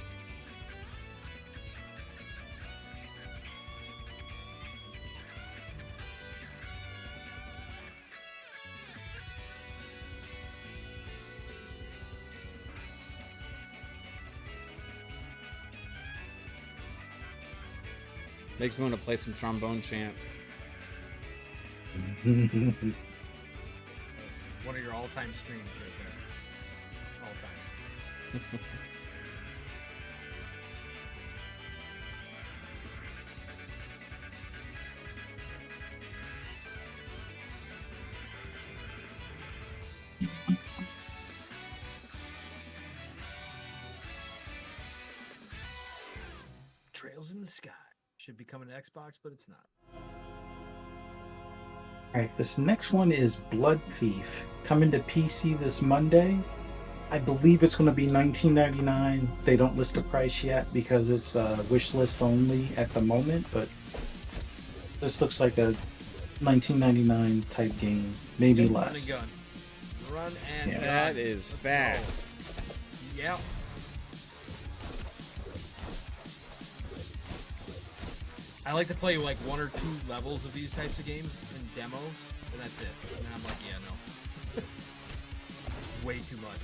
Makes me want to play some trombone chant. One of your all-time streams right there. All-time. Trails in the Sky. Should be coming to Xbox, but it's not. Alright, this next one is Blood Thief, coming to PC this Monday. I believe it's going to be $19.99. They don't list a price yet because it's wish list only at the moment, but this looks like a 1999 type game, maybe Run and less. gun. Run and Yeah. gun. That is Let's fast. go. Yep. I like to play like 1 or 2 levels of these types of games in demos, and that's it. And I'm like, yeah, no. It's way too much.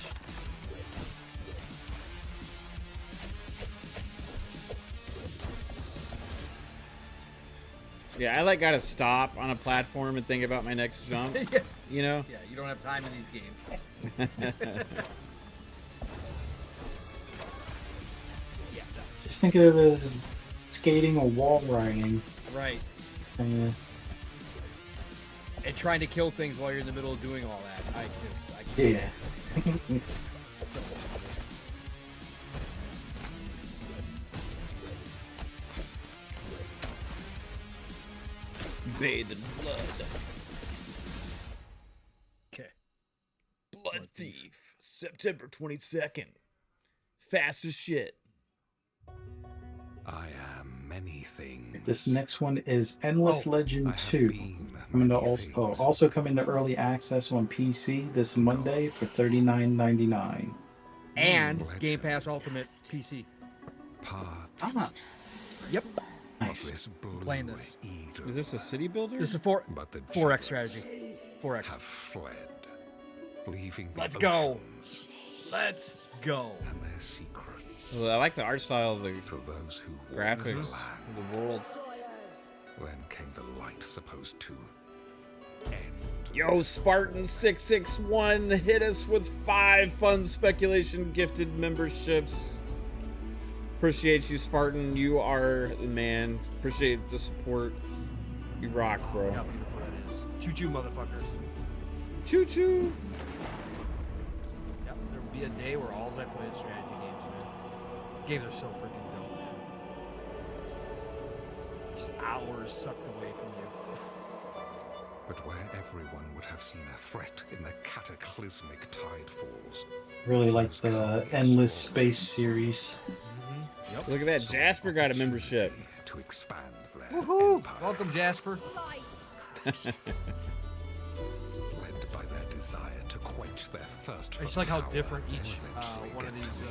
Yeah, I like gotta stop on a platform and think about my next jump. Yeah. You know? Yeah, you don't have time in these games. Yeah, no. Just think of it as skating or wall riding. Right. Uh, And trying to kill things while you're in the middle of doing all that. I can't. yeah. So, Bathed in blood. okay. Blood Thief, September 22nd. Fast as shit. I am many things. This next one is Endless Oh, I Legend have 2. been Coming to many also things. coming to early access on PC this Monday for $39.99. And Legend. Game Pass Ultimate PC. Part Ah, Yep. of nice. this blue Playing this. Eden. Is this a city builder? This is But the 4X jealous strategy. 4X. have fled, leaving the Let's go. oceans Let's go. and their secrets Well, I like the art style of the to those who walk graphics the land. of the world. Then came the light supposed to end. Yo, Spartan661, hit us with 5 fun speculation gifted memberships. Appreciate you, Spartan. You are the man. Appreciate the support. You rock, bro. How beautiful that is. Choo choo, motherfuckers. Choo choo. Yep. There will be a day where all I play is strategy games, man. These games are so freaking dope, man. Just hours sucked away from you. But where everyone would have seen a threat in the cataclysmic tidefalls, Really like the Endless Space series. Yep. Look at that. Jasper got a membership. to expand their Woohoo! empire, Welcome, Jasper. led by their desire to quench their thirst for I just like how power different and each eventually one of get these to me.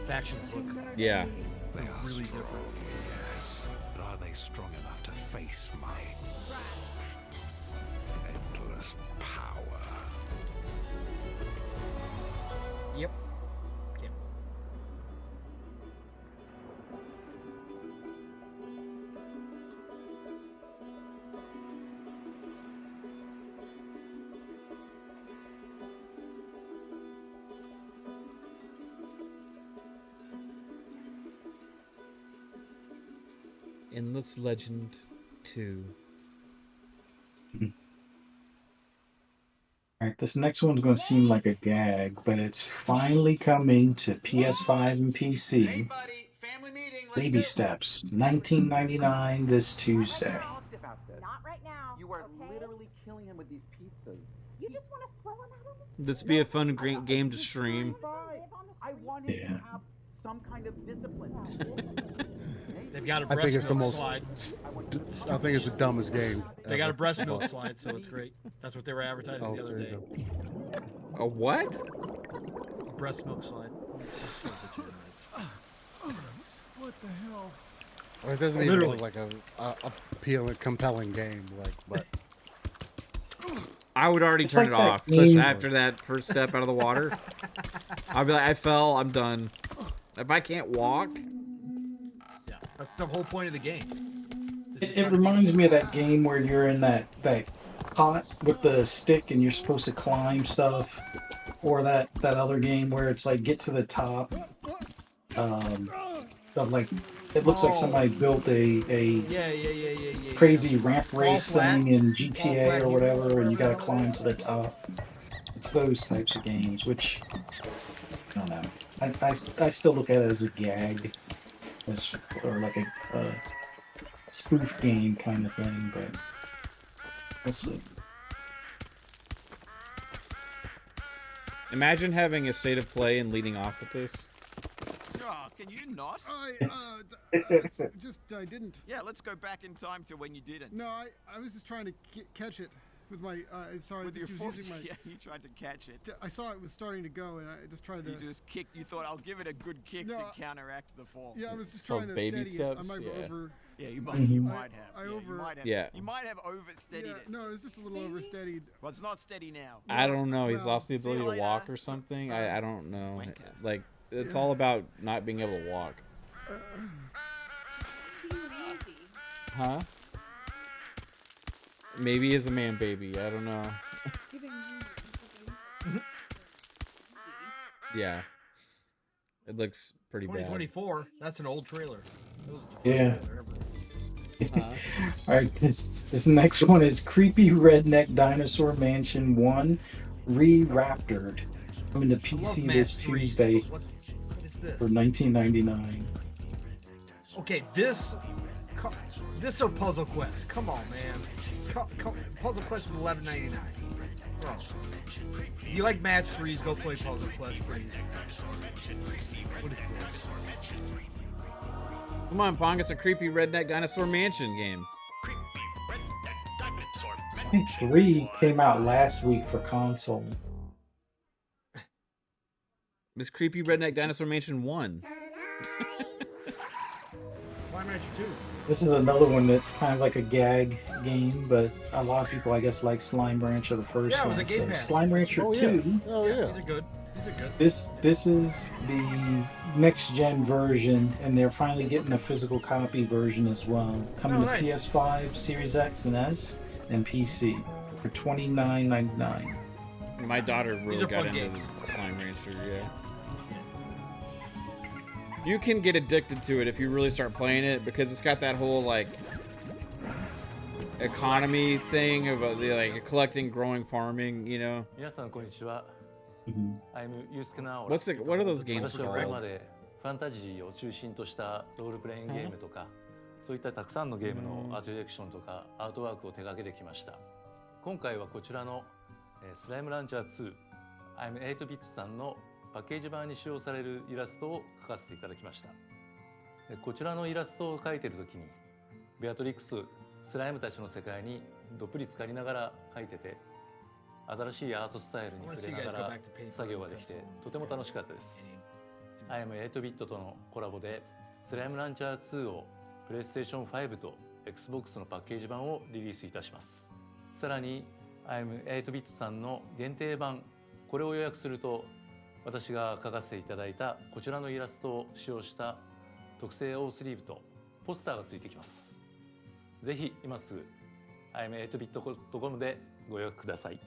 factions look. Yeah. They are really strong, different. yes, but are they strong enough to face my endless power? Yep. Yep. Endless Legend 2. Alright, this next one's going to seem like a gag, but it's finally coming to PS5 and PC. Baby Steps, $19.99 this Tuesday. Not right now. You are okay? literally killing him with these pizzas. You just want to throw him out of the This be a fun game to stream. I want him Yeah. to have some kind of discipline. They've got a I breast think it's the milk most. slide. I think it's the dumbest game. They got a ever. breast milk slide, so it's great. That's what they were advertising Oh, the other there day. you go. A what? A breast milk slide. It's just so legitimate. Well, it doesn't even Literally. look like a appealing, compelling game. Like, but I would already It's turn like it that off game- after that first step out of the water. I'll be like, I fell, I'm done. If I can't walk, Yeah, that's the whole point of the game. It reminds me of that game where you're in that pot with the stick and you're supposed to climb stuff, or that other game where it's like get to the top. Of like it looks like somebody built a Yeah. crazy ramp race flat. thing in Fall GTA flat or heroes, whatever, and you whatever gotta that climb was. to the top. It's those types of games, which I don't know. I still look at it as a gag, or like a spoof game kind of thing, but we'll see. imagine having a state of play and leading off with this. Oh, can you not? Just I didn't. Yeah, let's go back in time to when you didn't. No, I was just trying to catch it with my. Sorry, With your just foot, using my. yeah, you tried to catch it. I saw it was starting to go, and I just tried to. You just kicked. You thought I'll give it a good kick No, to counteract the fall. Yeah, I was just called trying to baby steady it. I steps, might yeah. have over. Yeah, you might. You Mhm. might have. You might have. Yeah. You might have oversteadied Yeah, it. no, it was just a little oversteadied. Well, it's not steady now. I don't know. He's Well, lost the see you ability to walk later. or something. I don't know. Wanker. Like it's all about not being able to walk. Huh? Maybe he's a man baby. I don't know. Yeah. It looks pretty bad. 2024. That's an old trailer. That was the first Yeah. trailer ever. All right, this next one is Creepy Redneck Dinosaur Mansion 1 Re-Raptored. Coming to I love PC Match this 3. Tuesday What is this? for $19.99. Okay, this or Puzzle Quest. Come on, man. Puzzle Quest is $11.99. Bro, if you like Match 3s, go play Puzzle Quest, please. What is this? Come on, Pong. It's a creepy redneck dinosaur mansion game. I think 3 came out last week for console. This creepy redneck dinosaur mansion 1. Slime Rancher 2. This is another one that's kind of like a gag game, but a lot of people, I guess, like Slime Rancher the first Yeah, it was one. a Game So Pass. Slime Rancher Oh, 2. yeah. Oh, yeah. These are good. These are good. This is the next gen version, and they're finally getting a physical copy version as well. Coming Oh, to nice. PS5, Series X and S, and PC for $29.99. My daughter really are got fun into games. Slime Rancher, yeah. You can get addicted to it if you really start playing it because it's got that whole like economy thing of like collecting, growing, farming, you know. 皆さんこんにちは。 Mhm. I'm ユースケナオラ。 What are those games 私はこれま called? でファンタジーを中心としたロールプレイングゲームとか、そういったたくさんのゲームのアートディレクションとかアートワークを手掛けてきました。今回はこちらのスライムランチャー2 I'm 8 ビットさんのパッケージ版に使用されるイラストを描かせていただきました。こちらのイラストを描いている時にベアトリックススライムたちの世界にどっぷり浸かりながら描いてて、新しいアートスタイルに触れながら作業ができてとても楽しかったです。I am 8ビットとのコラボでスライムランチャー2をプレイステーション5と Xbox のパッケージ版をリリースいたします。さらに I am 8ビットさんの限定版、これを予約すると私が描かせていただいたこちらのイラストを使用した特製オースリーブとポスターがついてきます。ぜひ今すぐ im8bit.com でご予約ください。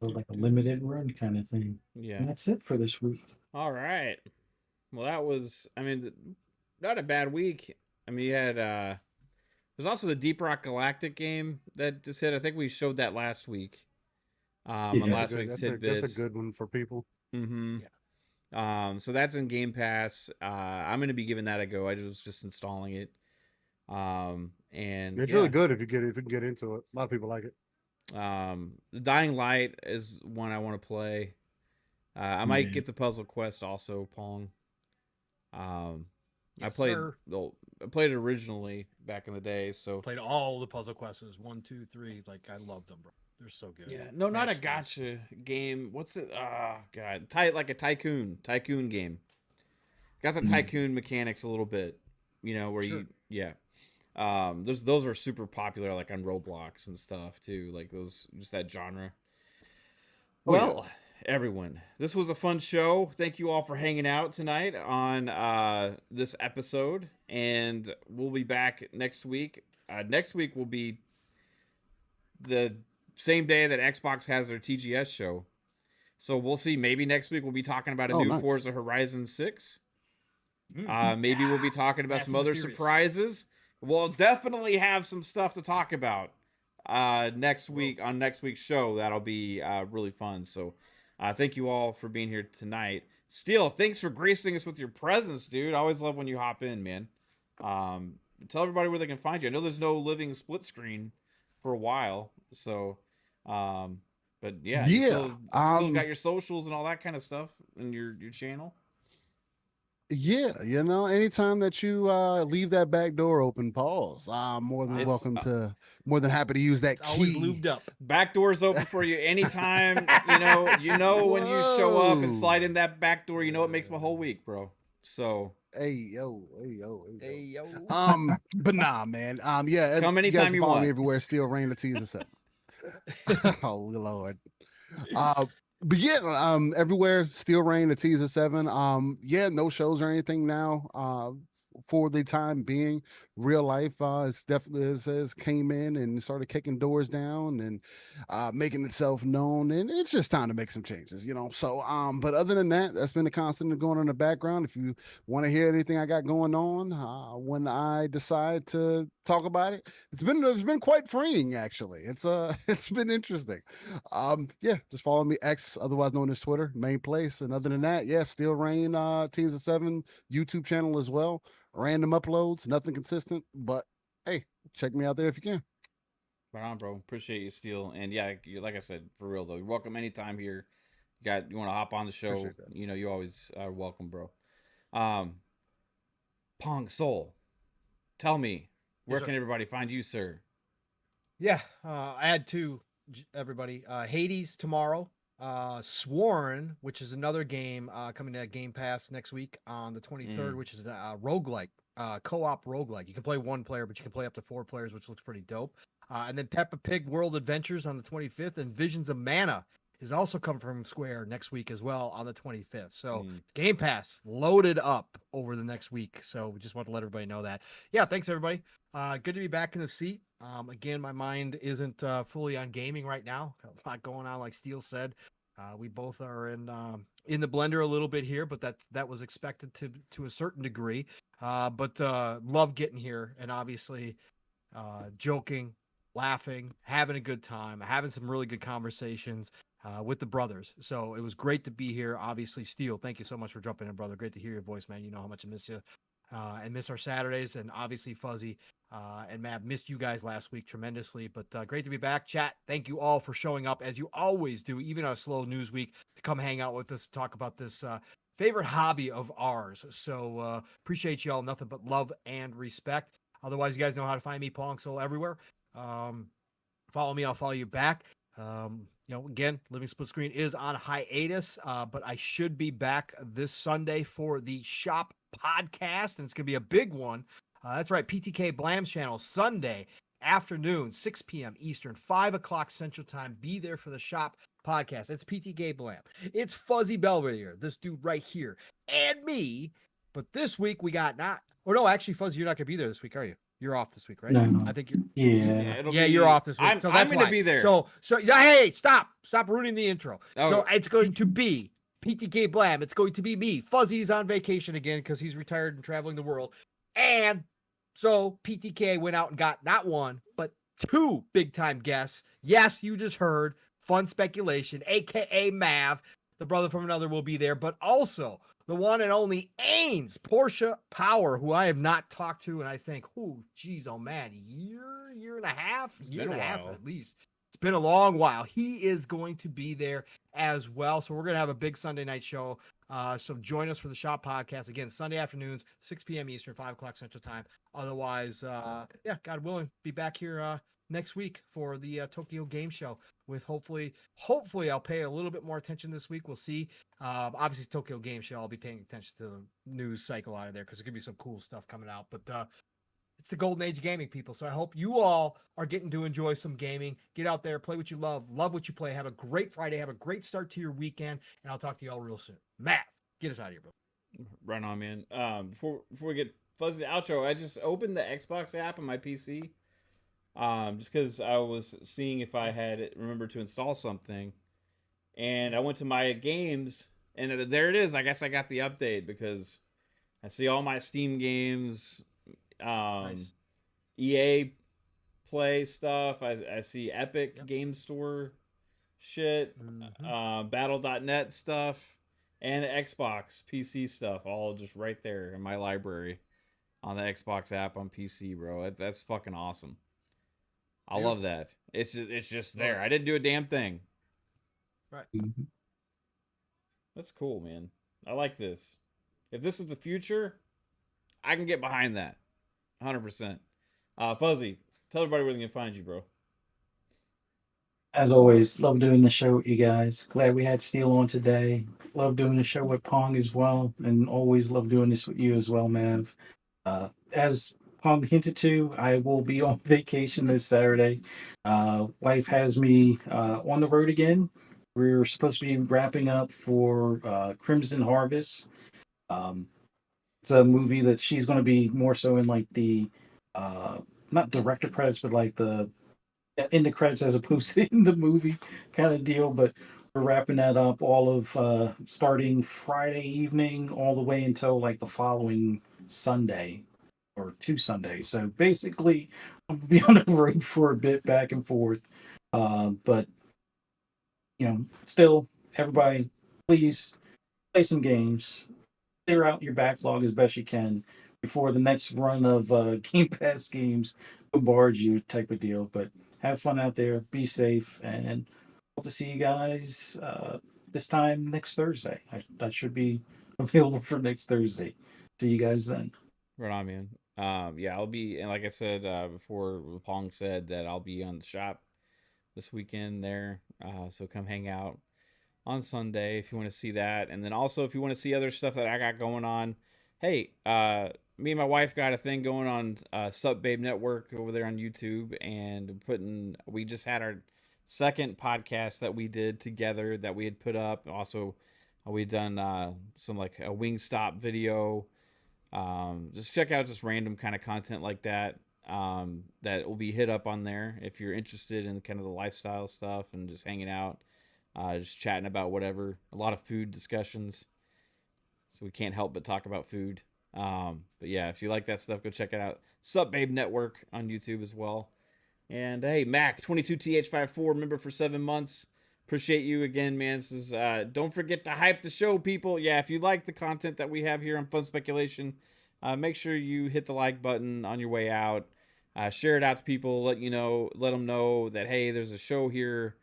So like a limited run kind of thing. Yeah. And that's it for this week. All right. Well, that was, I mean, not a bad week. I mean, you had, there's also the Deep Rock Galactic game that just hit. I think we showed that last week. On last week's tidbits. That's a good one for people. Mm-hmm. Yeah. So that's in Game Pass. I'm going to be giving that a go. I was just installing it. And It's really good if you can get into it. A lot of people like it. The Dying Light is one I want to play. I might get the Puzzle Quest also, Pong. I played it originally back in the day, so Played all the Puzzle Quests 1, 2, 3. Like I love them, bro. They're so good. yeah, no, not a Match 3s. gotcha game. What's it? Oh god, like a tycoon game. Got the tycoon mechanics a little bit, you know, where those are super popular, like on Roblox and stuff too. Like those, just that genre. Well, everyone, this was a fun show. Thank you all for hanging out tonight on this episode, and we'll be back next week. Next week will be the same day that Xbox has their TGS show. So we'll see. Maybe next week we'll be talking about a new Forza Horizon 6. Maybe we'll be talking about some other surprises. We'll definitely have some stuff to talk about next week on next week's show. That'll be really fun. So thank you all for being here tonight. Steele, thanks for gracing us with your presence, dude. I always love when you hop in, man. Tell everybody where they can find you. I know there's no living split screen for a while, so but But yeah, Yeah, you still got your socials and all that kind of stuff in your channel. Yeah, anytime that you leave that back door open, pause. I'm more than welcome to, more than happy to use that It's always key. lubed up. Back door's open for you anytime. When you show up and slide in that back door, it makes my whole week, bro. So hey yo. But nah, man. Yeah, come anytime you guys you follow want. me everywhere. Still Rain the Teaser 7. Oh Lord. But yeah, everywhere, Steel Rain, the Teaser 7. Yeah, no shows or anything now. For the time being, real life is definitely has came in and started kicking doors down and making itself known, and it's just time to make some changes, So, but other than that, that's been a constant going on in the background. If you want to hear anything I got going on, when I decide to talk about it, it's been quite freeing actually. It's been interesting. Yeah, just follow me X, otherwise known as Twitter, main place. And other than that, yeah, Steel Rain Teaser 7 YouTube channel as well. Random uploads, nothing consistent, but hey, check me out there if you can. Right on, bro. Appreciate you, Steel. And yeah, like I said, for real though, you're welcome anytime here. You want to hop on the show? You always are welcome, bro. Pong Soul, tell me, where can everybody find you, sir? Yeah, add to everybody. Hades tomorrow. Sworn, which is another game coming to Game Pass next week on the 23rd, which is a roguelike, co-op roguelike. You can play one player, but you can play up to 4 players, which looks pretty dope. And then Peppa Pig World Adventures on the 25th, and Visions of Mana is also coming from Square next week as well on the 25th. So Game Pass loaded up over the next week. So we just want to let everybody know that. Yeah, thanks everybody. Good to be back in the seat. Again, my mind isn't fully on gaming right now. A lot going on, like Steele said. We both are in the blender a little bit here, but that was expected to a certain degree. But love getting here, and obviously joking, laughing, having a good time, having some really good conversations with the brothers. So it was great to be here. Obviously, Steele, thank you so much for jumping in, brother. Great to hear your voice, man. You know how much I miss you. And miss our Saturdays, and obviously Fuzzy and Matt, missed you guys last week tremendously, but great to be back. Chat, thank you all for showing up as you always do, even on a slow news week, to come hang out with us, talk about this favorite hobby of ours. So appreciate you all. Nothing but love and respect. Otherwise, you guys know how to find me, Pong Soul, everywhere. Follow me, I'll follow you back. Again, Living Split Screen is on hiatus, but I should be back this Sunday for the Shop podcast, and it's going to be a big one. That's right, PTK Blam's channel, Sunday afternoon, 6 p.m. Eastern, 5 o'clock Central Time. Be there for the Shop podcast. It's PTK Blam. It's Fuzzy Belvedere, this dude right here, and me. But this week we got actually, Fuzzy, you're not going to be there this week, are you? You're off this week, right? No. I think you're. Yeah. You're off this week. I'm that's going to be there. So hey, stop ruining the intro. Oh. So it's going to be PTK Blam. It's going to be me. Fuzzy's on vacation again because he's retired and traveling the world. And so PTK went out and got not one, but 2 big time guests. Yes, you just heard Fun Speculation, aka Mav, the brother from another, will be there, but also the one and only Ains, Portia Power, who I have not talked to, and I think, oh man, year and a half, at least. It's been a long while. He is going to be there as well. So we're going to have a big Sunday night show. So join us for the Shop podcast. Again, Sunday afternoons, 6 p.m. Eastern, 5 o'clock Central Time. Otherwise, God willing, be back here next week for the Tokyo Game Show with hopefully I'll pay a little bit more attention this week. We'll see. Obviously, Tokyo Game Show, I'll be paying attention to the news cycle out of there because there's going to be some cool stuff coming out. But it's the golden age of gaming, people. So I hope you all are getting to enjoy some gaming. Get out there, play what you love what you play. Have a great Friday. Have a great start to your weekend. And I'll talk to you all real soon. Matt, get us out of here, bro. Right on, man. Before we get Fuzzy the outro, I just opened the Xbox app on my PC. Just because I was seeing if I had remembered to install something. And I went to my games, and there it is. I guess I got the update because I see all my Steam games. Nice. EA Play stuff. I see Epic Game Store shit, Battle.net stuff, and Xbox PC stuff, all just right there in my library on the Xbox app on PC, bro. That's fucking awesome. I love that. It's just there. I didn't do a damn thing. Right. That's cool, man. I like this. If this is the future, I can get behind that. 100%. Fuzzy, tell everybody where they can find you, bro. As always, love doing the show with you guys. Glad we had Steel on today. Love doing the show with Pong as well, and always love doing this with you as well, Mav. As Pong hinted to, I will be on vacation this Saturday. Wife has me on the road again. We're supposed to be wrapping up for Crimson Harvest. It's a movie that she's going to be more so in like the not director credits, but like the in the credits as opposed to in the movie kind of deal. But we're wrapping that up all of starting Friday evening all the way until like the following Sunday or 2 Sundays. So basically, I'm gonna be on the road for a bit back and forth. But still, everybody, please play some games, clear out your backlog as best you can before the next run of Game Pass games bombard you, type of deal. But have fun out there, be safe, and hope to see you guys this time next Thursday. I should be available for next Thursday. See you guys then. Right on, man. Yeah, I'll be, and like I said before, Pong said that I'll be on the shop this weekend there. So come hang out on Sunday if you want to see that. And then also if you want to see other stuff that I got going on, hey, me and my wife got a thing going on Sup Babe Network over there on YouTube, and we just had our second podcast that we did together that we had put up. Also, we've done some like a Wingstop video. Just check out just random kind of content like that. That will be hit up on there if you're interested in kind of the lifestyle stuff and just hanging out, just chatting about whatever. A lot of food discussions, so we can't help but talk about food. But yeah, if you like that stuff, go check it out. Sup Babe Network on YouTube as well. And hey, Mac 22TH54 member for 7 months. Appreciate you again, man. This is don't forget to hype the show, people. Yeah, if you like the content that we have here on Fun Speculation, make sure you hit the like button on your way out. Share it out to people. Let them know that hey, there's a show here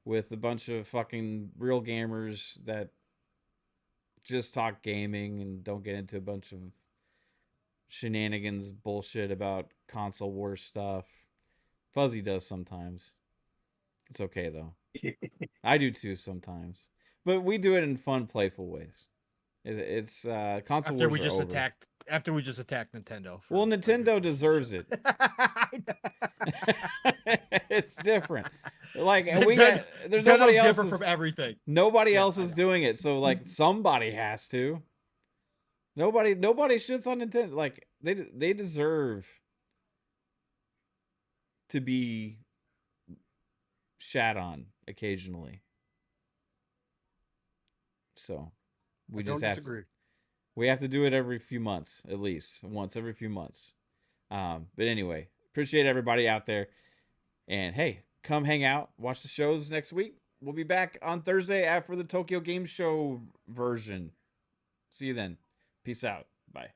with a bunch of fucking real gamers that just talk gaming and don't get into a bunch of shenanigans bullshit about console war stuff. Fuzzy does sometimes. It's okay though. I do too sometimes, but we do it in fun, playful ways. It's console wars are over. After we just attacked Nintendo. Well, Nintendo deserves it. It's different. Like there's nobody else different from everything. Nobody else is doing it, so like somebody has to. Nobody shits on Nintendo. Like they deserve to be shat on occasionally. So we just have to. We have to do it every few months, at least once every few months. But anyway, appreciate everybody out there. And hey, come hang out, watch the shows next week. We'll be back on Thursday after the Tokyo Game Show version. See you then. Peace out. Bye.